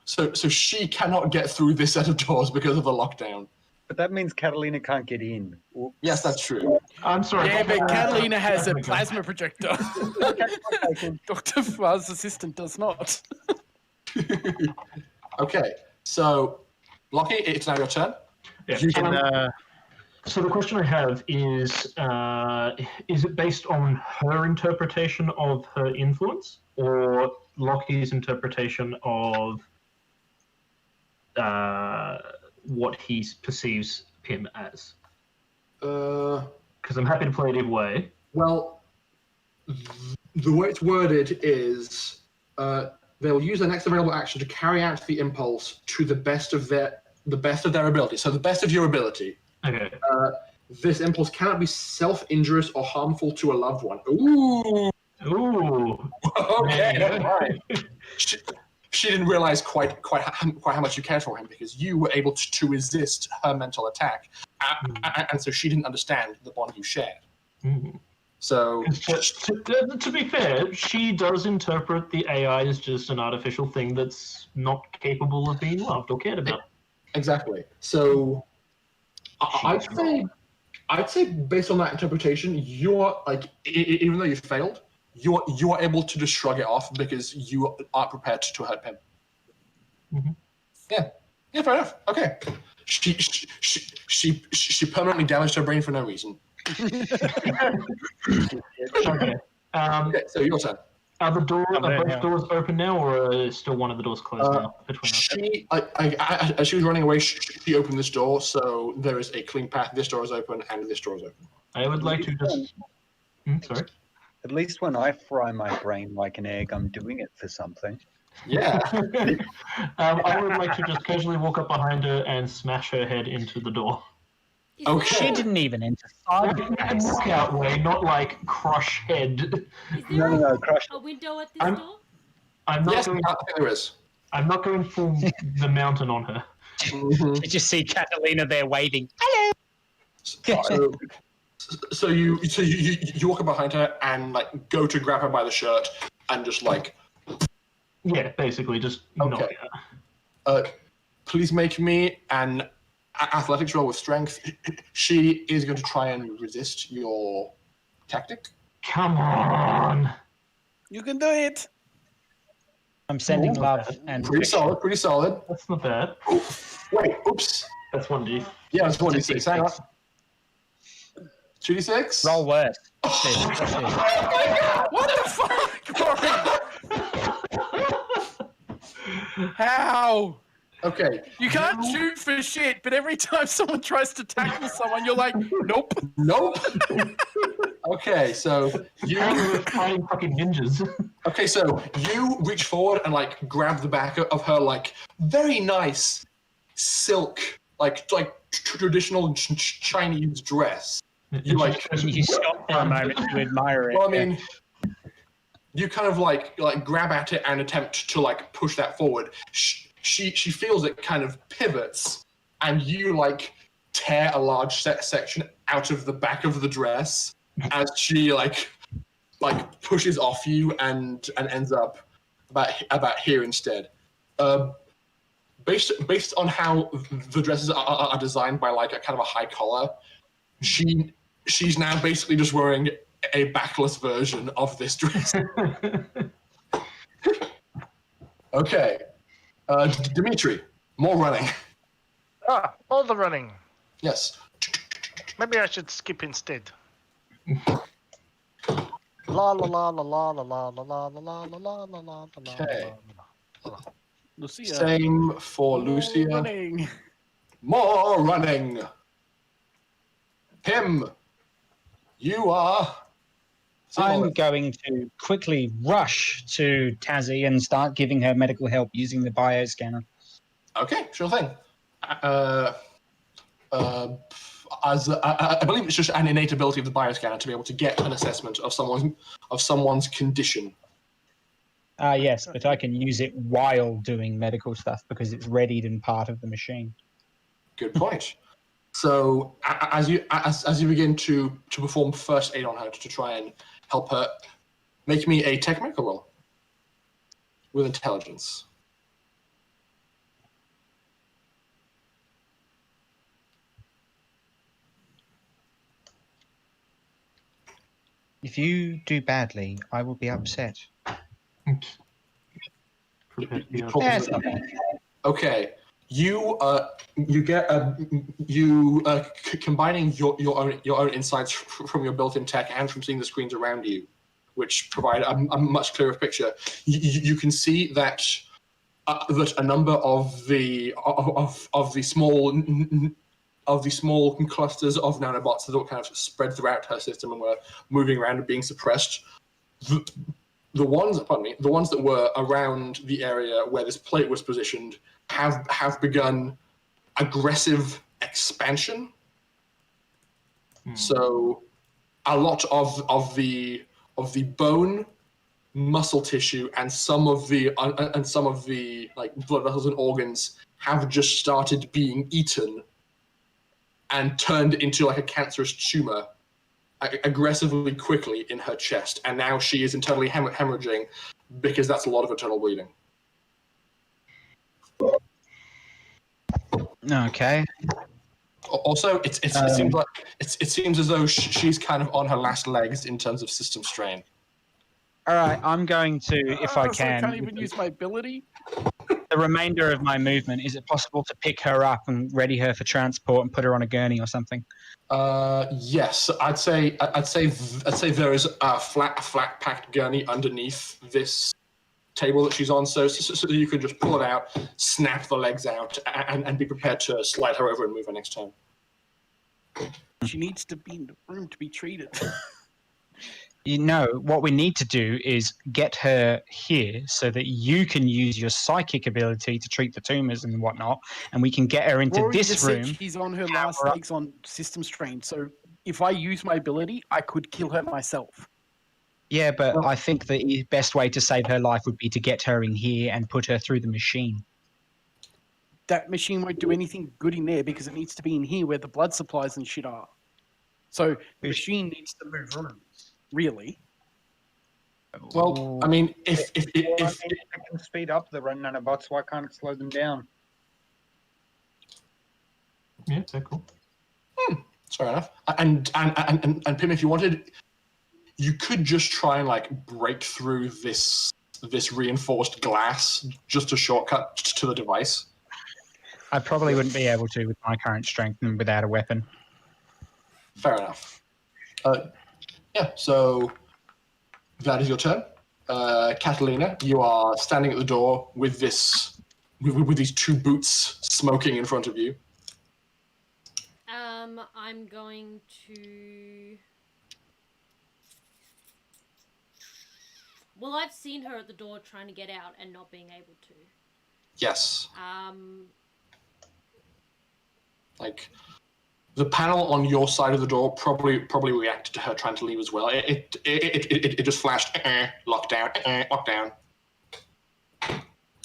she cannot get through this set of doors because of the lockdown. But that means Catalina can't get in. Whoops. Yes, that's true. I'm sorry. Yeah, but Catalina has a plasma projector. Dr. Far's assistant does not. Okay, so Locky, it's now your turn. Yeah. You can, So the question I have is it based on her interpretation of her influence or Locky's interpretation of what he perceives P.I.M. as? Because I'm happy to play it either way. Well, the way it's worded is they'll use their next available action to carry out the impulse to the best of their ability. So the best of your ability. Okay. This impulse cannot be self-injurious or harmful to a loved one. Ooh. Ooh. Okay. Right. She didn't realize quite how much you cared for him because you were able to resist her mental attack, and so she didn't understand the bond you shared. Mm. So, to be fair, she does interpret the AI as just an artificial thing that's not capable of being loved or cared about. Exactly. So, I'd say based on that interpretation, you're like, even though you failed, you are able to just shrug it off because you aren't prepared to hurt him. Mm-hmm. Yeah, fair enough. Okay. She permanently damaged her brain for no reason. Okay. Okay, so your turn. Are both now. doors open now, or is still one of the doors closed now between us? As she was running away, she opened this door, so there is a clean path. This door is open, and this door is open. I would like to just... sorry? At least when I fry my brain like an egg, I'm doing it for something. Yeah. I would like to just casually walk up behind her and smash her head into the door. Okay. She didn't even enter sideways. Knockout way, not like crush head. Is there No, crush. a window at this door? I'm not Yes, going. I think there is. I'm not going full the mountain on her. You just see Catalina there waving. So you walk up behind her and like go to grab her by the shirt and just like. Yeah, basically just knock Okay. her. Please make me an athletics roll with strength. She is going to try and resist your tactic. Come on. You can do it. I'm sending Ooh, love and Pretty solid. That's not bad. Wait, oops. That's 1D. Yeah, it's 1d6. Hang on. 2d6? roll worse. Watch this, watch this. What the fuck? How? Okay. You can't shoot for shit, but every time someone tries to tackle someone, you're like, nope. Nope. Okay, so you. We're fighting fucking ninjas. Okay, so you reach forward and like grab the back of her like very nice silk, like traditional Chinese dress. You like. You stop for a moment to admire it. Well, I mean, you kind of like grab at it and attempt to like push that forward. She feels it kind of pivots, and you like tear a large section out of the back of the dress as she like pushes off you and ends up about here instead. Based on how the dresses are designed by like a kind of a high collar, she's now basically just wearing a backless version of this dress. Okay. Dimitri, more running. All the running. Yes. Maybe I should skip instead. La la la la la la la la la la la la la la. Okay. Lucia. Same for Lucia. Running. More running. P.I.M.M, you are. I'm going to quickly rush to Tasi and start giving her medical help using the bioscanner. Okay, sure thing. As I believe it's just an innate ability of the bioscanner to be able to get an assessment of someone's condition. Yes, but I can use it while doing medical stuff because it's readied and part of the machine. Good point. So as you begin to perform first aid on her to try and help her, make me a technical roll with intelligence. If you do badly, I will be upset. That's not bad. Okay, you get combining your own insights from your built-in tech and from seeing the screens around you, which provide a much clearer picture. You can see that a number of the small clusters of nanobots that were kind of spread throughout her system and were moving around and being suppressed. the ones that were around the area where this plate was positioned have begun aggressive expansion. So a lot of the bone, muscle tissue, and some of the like blood vessels and organs have just started being eaten and turned into like a cancerous tumor aggressively quickly in her chest, and now she is internally hemorrhaging because that's a lot of internal bleeding. Okay. Also, it seems like it seems as though she's kind of on her last legs in terms of system strain. All right, I'm going to, if I So I can, can't even use my ability. the remainder of my movement. Is it possible to pick her up and ready her for transport and put her on a gurney or something? Yes, I'd say there is a flat packed gurney underneath this table that she's on, so you can just pull it out, snap the legs out, and be prepared to slide her over and move her next turn. She needs to be in the room to be treated. You know, what we need to do is get her here so that you can use your psychic ability to treat the tumors and whatnot, and we can get her into Rory this just room. said she's on her power last up. legs on system strain, so if I use my ability, I could kill her myself. Yeah, but I think the best way to save her life would be to get her in here and put her through the machine. That machine won't do anything good in there because it needs to be in here where the blood supplies and shit are. So the machine needs to move rooms, really. Well, I mean, if it can speed up the run nanobots, why can't it slow them down? Yeah, so cool. Fair enough. And P.I.M.M, if you wanted, you could just try and like break through this reinforced glass, just a shortcut to the device. I probably wouldn't be able to with my current strength and without a weapon. Fair enough. Yeah, so that is your turn. Catalina, you are standing at the door with these two boots smoking in front of you. I'm going to. Well, I've seen her at the door trying to get out and not being able to. Yes. Like the panel on your side of the door probably reacted to her trying to leave as well. It just flashed lockdown, lockdown.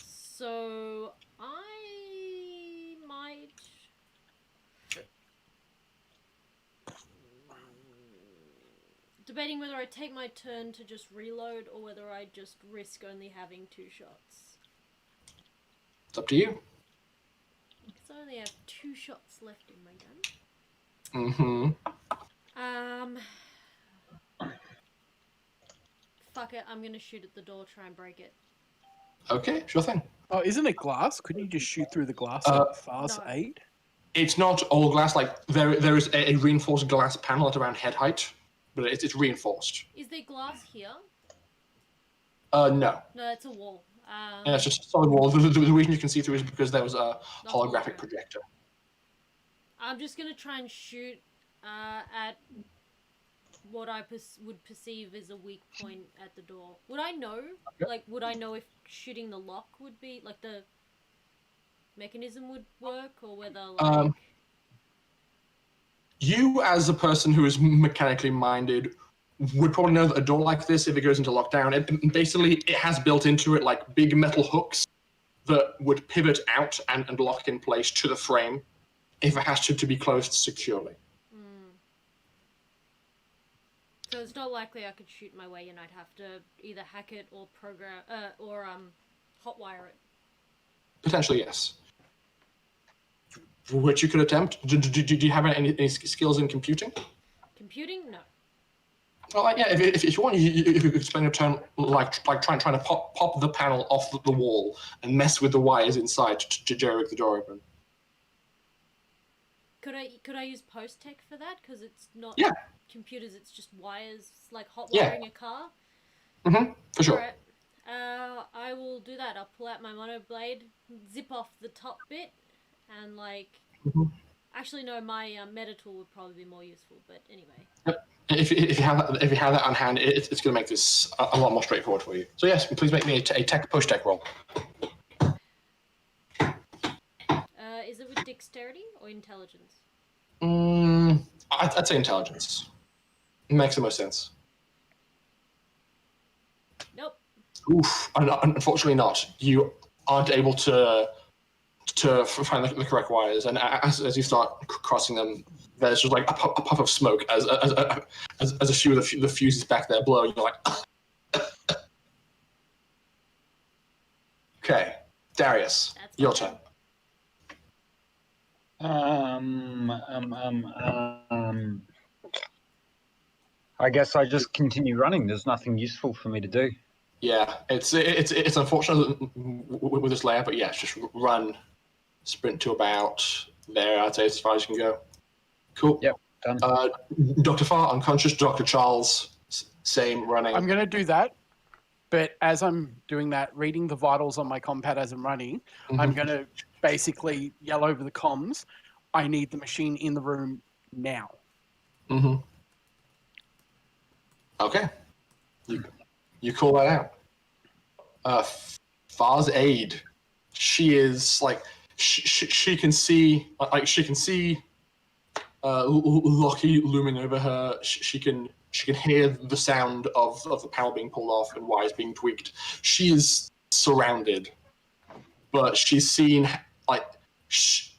So I might. Debating whether I take my turn to just reload or whether I just risk only having 2 shots. It's up to you. Because I only have 2 shots left in my gun. Fuck it, I'm gonna shoot at the door, try and break it. Okay, sure thing. Oh, isn't it glass? Couldn't you just shoot through the glass at Far's no. aid? It's not all glass. Like there is a reinforced glass panel at around head height, but it's reinforced. Is there glass here? No. No, it's a wall. Yeah, it's just a solid wall. The reason you can see through is because there was a holographic projector. I'm just gonna try and shoot at what I would perceive as a weak point at the door. Would I know? Okay. Like, would I know if shooting the lock would be like the mechanism would work, or whether like you, as a person who is mechanically minded, would probably know that a door like this, if it goes into lockdown, it has built into it like big metal hooks that would pivot out and lock in place to the frame if it has to be closed securely. So it's not likely I could shoot my way in. I'd have to either hack it or program or hotwire it. Potentially, yes. Which you could attempt. Do you have any skills in computing? Computing? No. Well, yeah. If you want, you could spend your turn like trying to pop the panel off the wall and mess with the wires inside to jerk the door open. Could I use post-tech for that? Because it's not computers, it's just wires, like hot wiring a car? For sure. Alright. I will do that. I'll pull out my monoblade, zip off the top bit, and like Actually, no, my meta tool would probably be more useful. But anyway. Yep. If you have that on hand, it's going to make this a lot more straightforward for you. So yes, please make me a tech roll. Is it with dexterity or intelligence? I'd say intelligence. It makes the most sense. Nope. Oof. Unfortunately not. You aren't able to find the correct wires, and as you start crossing them, there's just like a puff of smoke as a few of the fuses back there blow, and you're like, okay, Darius, That's your fine. turn. I guess I just continue running. There's nothing useful for me to do. Yeah, it's unfortunate with this layout, but yeah, just run, sprint to about there. I'd say as far as you can go. Cool. Yep, done. Dr. Farr, unconscious. Dr. Charles, same, running. I'm going to do that, but as I'm doing that, reading the vitals on my compad as I'm running, I'm going to basically yell over the comms, I need the machine in the room now. Okay. You call that out. Far's aide. She is like she can see Locky looming over her. She can hear the sound of the power being pulled off and wires being tweaked. She is surrounded, but she's seen like she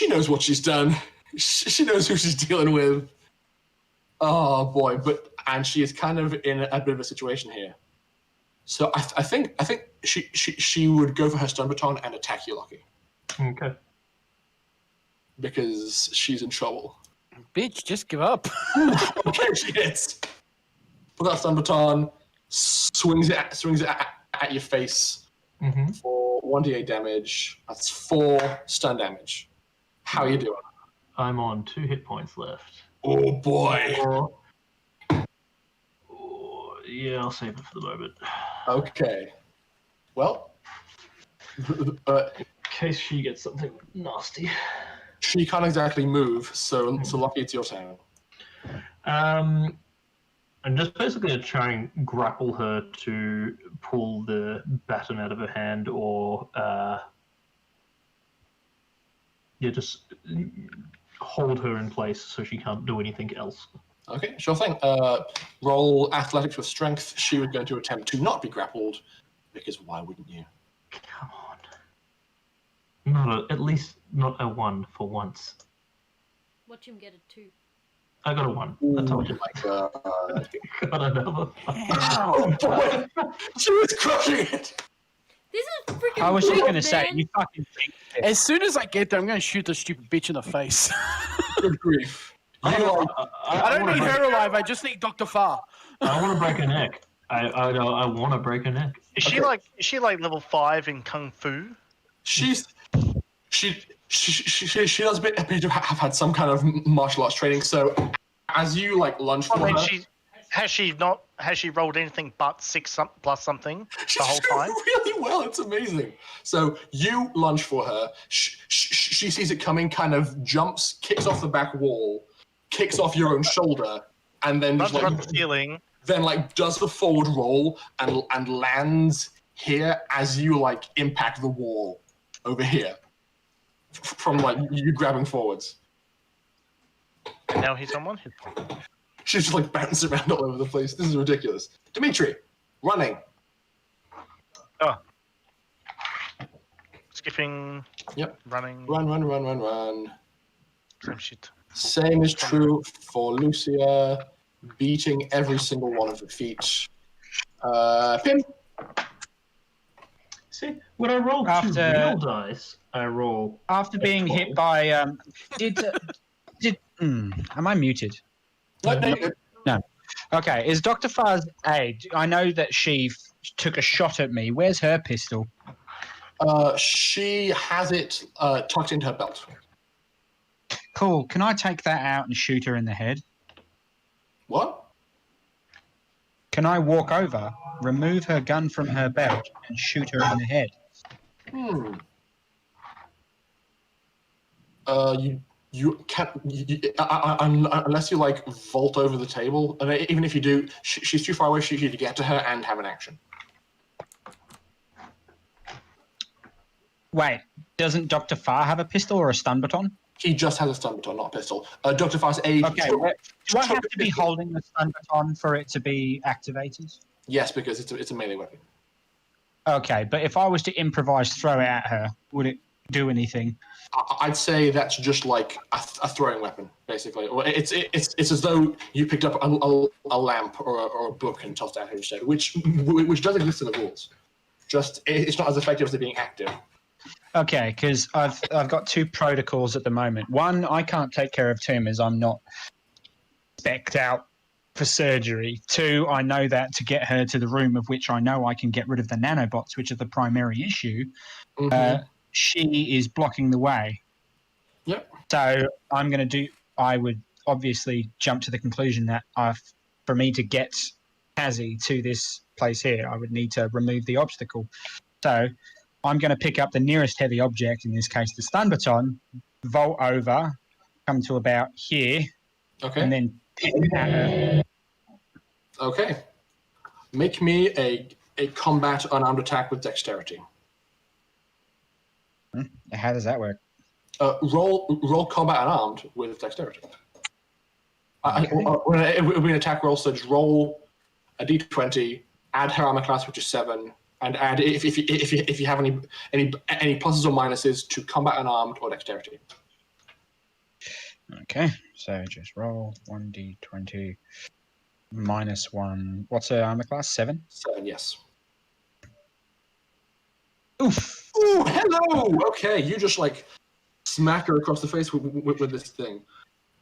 knows what she's done. She knows who she's dealing with. Oh boy, and she is kind of in a bit of a situation here. So I think she would go for her stun baton and attack you, Locky. Okay. Because she's in trouble. Bitch, just give up. Okay, she hits. Put that stun baton, swings it at your face for 1d8 damage. That's 4 stun damage. How are you doing? I'm on 2 hit points left. Oh boy. Yeah, I'll save it for the moment. Okay. Well, In case she gets something nasty. she can't exactly move, so Locky, it's your turn. I'm just basically going to try and grapple her to pull the baton out of her hand, or just hold her in place so she can't do anything else. Okay, sure thing. Roll athletics with strength. She was going to attempt to not be grappled, because why wouldn't you? Come on. At least not a 1 for once. Watch him get a 2. I got a 1. I told you. My God. Got another. Oh boy! She was crushing it! This is freaking I was just weird, going to say, man. you fucking jinxed it. As soon as I get there, I'm going to shoot the stupid bitch in the face. Good grief. I don't need her alive. I just need Dr. Farr. I want to break her neck. I want to break her neck. Is she like level 5 in Kung Fu? She does appear to have had some kind of martial arts training. So as you like lunge for her, has she rolled anything but 6 plus something the whole time? really well. It's amazing. So you lunge for her. She sees it coming, kind of jumps, kicks off the back wall, kicks off your own shoulder, and then just Runs like from the ceiling. then like does the forward roll and lands here as you like impact the wall over here from like you grabbing forwards. And now he's on 1 hit point. She's just like bouncing around all over the place. This is ridiculous. Dimitri, running. Oh. Skipping. Yep. Running. Run. Same shit. Same is true for Lucia, beating every single one of her feet. P.I.M.M. See, when I roll 2 real dice, I roll... After being hit by... am I muted? No. Okay, is Dr. Farr's aide... I know that she took a shot at me. Where's her pistol? She has it tucked into her belt. Cool. Can I take that out and shoot her in the head? What? Can I walk over, remove her gun from her belt, and shoot her in the head? You can't unless you like vault over the table. And even if you do, she's too far away for you to get to her and have an action. Wait, doesn't Dr. Farr have a pistol or a stun baton? He just has a stun baton, not a pistol. Dr. Farr's age. Okay, do I have to be holding the stun baton for it to be activated? Yes, because it's a melee weapon. Okay, but if I was to improvise throw it at her, would it do anything? I'd say that's just like a throwing weapon, basically. It's as though you picked up a lamp or a book and tossed it at her instead, which does exist in the rules. Just it's not as effective as it being active. Okay, because I've got two protocols at the moment. One, I can't take care of tumors. I'm not spec'd out for surgery. Two, I know that to get her to the room of which I know I can get rid of the nanobots, which are the primary issue, she is blocking the way. Yep. So I would obviously jump to the conclusion that for me to get Tasi to this place here, I would need to remove the obstacle. So I'm going to pick up the nearest heavy object, in this case the stun baton, vault over, come to about here, and then pick it at her. Okay. Make me a combat unarmed attack with dexterity. How does that work? Roll combat unarmed with dexterity. It would be an attack roll, so just roll a d20, add her armor class, which is 7, and add if you have any pluses or minuses to combat unarmed or dexterity. Okay, so just roll 1d20 minus 1. What's her armor class? 7? 7, yes. Oof. Ooh, hello! Okay, you just like smack her across the face with this thing.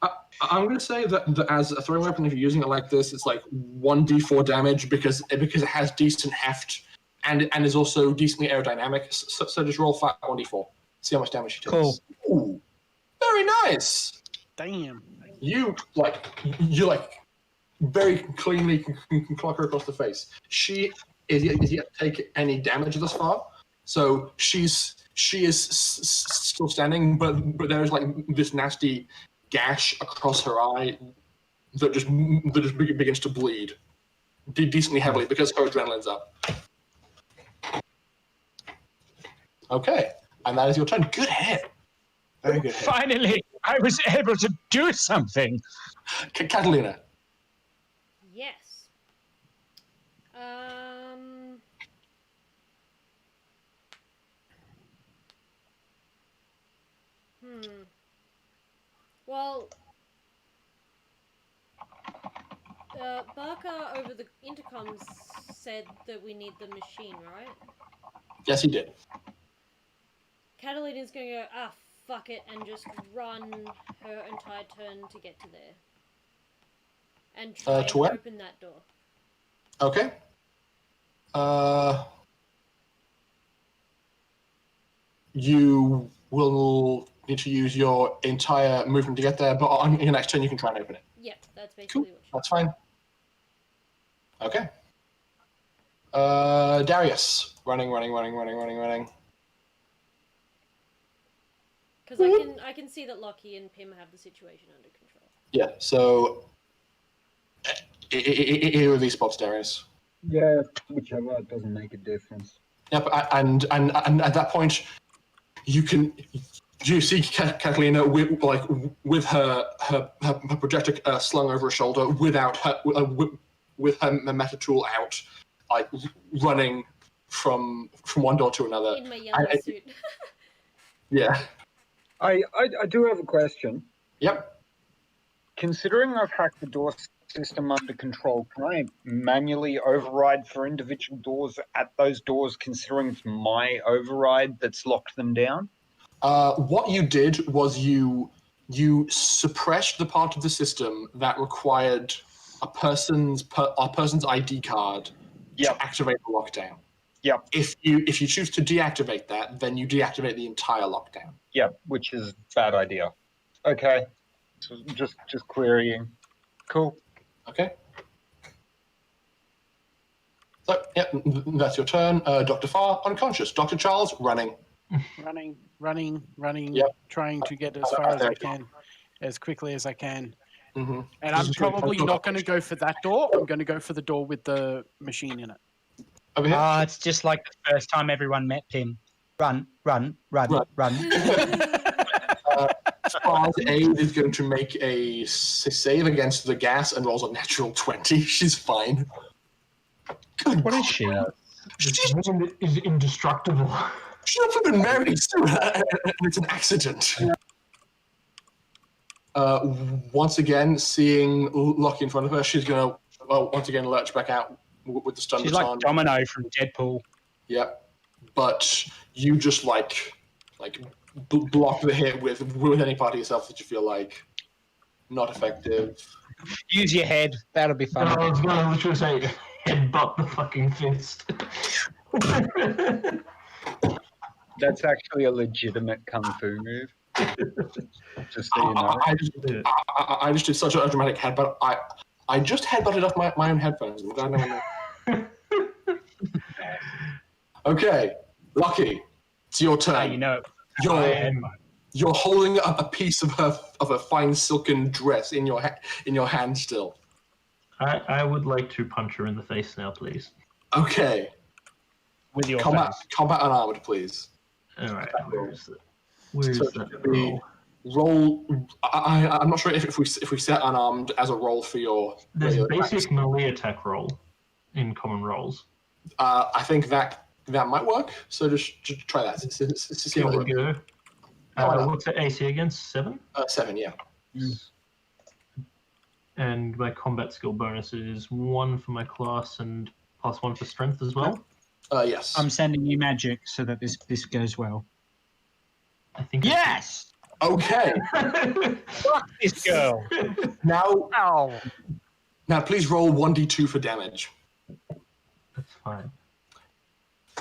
I'm going to say that as a throwing weapon, if you're using it like this, it's like 1d4 damage because it has decent heft and is also decently aerodynamic. So just roll flat 1d4. See how much damage she takes. Cool. Ooh, very nice. Damn. You very cleanly can clock her across the face. She is yet to take any damage thus far, so she is still standing, but there's like this nasty gash across her eye that just begins to bleed decently heavily because her adrenaline's up. Okay, and that is your turn. Good hit. Very good hit. Finally, I was able to do something. Catalina. Yes. Well, Barker over the intercom said that we need the machine, right? Yes, he did. Catalina's going to go, fuck it, and just run her entire turn to get to there. And try to open that door. Okay. You will need to use your entire movement to get there, but on your next turn you can try and open it. Yeah, that's basically Cool. what That's fine. Okay. Darius. Running. Because I can see that Locky and P.I.M.M have the situation under control. Yeah, so either of these spots, Darius. Yeah, whichever, it doesn't make a difference. Yep, and at that point, you see Catalina with her projector slung over her shoulder, without her with her meta tool out, like running from one door to another. In my yellow suit. Yeah. I do have a question. Yep. Considering I've hacked the door system under control, can I manually override for individual doors at those doors, considering it's my override that's locked them down? What you did was you suppressed the part of the system that required a person's ID card to activate the lockdown. Yep. If you choose to deactivate that, then you deactivate the entire lockdown. Yep, which is a bad idea. Okay. So just querying. Cool. Okay. So, yeah, that's your turn. Dr. Farr, unconscious. Dr. Charles, running. running, Yep. trying to get as far as I can, as quickly as I can. Mm-hmm. And I'm probably not going to go for that door. I'm going to go for the door with the machine in it. Over here. It's just like the first time everyone met P.I.M. Run, run, run, Run. run. Spars Aid is going to make a save against the gas and rolls a natural 20. She's fine. Good. What is she? This woman is indestructible. She's not flipping married soon, and it's an accident. Once again, seeing Locky in front of her, she's going to once again lurch back out with the stun She's baton. like Domino from Deadpool. Yep. But you just like block the hit with any part of yourself that you feel like not effective. Use your head. That'll be fun. I was going to literally say, headbutt the fucking fist. That's actually a legitimate kung fu move. Just so you know. I just did such a dramatic headbutt. I just headbutted off my own headphones. I'm glad no one knows. Okay, Locky, it's your turn. You know, You're holding a piece of her fine silken dress in your hand still. I would like to punch her in the face now, please. Okay. with your Combat face. unarmed, please. All right, where is it? Where is So that it should be roll? roll. I'm not sure if we set unarmed as a roll for your. There's regular basic attacks. melee attack roll in common rolls. I think that might work. So just try that. See how it Give it a works. go. What's the AC against? 7? 7, yeah. And my combat skill bonus is 1 for my class and +1 for strength as well. Yes. I'm sending you magic so that this goes well. I think. Yes! Okay. Fuck this girl. Now, Ow. please roll 1d2 for damage. That's fine.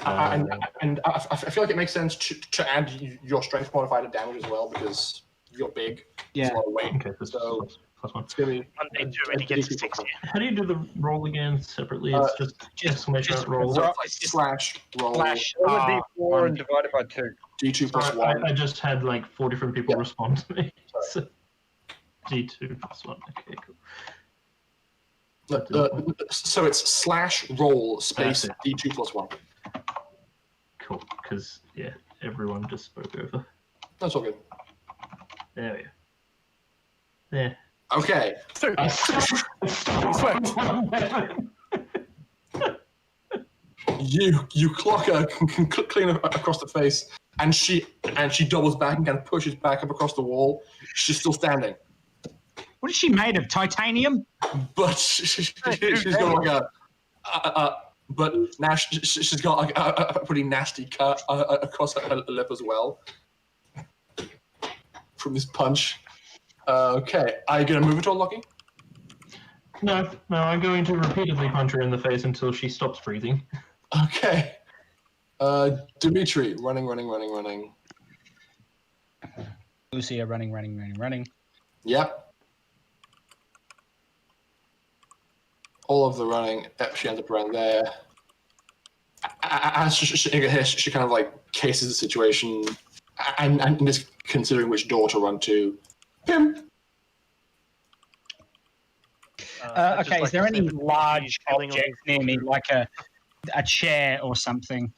And I feel like it makes sense to add your strength modifier to damage as well because you're big. Yeah. There's a lot of weight. Okay, that's So +1. it's gonna be 1d2 and he gets a 6 here. How do you do the roll again separately? It's just exclamation just roll. roll. slash roll Flash. Roll a d4 and divide it by 2. d2 plus Sorry, 1. I just had like 4 different people Yeah. respond to me. Sorry. So, D2 +1. Okay, cool. So it's slash roll space That's d2 plus 1. Cool, because yeah, everyone just spoke over. That's all good. There we go. There. Okay. Two. You clock her clean across the face, and she doubles back and kind of pushes back up across the wall. She's still standing, What is she made of? Titanium? but she's got like but now she's got like a pretty nasty cut across her lip as well from this punch. Okay, are you gonna move at all, Locky? No, I'm going to repeatedly punch her in the face until she stops breathing. Okay. Dimitri, running. Lucia running. Yep. All of the running. Yep, she ends up around there. As she kind of like cases the situation and is considering which door to run to. P.I.M.M. Okay, is there any large object near me, like a chair or something?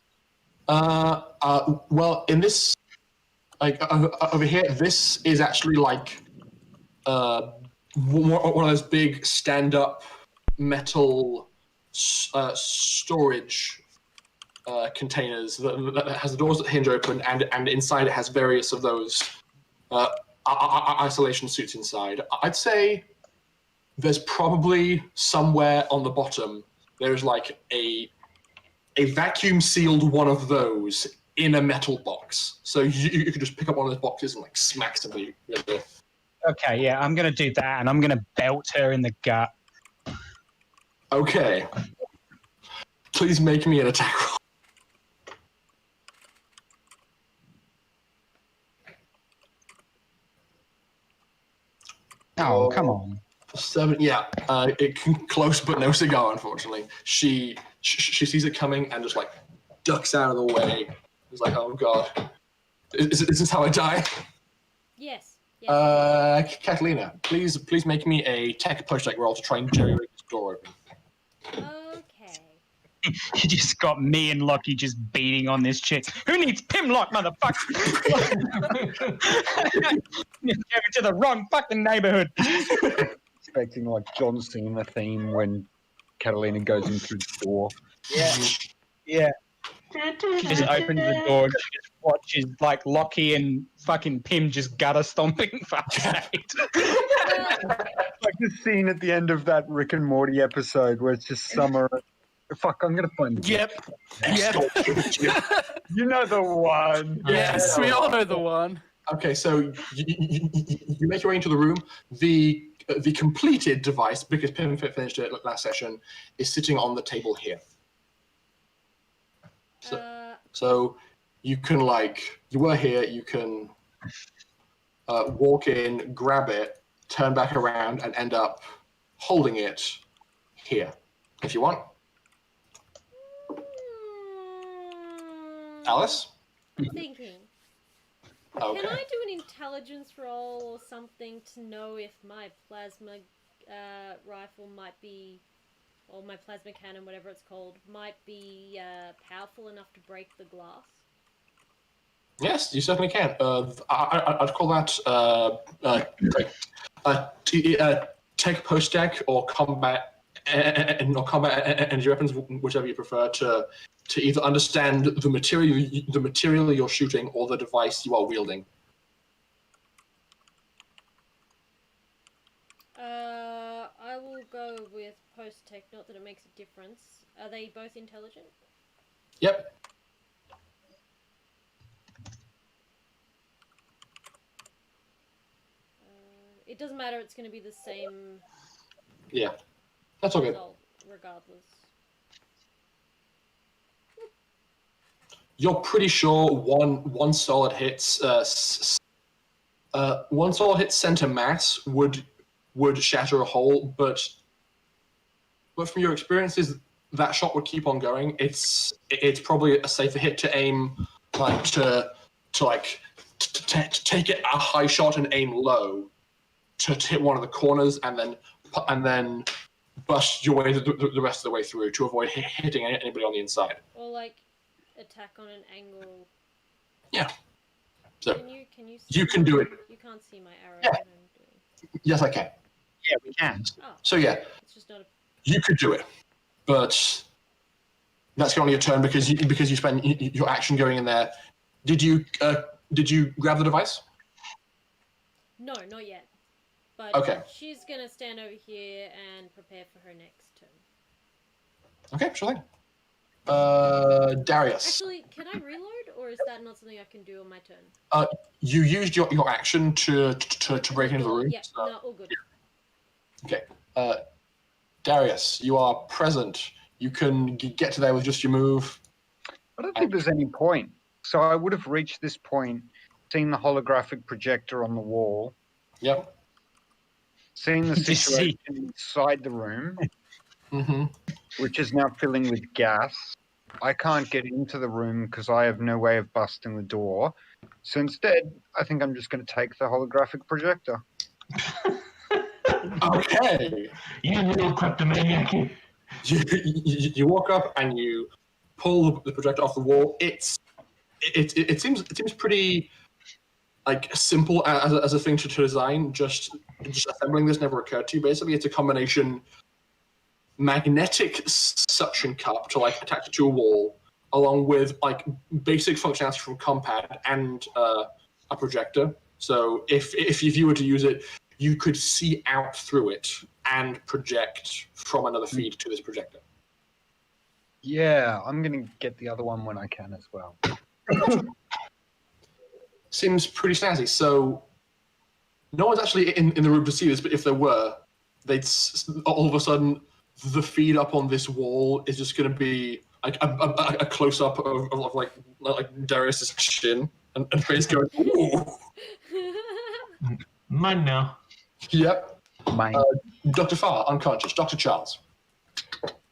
Well, in this, like over here, this is actually like one of those big stand-up metal storage containers that has the doors that hinge open, and inside it has various of those isolation suits inside. I'd say there's probably somewhere on the bottom there's like a vacuum sealed one of those in a metal box. So you could just pick up one of those boxes and like smack somebody with it. Okay, yeah, I'm going to do that, and I'm going to belt her in the gut. Okay. Please make me an attack roll. Oh, come on. 7, yeah. Close but no cigar, unfortunately. She sees it coming and just like ducks out of the way. It's like, oh god. Is this how I die? Yes. Yes. Catalina, please make me a tech push deck roll to try and jerry-rig this door open. Okay. You just got me and Locky just beating on this chick. Who needs P.I.M.M lock, motherfucker? You came to the wrong fucking neighborhood. Expecting like John Cena theme when Catalina goes in through the door. Yeah. She just opens the door and she just watches like Locky and fucking P.I.M just gutter stomping. Fuck's sake. Like the scene at the end of that Rick and Morty episode where it's just summer. Fuck, I'm gonna find it. Yep. You know the one. Yes, we all know the one. Okay, so you make your way into the room. The completed device, because P.I.M finished it last session, is sitting on the table here. So you can you were here. You can walk in, grab it, turn back around, and end up holding it here, if you want. Alice? I'm thinking. Okay. Can I do an intelligence roll or something to know if my plasma rifle might be, or my plasma cannon, whatever it's called, might be powerful enough to break the glass? Yes, you certainly can. I'd call that tech post deck or combat energy weapons, whichever you prefer, to either understand the material you're shooting or the device you are wielding. I will go with post tech. Not that it makes a difference. Are they both intelligent? Yep. It doesn't matter. It's going to be the same. Yeah, that's all good. Result, regardless. You're pretty sure one solid hits center mass would shatter a hole, but from your experiences, that shot would keep on going. It's probably a safer hit to aim to take it a high shot and aim low to hit one of the corners and then bust your way the rest of the way through to avoid hitting anybody on the inside. Or attack on an angle. Yeah. So can you see you can do it. You can't see my arrow. Yeah. That I'm doing. Yes, I can. Yeah, we can. Oh. So yeah, It's just not a. you could do it, but that's only a turn because you spend your action going in there. Did you grab the device? No, not yet. But Okay. she's gonna stand over here and prepare for her next turn. Okay, sure thing. Darius. Actually, can I reload, or is that not something I can do on my turn? You used your action to break into the room. Yeah, so- no, all good. Yeah. Okay. Darius, you are present. You can get to there with just your move. I don't think there's any point. So I would have reached this point, seen the holographic projector on the wall, Yep. seen the Just see. situation inside the room, Mm-hmm. which is now filling with gas. I can't get into the room because I have no way of busting the door. So instead, I think I'm just going to take the holographic projector. Okay. You little kleptomaniac. You walk up and you pull the projector off the wall. It seems pretty simple as a thing to design. Just assembling this never occurred to you. Basically, it's a combination magnetic suction cup to attach it to a wall, along with basic functionality from Compad and a projector. So if you were to use it, you could see out through it and project from another feed to this projector. Yeah, I'm going to get the other one when I can as well. Seems pretty snazzy. So no one's actually in the room to see this, but if there were, they'd all of a sudden the feed up on this wall is just going to be a close up of Darius's chin and face going, ooh. Mine now. Yep. Mine. Dr. Farr, unconscious. Dr. Charles.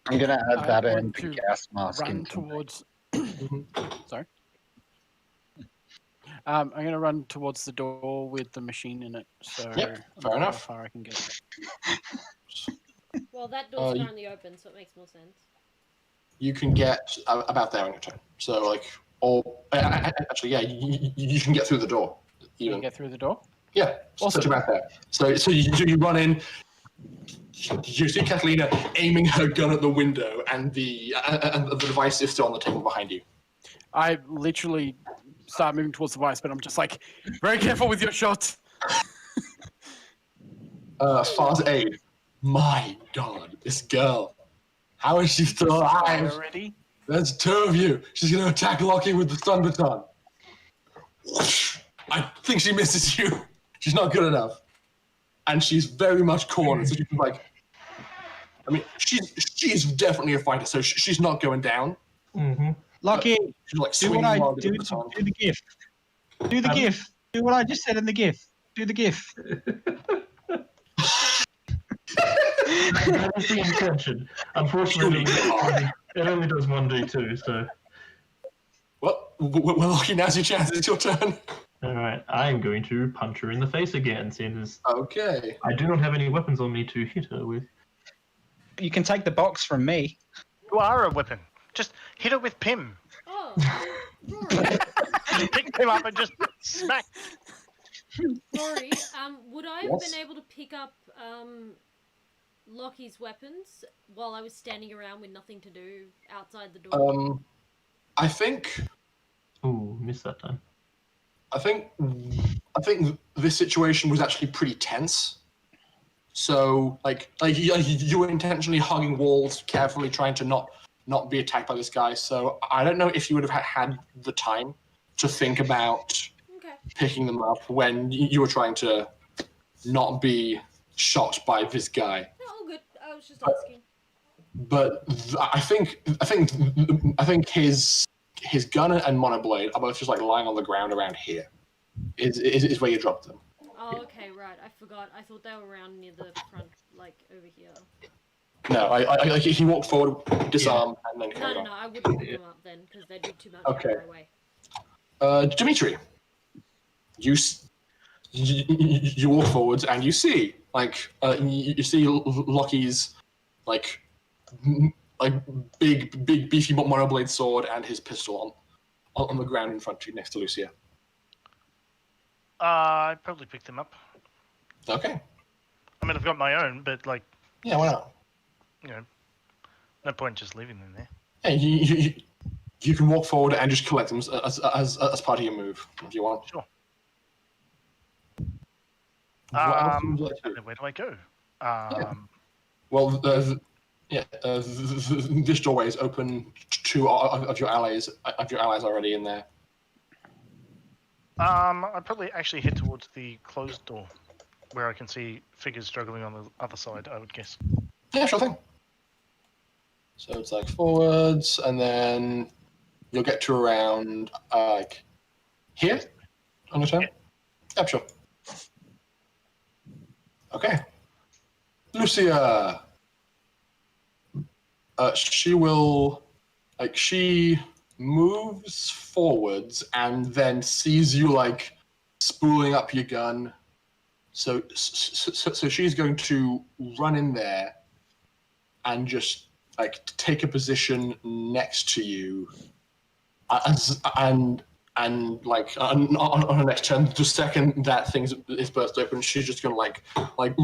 I'm going to add I that want and the to gas mask Run into towards. Sorry. I'm going to run towards the door with the machine in it. So Yep, I'm fair not enough. How far I can get. Well, that door's you- currently open, so it makes more sense. You can get about there on your turn. So like, or actually, yeah, you can get through the door. Can Even you get through the door? yeah, Awesome. such about there. So you run in. You see Catalina aiming her gun at the window, and the device is still on the table behind you. I literally start moving towards the device, but I'm just like, very careful with your shots. Fars aid. My God, this girl. How is she still alive? Already? There's two of you. She's gonna attack Locky with the stun baton. Whoosh. I think she misses you. She's not good enough. And she's very much cornered, so she's like, I mean, she's definitely a fighter, so she's not going down. Mm-hmm. Lucky, She's like do what swinging I while do. the baton. Do the GIF. Do the GIF. Do what I just said in the GIF. Do the GIF. That is the intention. Unfortunately, it only does 1d2, so... Well, Locky, now's your chance. It's your turn. Alright, I'm going to punch her in the face again, seeing as Okay. I do not have any weapons on me to hit her with. You can take the box from me. You are a weapon. Just hit it with P.I.M.M. Oh, Pick him up and just smack. Rory, would I have Yes? been able to pick up Locky's weapons while I was standing around with nothing to do outside the door? I think Ooh, missed that time. I think this situation was actually pretty tense. So like you were intentionally hugging walls, carefully trying to not be attacked by this guy. So I don't know if you would have had the time to think about Okay. picking them up when you were trying to not be shot by this guy. No, all good. I was just asking. But I think his gun and monoblade are both just like lying on the ground around here. Is where you dropped them. Oh, okay, right. I forgot. I thought they were around near the front, like over here. No, he walked forward, disarmed, and then No, carried no, on. no. I wouldn't pick them up then because they'd be too much Okay. out of my way. Dimitri, you walk forwards and you see you see Locky's like big beefy monoblade sword and his pistol on the ground in front of you next to Lucia. I'd probably pick them up. Okay. I mean, I've got my own, but like, Yeah, why not? you know, no point just leaving them there. Hey, you can walk forward and just collect them as part of your move if you want. Sure. What else would you like to And do? then where do I go? Well, this doorway is open to of your allies already in there. I'd probably actually head towards the closed door, where I can see figures struggling on the other side. I would guess. Yeah, sure thing. So it's like forwards, and then you'll get to around like here on your turn. Yeah, sure. Okay. Lucia. She moves forwards and then sees you like spooling up your gun. So she's going to run in there and just like take a position next to you, and like on her next turn, the second that thing is burst open, she's just gonna like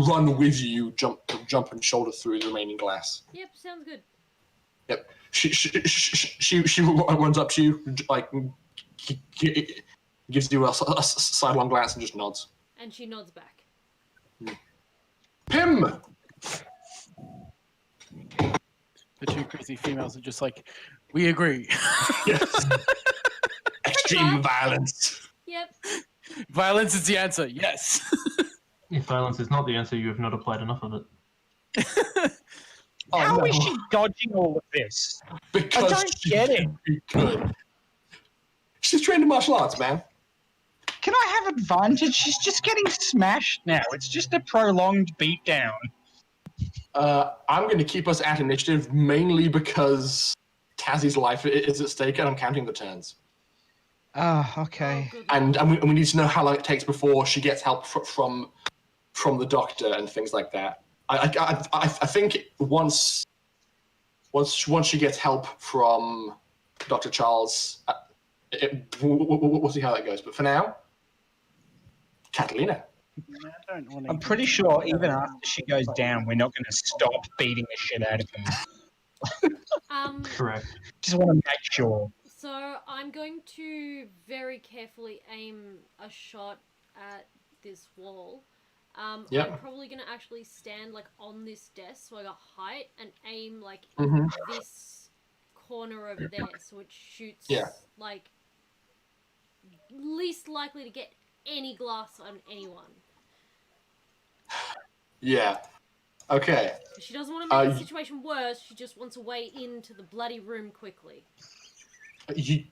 run with you, jump and shoulder through the remaining glass. Yep, sounds good. Yep. She runs up to you, like gives you a sidelong glance and just nods. And she nods back. P.I.M.M. The two crazy females are just like, we agree. Yes. Extreme violence. Yep. Violence is the answer. Yes. If violence is not the answer, you have not applied enough of it. Oh, How no. is she dodging all of this? Because I don't get it. Good. She's trained in martial arts, man. Can I have advantage? She's just getting smashed now. It's just a prolonged beatdown. I'm going to keep us at initiative mainly because Tazi's life is at stake and I'm counting the turns. Okay. Oh, good and lord. we need to know how long it takes before she gets help from the doctor and things like that. I think once she gets help from Dr. Charles, we'll see how that goes. But for now, Catalina. I don't want to I'm pretty sure even after she goes down, we're not going to stop beating the shit out of her. Correct. Just want to make sure. So I'm going to very carefully aim a shot at this wall. Yep. I'm probably going to actually stand like on this desk, so I got height, and aim like Mhm. this corner over there, so it shoots Yeah. like least likely to get any glass on anyone. Yeah. Okay. She doesn't want to make the y- situation worse. She just wants a way into the bloody room quickly. You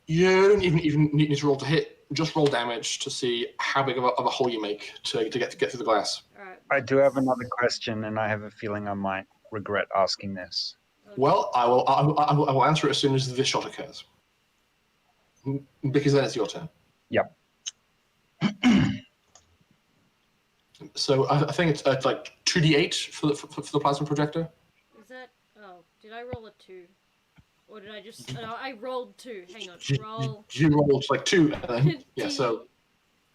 don't even need to roll to hit. Just roll damage to see how big of a hole you make to get through the glass. All right. I do have another question, and I have a feeling I might regret asking this. Okay. Well, I will answer it as soon as this shot occurs. Because then it's your turn. Yep. So I think it's like 2d8 for the plasma projector. Is that? Oh, did I roll a 2? Or did I just? I rolled 2. Hang on. Roll. You rolled like 2, and then so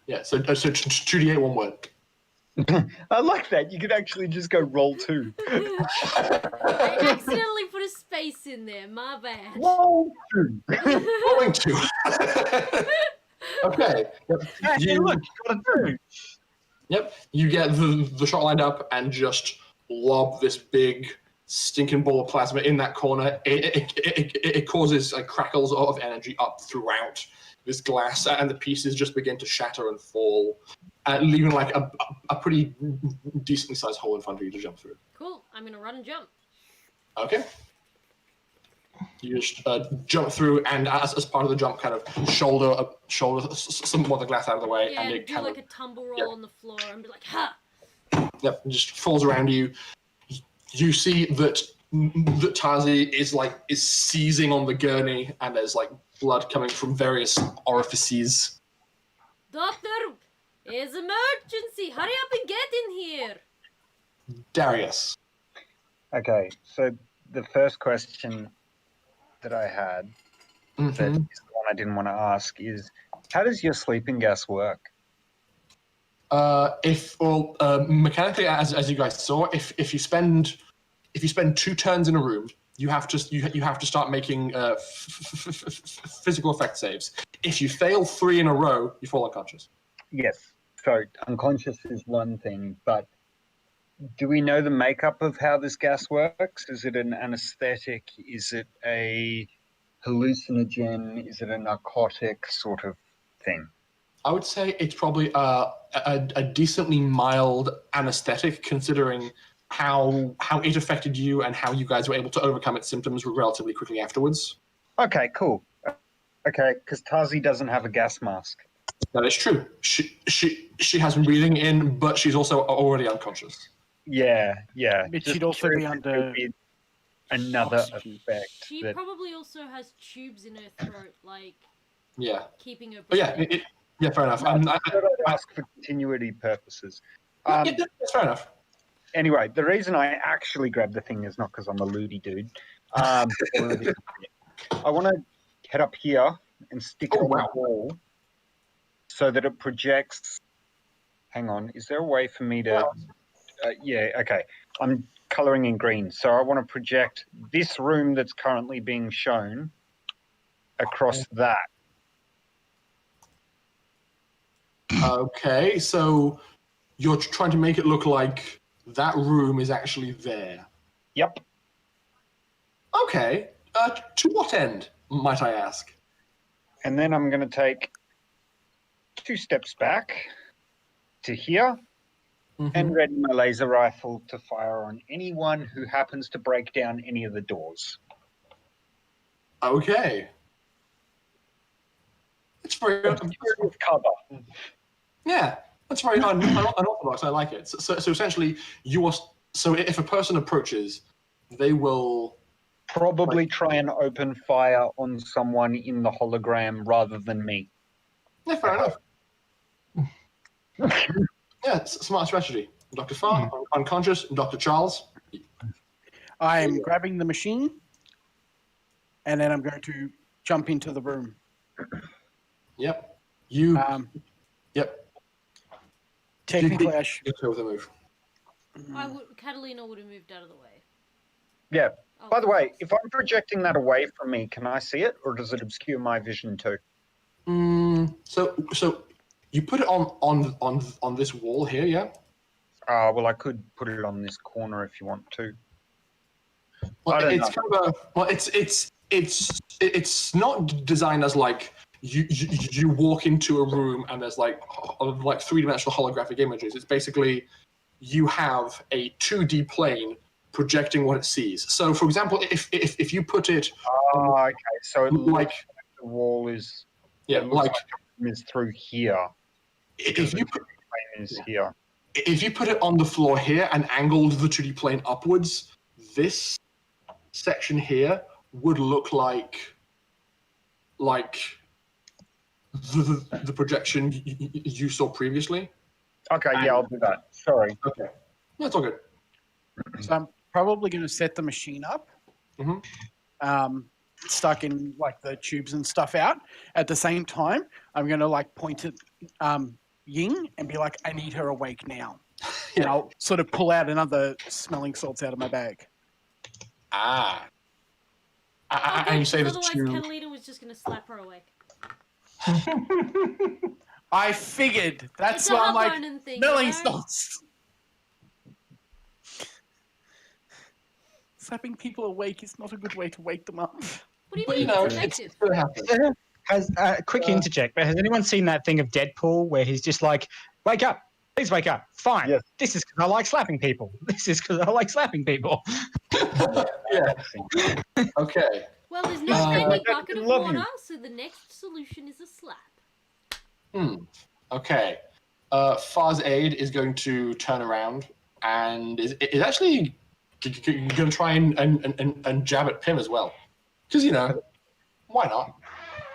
2d8 one word. I like that. You could actually just go roll 2. I accidentally put a space in there. My bad. Roll 2. Rolling 2. Okay. Hey, look, you got a 2. Yep. You get the shot lined up and just lob this big stinking ball of plasma in that corner. It causes like crackles of energy up throughout this glass, and the pieces just begin to shatter and fall, leaving like a pretty decently sized hole in front of you to jump through. Cool. I'm gonna run and jump. Okay. You just jump through, and as part of the jump, kind of shoulder some more of the glass out of the way, Yeah, and and it do kind like of a tumble roll on the floor and be like, ha! it just falls around you. You see that Tasi is seizing on the gurney, and there's like blood coming from various orifices. Doctor, it's emergency. Hurry up and get in here. Darius. Okay, so the first question that I had, that is the one I didn't want to ask, is how does your sleeping gas work? Mechanically, as you guys saw, if you spend 2 turns in a room, you have to start making physical effect saves. If you fail 3 in a row, you fall unconscious. Yes, so unconscious is one thing, but do we know the makeup of how this gas works? Is it an anesthetic? Is it a hallucinogen? Is it a narcotic sort of thing? I would say it's probably a decently mild anesthetic, considering how it affected you and how you guys were able to overcome its symptoms relatively quickly afterwards. Okay, cool. Okay, because Tasi doesn't have a gas mask. That is true. She has been breathing in, but she's also already unconscious. Yeah. But Just she'd also be curious if under there'd be another oxygen. effect. She that... probably also has tubes in her throat, like Yeah. keeping her But breathing. yeah, fair enough. I thought I'd ask for continuity purposes. That's fair enough. Anyway, the reason I actually grabbed the thing is not because I'm a loody dude. I want to head up here and stick it on the wall so that it projects. Hang on, is there a way for me to? Yeah, okay. I'm coloring in green, so I want to project this room that's currently being shown across that. Okay, so you're trying to make it look like that room is actually there. Yep. Okay. To what end, might I ask? And then I'm going to take 2 steps back to here and ready my laser rifle to fire on anyone who happens to break down any of the doors. Okay. It's very cover. Yeah, that's very unorthodox. I like it. So essentially, if a person approaches, they will probably try and open fire on someone in the hologram rather than me. Yeah, fair enough. Yeah, it's a smart strategy. Dr. Farr, unconscious, Dr. Charles. I am grabbing the machine, and then I'm going to jump into the room. Yep. You. Yep. Technically, I should. Go with the move. Catalina would have moved out of the way. Yeah. Oh, By the way, if I'm projecting that away from me, can I see it, or does it obscure my vision too? So you put it on this wall here, yeah? Well, I could put it on this corner if you want to. Well, I don't it's know. kind of it's not designed as like you walk into a room and there's like three-dimensional holographic images. It's basically you have a 2D plane projecting what it sees. So, for example, if you put it, okay, so it like looks like the wall is like is through here. if you put, Plane is here. if you put it on the floor here and angled the 2D plane upwards, this section here would look like the projection you saw previously. Okay, yeah, I'll do that. Sorry. Okay, that's all good. So I'm probably going to set the machine up, stuck in like the tubes and stuff out. At the same time, I'm going to like point at Ying and be like, "I need her awake now." And I'll sort of pull out another smelling salts out of my bag. And you say this otherwise, to... Catalina was just going to slap her awake. I figured. That's It's a why I'm like, Hubbarden thing, smelling you know? salts. Slapping people awake is not a good way to wake them up. What do you But mean? you know, It's it's effective. going to happen. Has quick interject, but has anyone seen that thing of Deadpool where he's just like, "Wake up, please wake up." Fine. Yes. This is because I like slapping people. This is because I like slapping people. Yeah. Okay. Well, there's no I handy don't bucket of love water, you. so the next solution is a slap. Okay. Far's aide is going to turn around and is actually going to try and jab at P.I.M. as well. Because, you know, why not?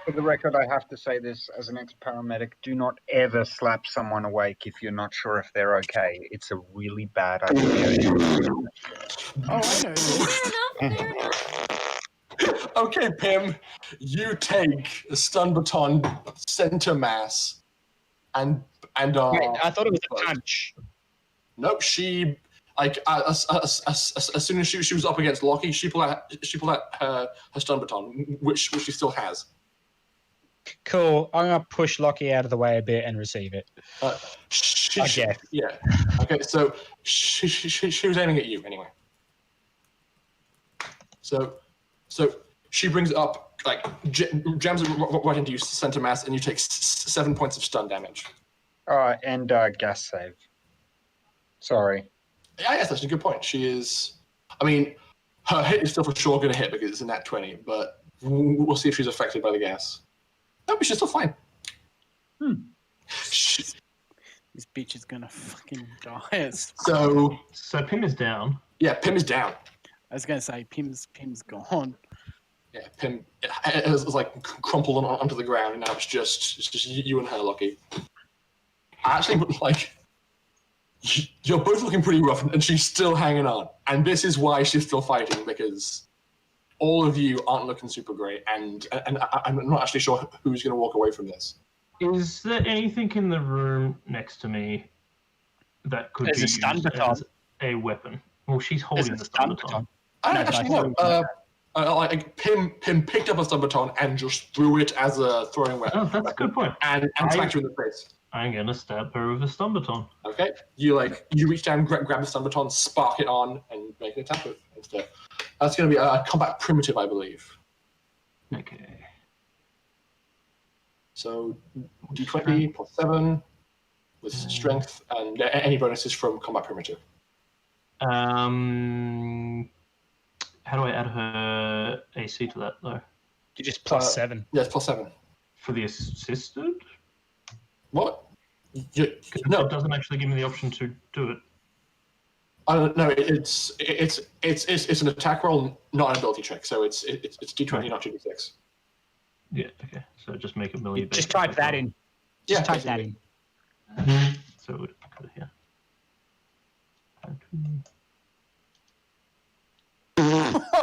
For the record, I have to say this as an ex-paramedic: do not ever slap someone awake if you're not sure if they're okay. It's a really bad idea. Oh, I know. Fair enough. Okay, P.I.M., you take a stun baton center mass and Wait, I thought it was a punch. Nope, she like as soon as she was up against Locky, she pulled out her stun baton, which she still has. Cool. I'm gonna push Locky out of the way a bit and receive it. I guess. Yeah. Okay, so she was aiming at you anyway. So she brings it up, like jams it right into you, center mass, and you take 7 points of stun damage. And gas save. Sorry. Yeah, yes, that's a good point. She is. I mean, her hit is still for sure going to hit because it's a nat 20, but we'll see if she's affected by the gas. No, but she's still fine. This bitch is gonna fucking die. So P.I.M. is down. yeah, P.I.M. is down. I was gonna say Pim's gone. Yeah, P.I.M. it was like crumpled onto the ground, and now it's just you and her, Locky. I actually would like. You're both looking pretty rough, and she's still hanging on. And this is why she's still fighting, because all of you aren't looking super great, and I'm not actually sure who's going to walk away from this. Is there anything in the room next to me that could There's be a stun used baton. as a weapon? Well, she's holding the stun baton. Actually, no. Like P.I.M. picked up a stun baton and just threw it as a throwing weapon. Oh, that's a good point. And smacked her in the face. I'm gonna stab her with a stun baton. Okay, you reach down, grab the stun baton, spark it on, and make an attack with it instead. That's going to be a combat primitive, I believe. Okay. So d20 plus 7 with strength and any bonuses from combat primitive. How do I add her AC to that though? You just plus 7. Yes, plus 7. For the assisted? What? No, it doesn't actually give me the option to do it. No, it's an attack roll, not an ability check. So it's D20, not 2d6. Yeah. Okay. So just make a melee. Just type that in. Just type that in. So we'll go here.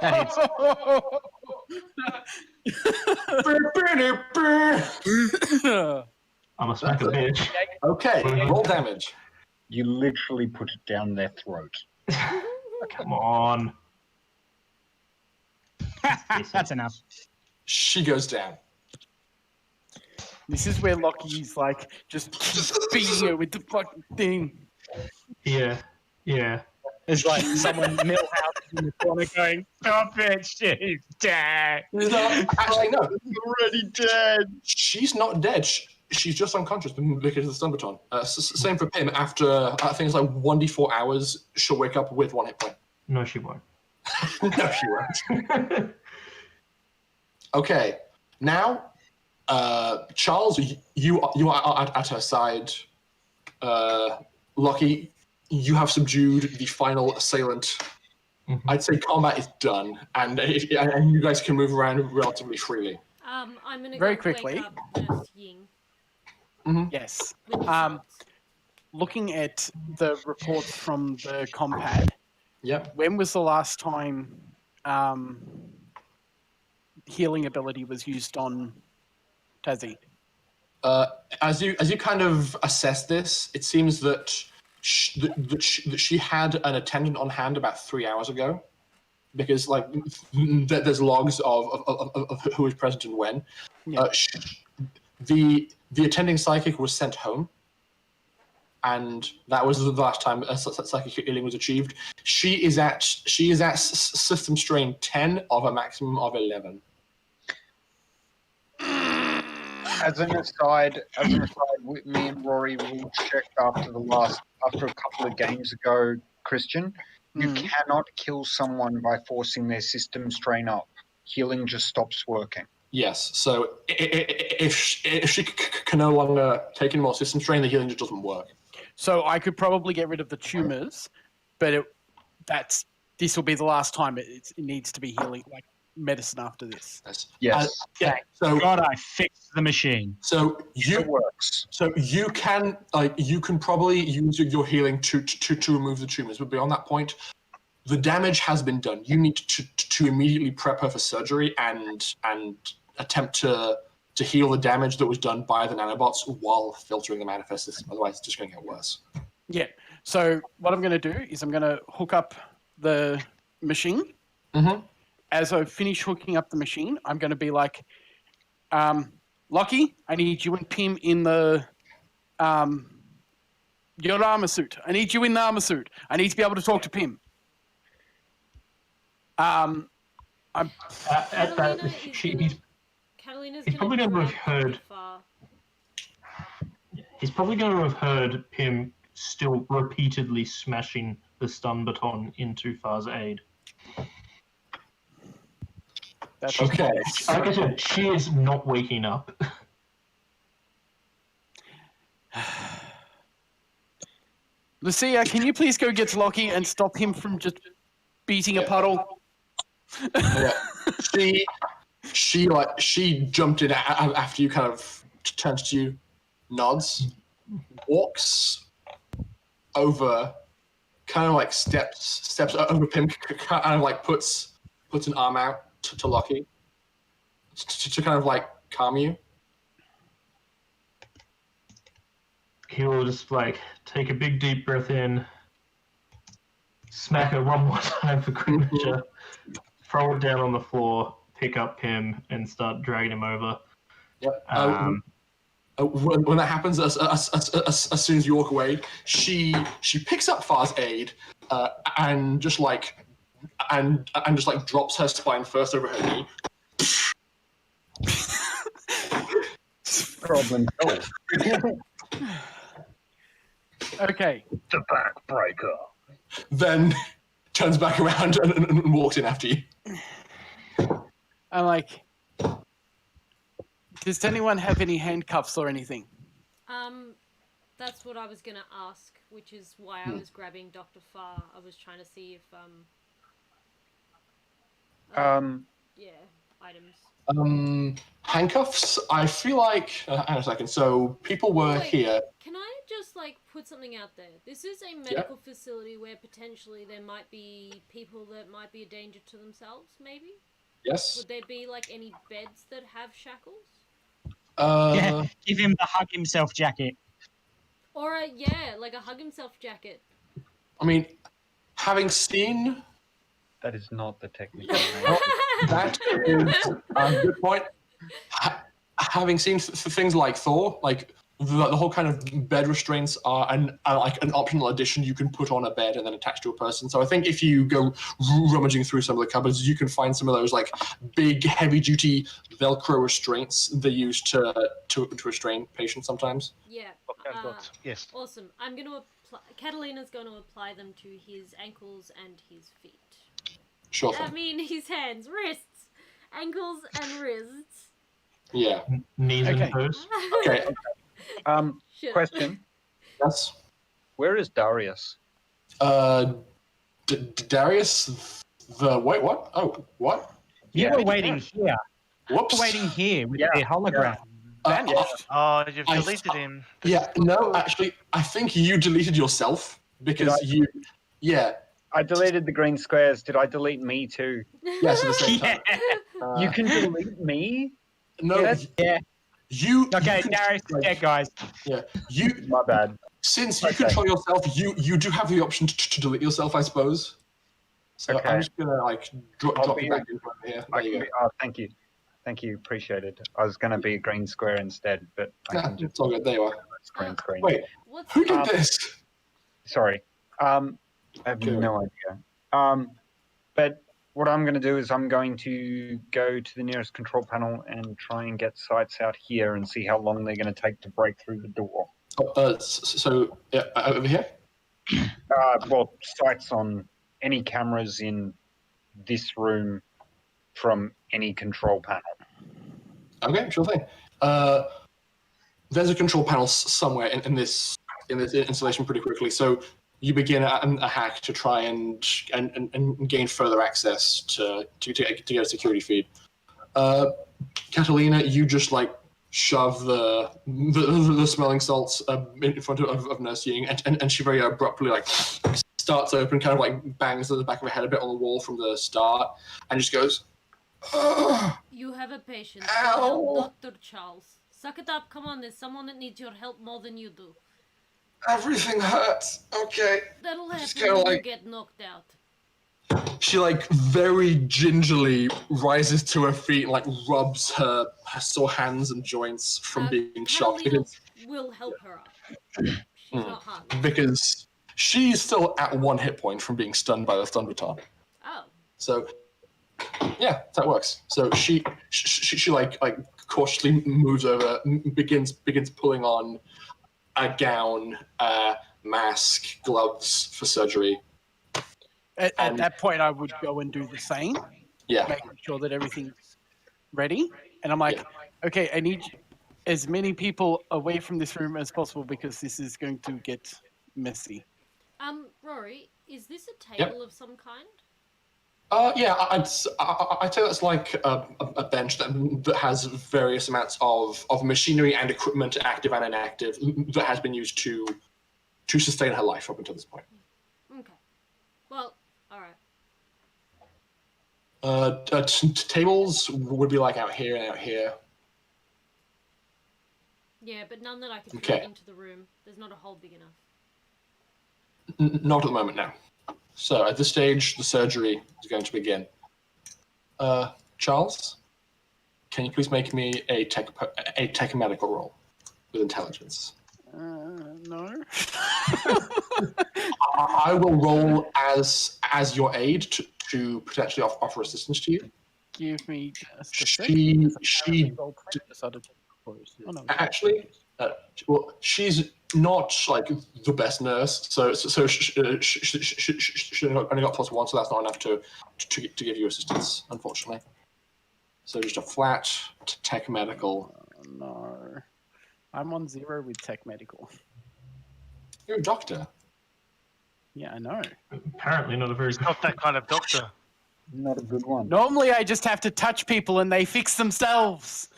That hits. I'm a smack a bitch. Okay, roll damage. You literally put it down their throat. Come on. That's enough. She goes down. This is where Locky's like just beating her with the fucking thing. Yeah. It's like someone Millhouse in the corner going, "Stop it, she's dead." Actually, no. Already dead. She's not dead. She's just unconscious because of the stun baton. Same for P.I.M. After, I think it's like 1d4 hours, she'll wake up with 1 hit point. No, she won't. No, she won't. Okay. Now, Charles, you are at her side. Locky, you have subdued the final assailant. Mm-hmm. I'd say combat is done, and you guys can move around relatively freely. I'm gonna Very go quickly. wake up Nurse Ying Yes. with the shots. Looking at the reports from the combat, Yep. when was the last time healing ability was used on Tasi? As you kind of assess this, it seems that she had an attendant on hand about 3 hours ago, because like there's logs of who was present and when. Yeah. The attending psychic was sent home, and that was the last time a psychic healing was achieved. She is at system strain 10 of a maximum of 11. As an aside, me and Rory will check after a couple of games ago, Christian. You cannot kill someone by forcing their system strain up. Healing just stops working. Yes, so if she can no longer take any more system strain, the healing just doesn't work. So I could probably get rid of the tumors, but this will be the last time it needs to be healing, like medicine after this. Yes. So God, I fixed the machine. So It works. So you can probably use your healing to remove the tumors, but beyond that point, the damage has been done. You need to immediately prep her for surgery and attempt to heal the damage that was done by the nanobots while filtering the manifest system. Otherwise, it's just going to get worse. Yeah. So what I'm going to do is I'm going to hook up the machine. Mm-hmm. As I finish hooking up the machine, I'm going to be like, Locky, I need you and P.I.M. in the your armor suit. I need you in the armor suit. I need to be able to talk to P.I.M. At that, he's probably going to have heard. He's probably going to have heard P.I.M. still repeatedly smashing the stun baton into Far's aid. That's Okay. Like I said, she is not waking up. Lucia, can you please go get Locky and stop him from just beating a puddle? Yeah. She jumped in after you kind of turned to you, nods, walks over, kind of like steps over P.I.M., kind of like puts an arm out to Locky to kind of like calm you. He will just like take a big deep breath in, smack her one more time for good measure, throw it down on the floor, pick up P.I.M. and start dragging him over. Yep. When that happens, as soon as you walk away, she picks up Far's aid and just drops her spine first over her knee. Problem solved. Okay. The backbreaker. Then turns back around and walks in after you. I'm like, does anyone have any handcuffs or anything? That's what I was gonna ask, which is why I was grabbing Dr. Farr. I was trying to see if yeah, items. Handcuffs. I feel like. Hang on a second. So people were Wait, here. Can I just put something out there? This is a medical facility where potentially there might be people that might be a danger to themselves. Maybe. Yes. Would there be any beds that have shackles? Yeah, give him the hug himself jacket. Or a hug himself jacket. I mean, having seen. That is not the technical name. That is a good point. Having seen things like Thor, the whole kind of bed restraints are an optional addition you can put on a bed and then attach to a person. So I think if you go rummaging through some of the cupboards, you can find some of those big, heavy-duty Velcro restraints they use to restrain patients sometimes. Yeah. I've got yes. Awesome. I'm gonna apply. Catalina's gonna apply them to his ankles and his feet. Sure thing. I mean, his hands, wrists, ankles, and wrists. Yeah. Knees Okay. and toes. Okay. Shit. Question. Yes. Where is Darius? Darius. Wait. What? Oh, what? You were waiting here. Whoops. Waiting here with Yeah, the hologram. Vanished. Oh, you've I- deleted him. Yeah. No, actually, I think you deleted yourself because you. Yeah. I deleted the green squares. Did I delete me too? Yes. At the same time. Yeah. You can delete me? No. Yes. Yeah. You. Okay, you Darius, yeah, guys. Yeah. You. My bad. Since you Okay. control yourself, you do have the option to delete yourself, I suppose. So Okay. I'm just gonna drop I'll you be- back in front of here. There you go. Oh, thank you. Thank you. Appreciated. I was going to be a green square instead, but I Nah, can just it's all good. There you are. green screen. Wait, What's who did Um, this? Sorry. I have Okay. no idea. But what I'm going to do is I'm going to go to the nearest control panel and try and get sights out here and see how long they're going to take to break through the door. So over here. Well, sights on any cameras in this room from any control panel. Okay, sure thing. There's a control panel somewhere in this installation pretty quickly. So you begin a hack to try and gain further access to get a security feed. Catalina, you just shove the smelling salts in front of Nurse Ying, and she very abruptly starts open, kind of bangs at the back of her head a bit on the wall from the start, and just goes. You have a patient. Ow. Dr. Charles. Suck it up. Come on, there's someone that needs your help more than you do. Everything hurts. Okay. That'll Just happen kinda when you get knocked out. She very gingerly rises to her feet and rubs her sore hands and joints from being shocked Catalina because will help her up. She's not harmed. because she's still at 1 hit point from being stunned by the stun baton. Oh. So yeah, that works. So she cautiously moves over, begins pulling on a gown, mask, gloves for surgery. At that point, I would go and do the same, Yeah. making sure that everything's ready. And I'm like, okay, I need as many people away from this room as possible because this is going to get messy. Rory, is this a table of some kind? Yeah, I'd say that's a bench that has various amounts of machinery and equipment, active and inactive, that has been used to sustain her life up until this point. Okay. Well, all right. Tables would be out here and out here. Yeah, but none that I could Okay. fit into the room. There's not a hole big enough. Not at the moment, no. So at this stage, the surgery is going to begin. Charles, can you please make me a tech medical roll with intelligence? No. I will roll as your aid to potentially offer assistance to you. Give me just a She decided to close. Oh, no. actually, well, she's not the best nurse, so she only got +1, so that's not enough to give you assistance, unfortunately. So just a flat tech medical. No. I'm on 0 with tech medical. You're a doctor. Yeah, I know. Apparently not a very good. Not that kind of doctor. Not a good one. Normally, I just have to touch people and they fix themselves.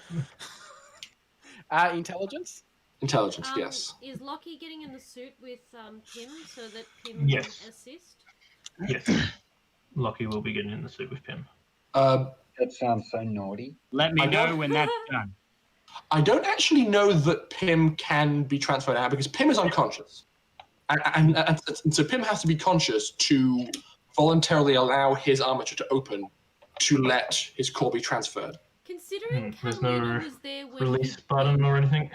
Intelligence? Intelligence, yes. Is Locky getting in the suit with P.I.M.M so that P.I.M.M Yes. can assist? Yes. Locky will be getting in the suit with P.I.M.M. That sounds so naughty. Let me I know don't- when that's done. I don't actually know that P.I.M M can be transferred out because P.I.M M is unconscious. And so P.I.M M has to be conscious to voluntarily allow his armature to open to let his core be transferred. Considering There's no Catalina was there when release button or anything.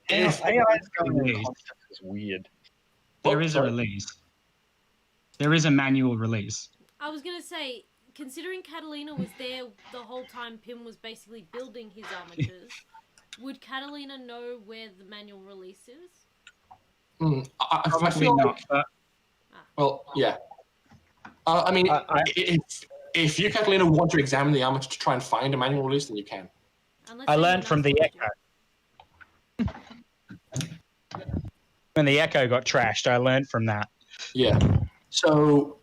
If AI's going Release. unconscious is weird. There is a sorry. release. There is a manual release. I was gonna say, considering Catalina was there the whole time P.I.M M was basically building his armatures, would Catalina know where the manual release is? I Probably feel not. like, But well, yeah. I mean, if you, Catalina, want to examine the armature to try and find a manual release, then you can. Unless I anyone learned from else the wants to. Echo. When the Echo got trashed, I learned from that. Yeah. So,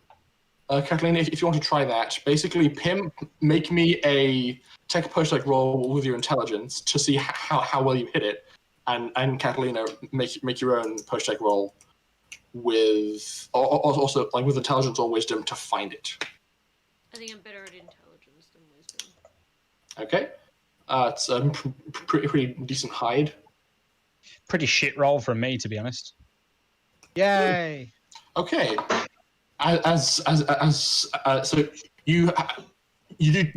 Catalina, if you want to try that, basically, P.I.M M, make me take a post-like roll with your intelligence to see how well you hit it, and Catalina, make your own post-like roll with also like with intelligence or wisdom to find it. I think I'm better at intelligence than wisdom. Okay. It's a pretty decent hide. Pretty shit roll from me, to be honest. Yay! Okay. So you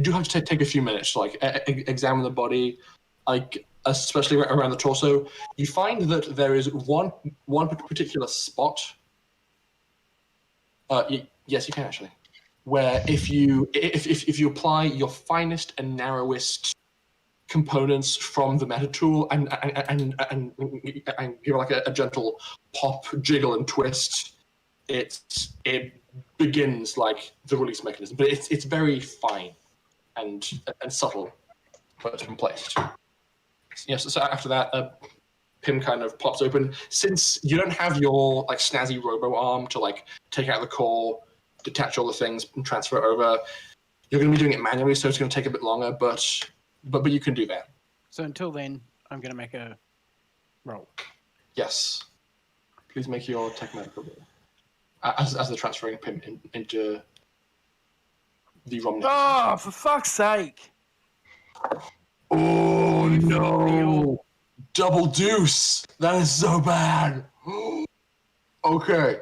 do have to take a few minutes to like examine the body, like especially around the torso. You find that there is one particular spot. Yes, you can actually. Where if you apply your finest and narrowest components from the meta tool and give like a gentle pop, jiggle, and twist, it begins like the release mechanism, but it's very fine and subtle, but it's been placed. Yes. So after that, P.I.M M kind of pops open. Since you don't have your like snazzy robo arm to like take out the core, detach all the things, and transfer it over, you're going to be doing it manually, so it's going to take a bit longer. But you can do that. So until then, I'm going to make a roll. Yes. Please make your tech medical roll. As they're transferring P.I.M into the ROM. Oh, for fuck's sake! Oh no! Double deuce. That is so bad. Okay.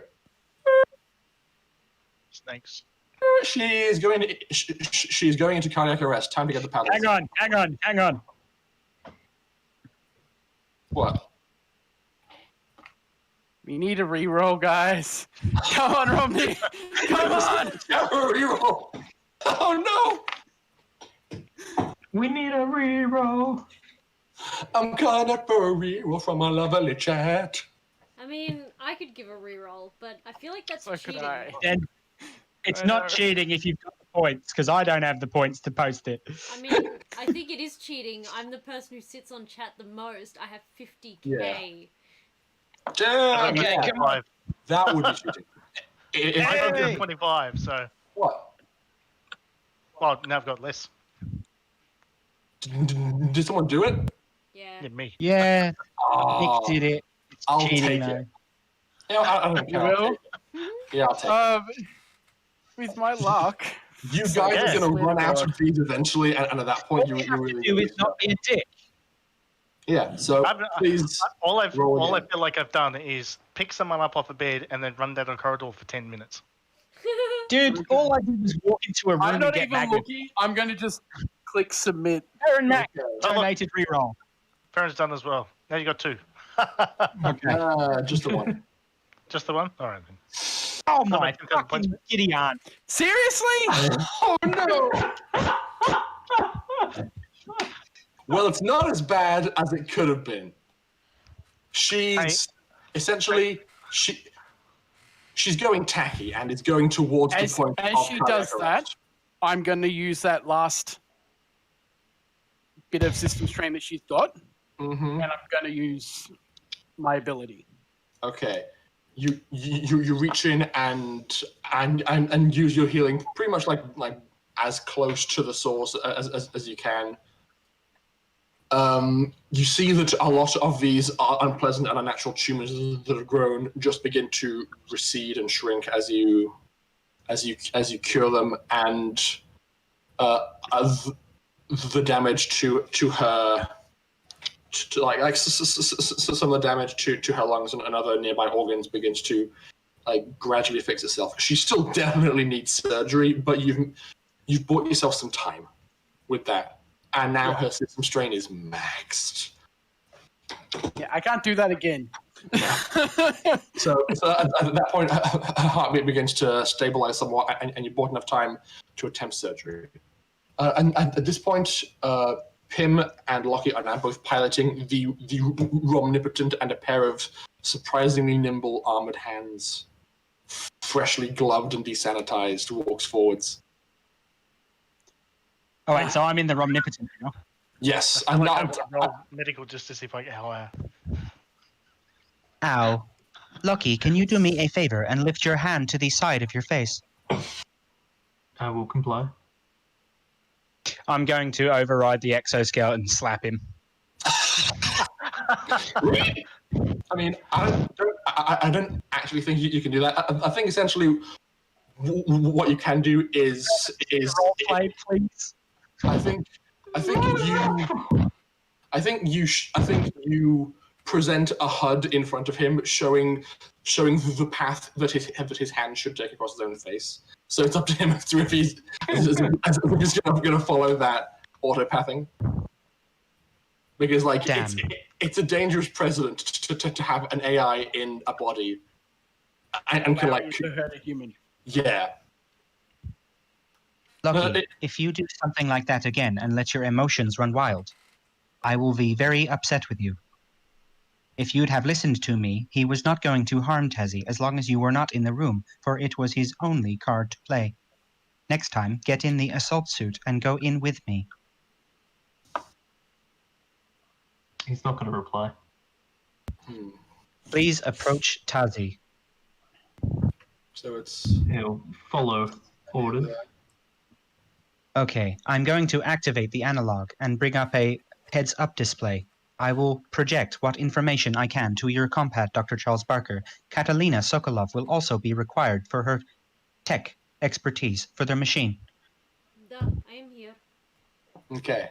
Snakes. She's going into cardiac arrest. Time to get the paddles. Hang on. What? We need a reroll, guys. Come on, Romney. Come on. Reroll. Oh no! We need a reroll. I'm calling up for a reroll from my lovely chat. I mean, I could give a reroll, but I feel like that's So could cheating. I. Then it's I not know. cheating if you've got the points, because I don't have the points to post it. I mean, I think it is cheating. I'm the person who sits on chat the most. I have 50k. Yeah. Damn! Okay, yeah. come on. That would be cheating. If I I got Hey! 25, so what? well now I've got less. Did someone do it? Yeah. Yeah, me. Yeah, Oh, Nick did it. It's I'll cheating, take though. it. I don't You care. I'll will? take it. Yeah, I'll take it. With my luck. You guys Yeah. are going to Swear run to out God. of these eventually, and at that point, you really Do is not be a dick. Yeah, so please. All I roll again. feel like I've done is pick someone up off a bed and then run down a corridor for 10 minutes. Dude, all I did was walk into a room I'm and not get even magnet. looking. I'm going to just click submit. Aaron Mac Oh, look. donated reroll. Farron's done as well. Now you got 2. Okay. Just the one. Just the one? Alright then. Oh How my about 10,000 points? fucking giddy aunt. Seriously? Oh no! Well, it's not as bad as it could have been. She's essentially she's going tacky and is going towards As, the point as of she cardiac does that, arrest. I'm going to use that last bit of system strain that she's got, Mm-hmm. and I'm going to use my ability. Okay. you reach in and use your healing pretty much like as close to the source as you can. You see that a lot of these are unpleasant and unnatural tumors that have grown just begin to recede and shrink as you cure them, and the damage to her, like some of the damage to her lungs and other nearby organs begins to gradually fix itself. She still definitely needs surgery, but you've bought yourself some time with that, and now her system strain is maxed. Yeah, I can't do that again. So at that point, her heartbeat begins to stabilize somewhat, and you bought enough time to attempt surgery. And at this point, P.I.M.M and Locky are now both piloting the Romnipotent, and a pair of surprisingly nimble armored hands, freshly gloved and desanitized, walks forwards. Oh, wait, so I'm in the Romnipotent now? Yes, I'm I'm not not. roll medical just to see if I get how. Ow. Locky, can you do me a favor and lift your hand to the side of your face? I will comply. I'm going to override the exoskeleton and slap him. I mean, I don't actually think you can do that. I think essentially what you can do is Role play, please. I think you present a HUD in front of him, showing the path that his hand should take across his own face. So it's up to him as to if he's going to follow that auto pathing. Because it's a dangerous precedent to have an AI in a body and can to hurt a human. Yeah. Locky, if you do something like that again and let your emotions run wild, I will be very upset with you. If you'd have listened to me, he was not going to harm Tasi as long as you were not in the room, for it was his only card to play. Next time, get in the assault suit and go in with me. He's not going to reply. Please approach Tasi. So it's... He'll follow orders. Okay, I'm going to activate the analog and bring up a heads-up display. I will project what information I can to your compat, Dr. Charles Barker. Catalina Sokolov will also be required for her tech expertise for their machine. Duh, I am here. Okay.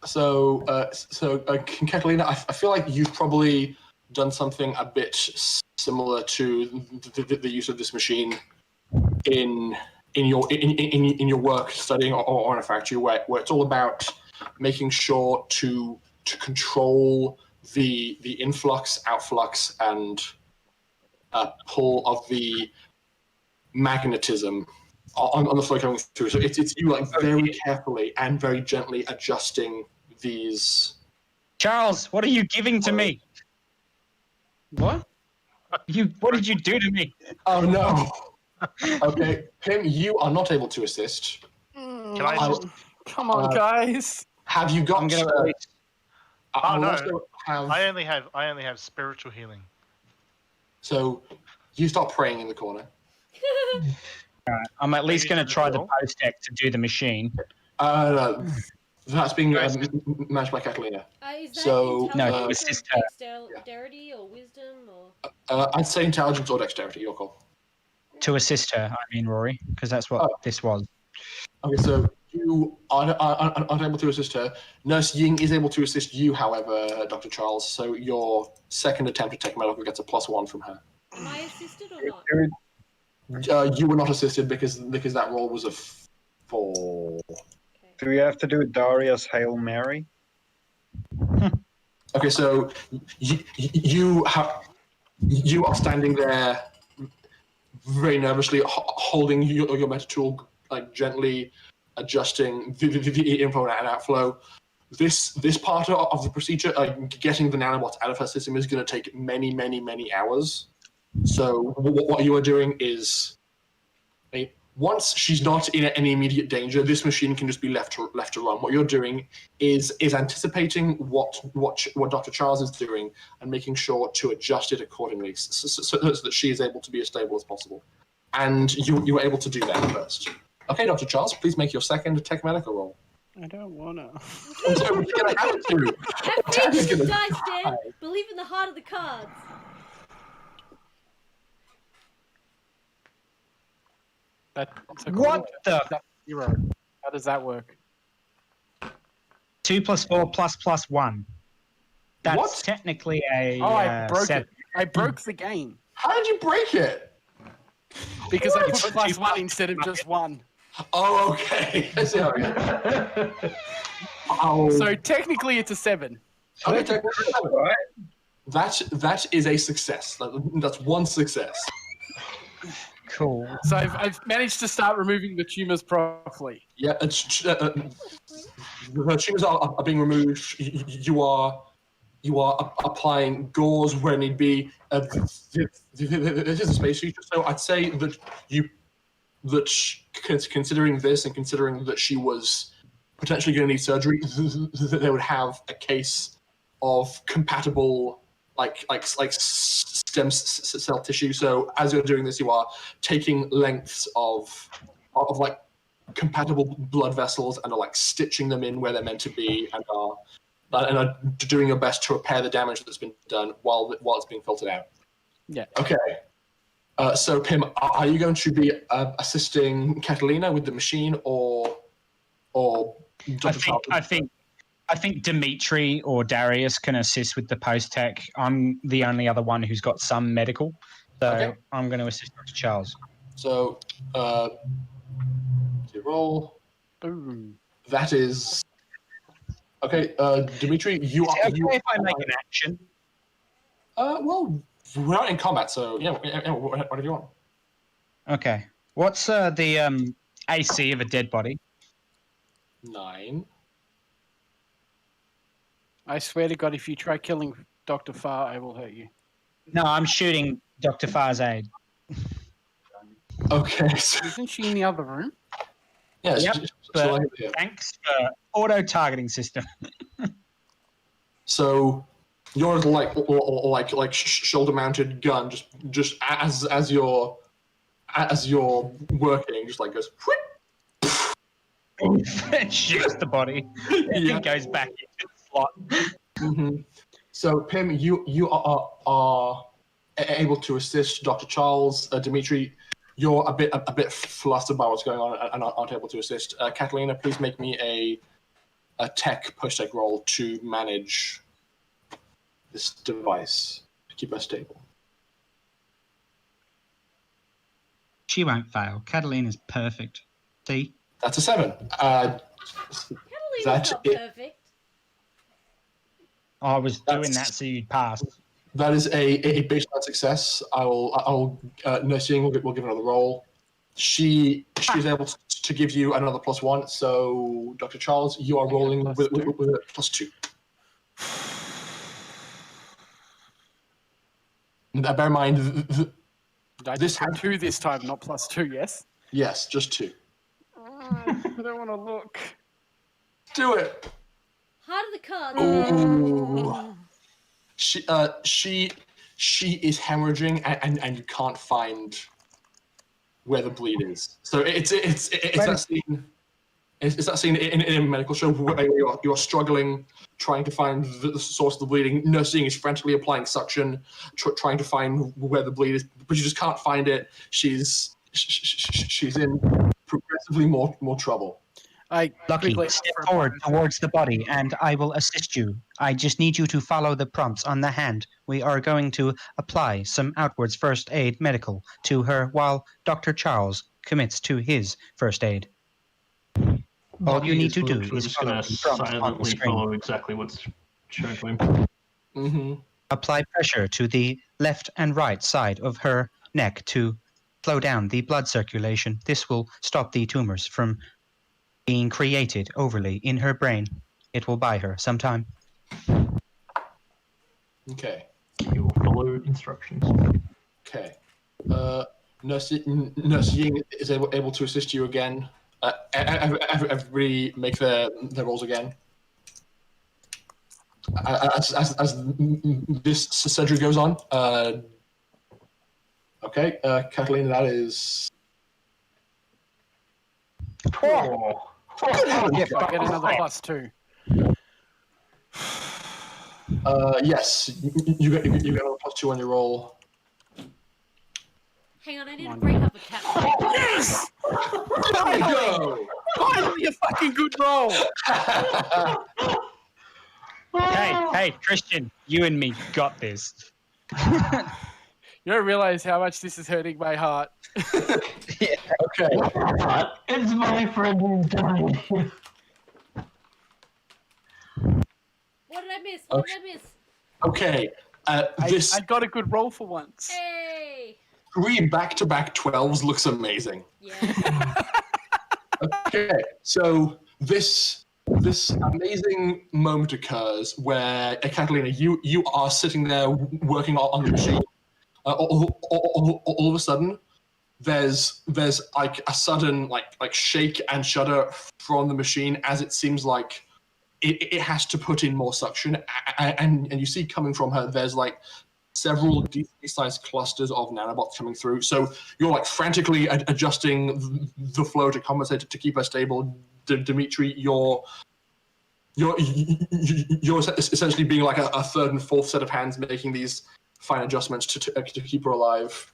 So, Catalina, I feel like you've probably done something a bit similar to the use of this machine in your work studying or in a factory, where it's all about making sure to control the influx, outflux, and pull of the magnetism on the flow coming through. So it's you very carefully and very gently adjusting these. Charles, what are you giving to me? What? What did you do to me? Oh no. Okay, P.I.M, you are not able to assist. Can I just... Come on, guys. Have you got? I'm gonna no. I only have spiritual healing. So, you start praying in the corner. Alright, I'm at least going to try the post tech to do the machine. No, that's being managed by Catalina. Is that So, no, intelligence assist or her. dexterity or wisdom or? I'd say intelligence or dexterity. Your call. To assist her, I mean, Rory, because that's what this was. Okay, so you aren't able to assist her. Nurse Ying is able to assist you, however, Dr. Charles. So your second attempt to take medical gets a +1 from her. Am I assisted or not? You were not assisted because that roll was a 4. Okay. Do we have to do Darius Hail Mary? Okay, so you are standing there very nervously, holding your meta tool, gently adjusting the inflow and outflow. This part of the procedure, getting the nanobots out of her system, is going to take many hours. So what you are doing is once she's not in any immediate danger, this machine can just be left to run. What you're doing is anticipating what Dr. Charles is doing and making sure to adjust it accordingly, so that she is able to be as stable as possible. And you were able to do that first. Okay, Dr. Charles, please make your second tech medical roll. I don't wanna. You're gonna have to. Have faith in the dice, Dan. Believe in the heart of the cards. That's What the? That's 0. How does that work? 2 + 4 + 1. That's What? technically a I broke 7. it. I broke the game How did you break it? because I put +1 instead of just 1. Oh, okay. I see how it is. Oh. So technically, it's a 7. Okay, that is a success. That's one success. Cool. So I've managed to start removing the tumors properly. Yeah, the tumors are being removed. You are applying gauze where need be. This is a space feature, so I'd say that considering this and considering that she was potentially going to need surgery, they would have a case of compatible like stem cell tissue. So as you're doing this, you are taking lengths of like compatible blood vessels and are like stitching them in where they're meant to be, and are doing your best to repair the damage that's been done while it's being filtered out. Yeah. Okay. So P.I.M.M, are you going to be assisting Catalina with the machine, or Dr. Charles? I think Dimitri or Darius can assist with the post tech. I'm the only other one who's got some medical, so Okay. I'm going to assist Dr. Charles. So, roll. Ooh. That is okay. Dimitri, you are. Okay, if I make an action. Well, we're not in combat, so yeah. Whatever you want. Okay. What's the AC of a dead body? 9. I swear to God, if you try killing Dr. Farr, I will hurt you. No, I'm shooting Dr. Farr's aide. Okay. So, Isn't she in the other room? yeah. Yep, So, Thanks for auto-targeting system. so your like shoulder-mounted gun just as you're working, just like goes. Shoots the body. Yeah. It goes back into the slot. Mm-hmm. So P.I.M, you are able to assist Dr. Charles. Dimitri, you're a bit flustered by what's going on and aren't able to assist. Catalina, please make me a post-tech roll to manage this device to keep her stable. She won't fail. Catalina's perfect. See? That's a 7. Catalina's That's not it. perfect. I was doing that so you'd pass. That is a baseline success. I'll nursing will give another roll. She is able to give you another +1. So Dr. Charles, you are rolling with a +2. Now, bear in mind, This had 2 this time, not +2, yes? yes, just 2. I don't want to look. Do it. Heart of the cards. Ooh. She is hemorrhaging and you can't find where the bleed is. So it's that scene. It's that scene in a medical show where you're struggling, trying to find the source of the bleeding. Nursing is frantically applying suction, trying to find where the bleed is, but you just can't find it. She's in progressively more trouble. Locky, step forward towards the body and I will assist you. I just need you to follow the prompts on the hand. We are going to apply some outwards first aid medical to her while Dr. Charles commits to his first aid. All you need to do is just going to follow the prompts on the silently screen. follow exactly what's shown to him. Mm-hmm. Apply pressure to the left and right side of her neck to slow down the blood circulation. This will stop the tumors from being created overly in her brain. It will buy her some time. Okay. You will follow instructions. Okay. Nurse Ying is able to assist you again. Everybody make their rolls again. As this surgery goes on. Okay, Catalina, that is 4. If I get another +2. Yes, you get a +2 on your roll. Hang on, I need to break up a cat. Yes! There we go! Finally, a fucking good roll! Hey, Christian, you and me got this. You don't realize how much this is hurting my heart. Okay. It's my friend who's dying. What did I miss? What did I miss? Okay. This I got a good roll for once. Hey! 3 back-to-back 12s looks amazing. Yeah. Okay, so this amazing moment occurs where Catalina, you are sitting there working on the machine. All of a sudden, there's like a sudden like shake and shudder from the machine as it seems like it has to put in more suction, and you see coming from her there's like several decently sized clusters of nanobots coming through. So you're like frantically adjusting the flow to compensate to keep her stable. Dimitri, you're essentially being like a third and fourth set of hands making these fine adjustments to keep her alive.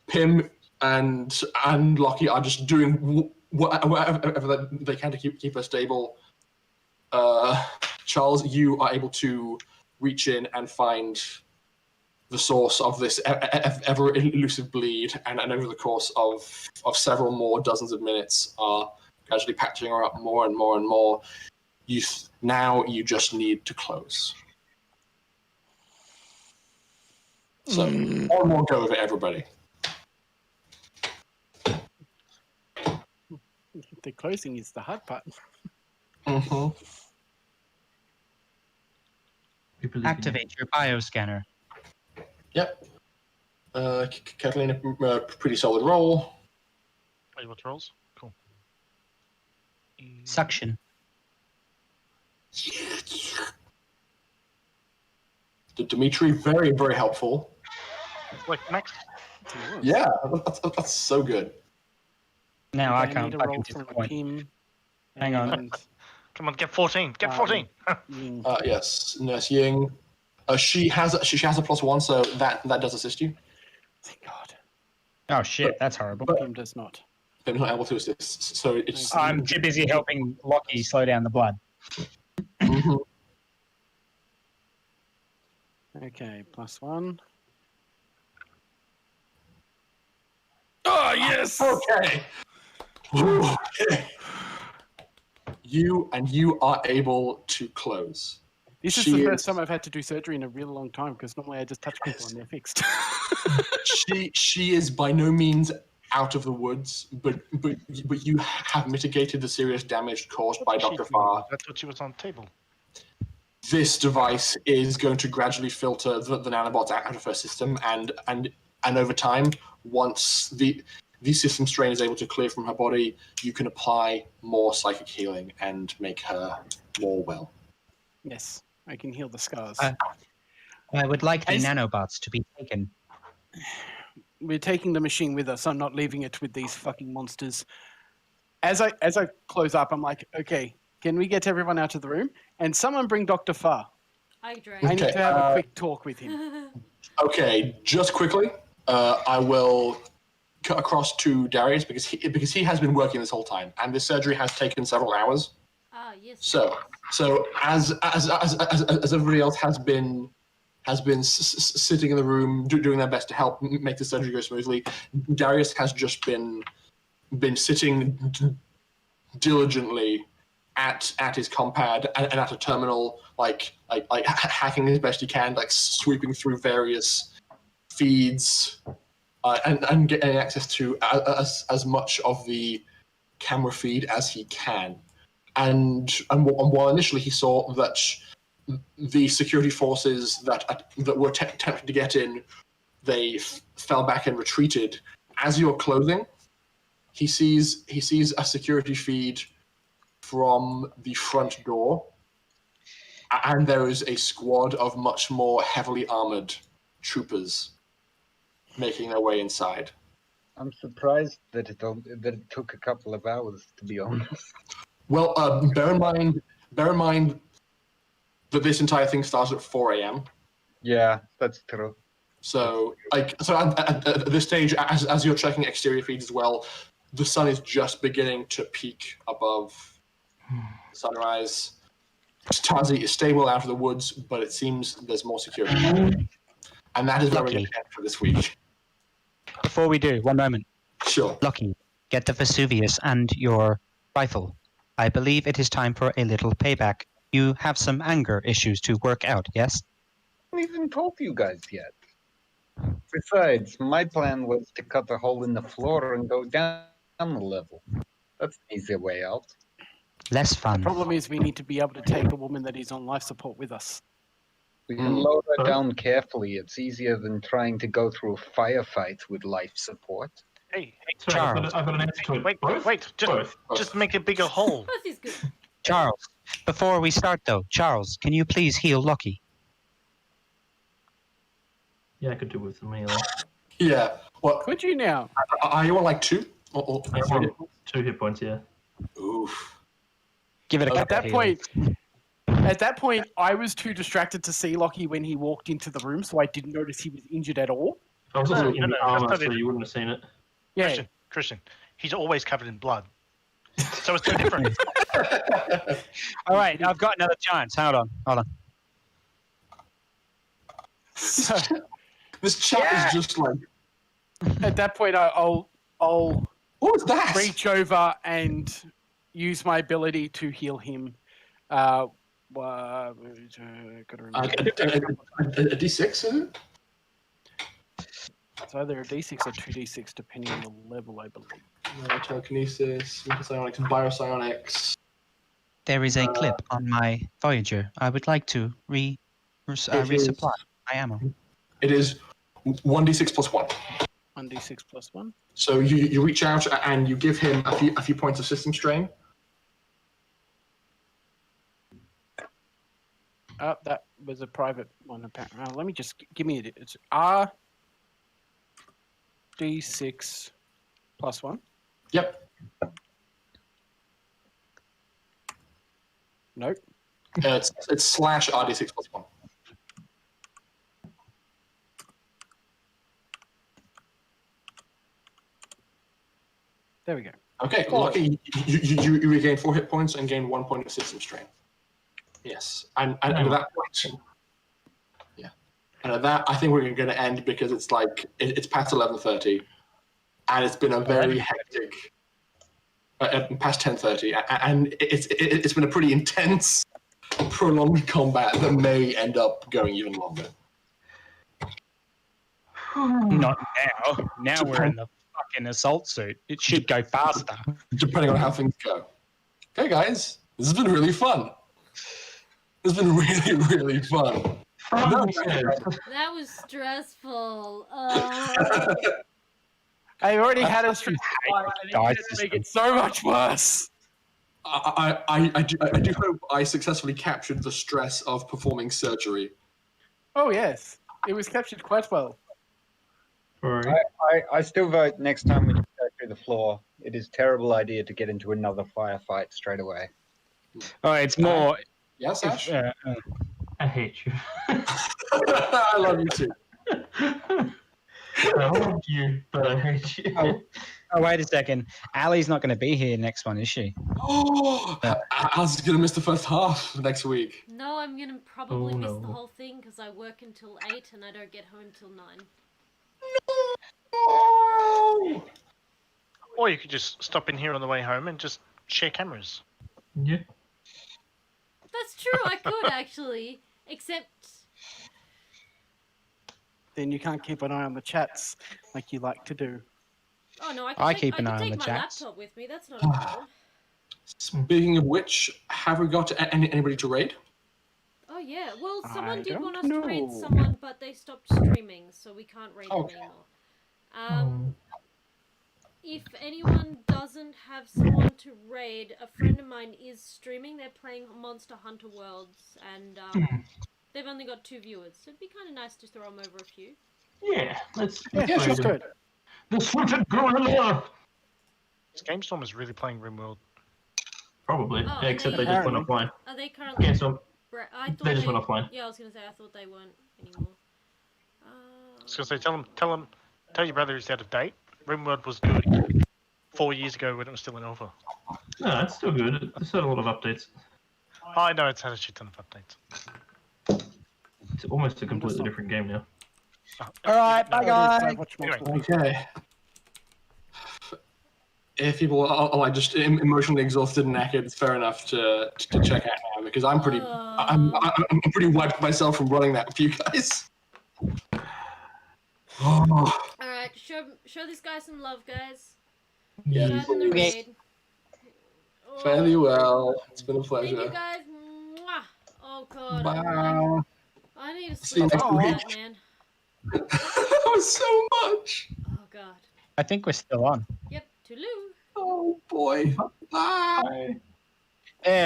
P.I.M.M and Locky are just doing whatever they can to keep her stable. Charles, you are able to reach in and find the source of this ever elusive bleed, and over the course of several more dozens of minutes are gradually patching her up more and more and more. Now you just need to close. So one more go of it, everybody. The closing is the hard part. Mm-hmm. Activate your bioscanner. Yep. Catalina, pretty solid roll. Wait, what rolls? Cool. Suction. Dimitri, very, very helpful. Wait, next. Yeah, that's so good. Now I need can't a fucking roll from disappoint. P.I.M.M. Hang on. and Come on, get 14. Get 14. Ying. Yes, Nurse Ying. She has a +1, so that does assist you. Thank God. Oh shit, that's horrible. P.I.M. does not. They're not able to assist, so it's. I'm too busy helping Locky slow down the blood. Mhm. Okay, +1. Oh, yes! Okay. Okay. You are able to close. This is the first time I've had to do surgery in a really long time because normally I just touch people and they're fixed. She is by no means out of the woods, but you have mitigated the serious damage caused by Dr. Farr. I thought she was on the table. This device is going to gradually filter the nanobots out of her system, and over time, once the system strain is able to clear from her body, you can apply more psychic healing and make her more well. Yes, I can heal the scars. I would like the nanobots to be taken. We're taking the machine with us. I'm not leaving it with these fucking monsters. As I close up, I'm like, okay, can we get everyone out of the room? And someone bring Dr. Farr. I drank. I need to have a quick talk with him. Okay, just quickly, I will cut across to Darius because he has been working this whole time, and this surgery has taken several hours. Ah, yes. So as everybody else has been sitting in the room doing their best to help make the surgery go smoothly, Darius has just been sitting diligently at his compad and at a terminal, like hacking as best he can, like sweeping through various feeds and getting access to as much of the camera feed as he can. And while initially he saw that the security forces that were attempting to get in, they fell back and retreated. As you're closing, he sees a security feed from the front door, and there is a squad of much more heavily armored troopers making their way inside. I'm surprised that it took a couple of hours, to be honest. Well, bear in mind that this entire thing starts at 4 a.m. Yeah, that's true. So at this stage, as you're checking exterior feeds as well, the sun is just beginning to peak above sunrise. Tasi is stable out of the woods, but it seems there's more security. And that is where we're going to end for this week. Before we do, one moment. Sure. Locky, get the Vesuvius and your rifle. I believe it is time for a little payback. You have some anger issues to work out, yes? I haven't even told you guys yet. Besides, my plan was to cut a hole in the floor and go down the level. That's an easier way out. Less fun. The problem is we need to be able to take a woman that is on life support with us. We can lower her down carefully. It's easier than trying to go through a firefight with life support. Hey, Sorry, I've got an answer to it. wait, just make a bigger hole. Both is good. Charles, before we start though, Charles, can you please heal Locky? Yeah, I could do with the melee. Yeah. What? Could you now? Are you on like 2? Or I want 2 hit points, yeah. Oof. Give it a At couple that point, I was too distracted to see Locky when he walked into the room, so I didn't notice he was injured at all. I was also in the that's armor, not so it. you wouldn't have seen it. Yeah. Christian, he's always covered in blood. So it's no different. All right, I've got another chance. Hold on. So, This chat is just like, at that point, I'll what was that? reach over and use my ability to heal him. Gotta remember. A D6, is it? It's either a D6 or 2D6, depending on the level, I believe. Telekinesis, psionics, biopsionics. There is a clip on my Voyager. I would like to resupply my ammo. It is 1d6 plus 1. 1D6 plus 1. So you reach out and you give him a few points of system strain. That was a private one. Apparently. Let me just give me it. It's RD6 plus 1. Yep. Nope. It's slash RD6 plus 1. There we go. Okay, cool. Lucky, you regain 4 hit points and gain 1 point of system strain. Yes, and at that point, yeah, and at that, I think we're going to end because it's like it's past 11:30, and it's been a very hectic. Past 10:30, and it's been a pretty intense, prolonged combat that may end up going even longer. Not now. Now we're in the fucking assault suit. It should go faster. Depending on how things go. Okay, guys, this has been really fun. It's been really, really fun. That was stressful. I already had a stress and make it so much worse. I do hope I successfully captured the stress of performing surgery. Oh yes, it was captured quite well. I still vote next time we go through the floor. It is a terrible idea to get into another firefight straight away. Oh, it's more. Yes, Ash? I hate you. I love you too. I love you, but I hate you. Oh, wait a second. Ali's not going to be here next one, is she? Oh, I was going to miss the first half next week. No, I'm gonna probably miss the no. whole thing because I work until 8 and I don't get home till 9. No! Or you could just stop in here on the way home and just share cameras. Yeah. That's true, I could actually. Except, Then you can't keep an eye on the chats like you like to do. oh no, I keep an eye on take the my chats. laptop with me. That's not a problem. Speaking of which, have we got anybody to raid? Oh Oh yeah. Well, I someone did want us don't to raid know. someone, but they stopped streaming, so we can't raid Okay. them anymore. If anyone doesn't have someone to raid, a friend of mine is streaming. They're playing Monster Hunter Worlds, and they've only got 2 viewers, so it'd be kind of nice to throw them over a few. Yeah, let's Yeah, raid sounds him. good. The Swifted Gorilla! This GameStorm is really playing RimWorld. Probably, Oh, except they- they just went Apparently. offline. Are they currently? Yeah, so I thought they just went offline. Yeah, I was gonna say I thought they weren't anymore. I was gonna say, tell your brother he's out of date. RimWorld was good 4 years ago when it was still in alpha. No, it's still good. It's had a lot of updates. I know it's had a shit ton of updates. It's almost a completely different game now. All right, bye guys. Anyway. Okay. If people are like just emotionally exhausted and knackered, it's fair enough to check out now because I'm pretty I'm pretty wiped myself from running that with you guys. Oh, All right, show this guy some love, guys. yeah. Shout in the Okay. raid. Oh, Fairly well. It's been a Thank you pleasure. guys. Mwah. Oh god, Bye. I need to See you sleep next after week. that, man. That was so much. Oh god. I think we're still on. Yep, Toulou. Oh boy. Bye. Bye.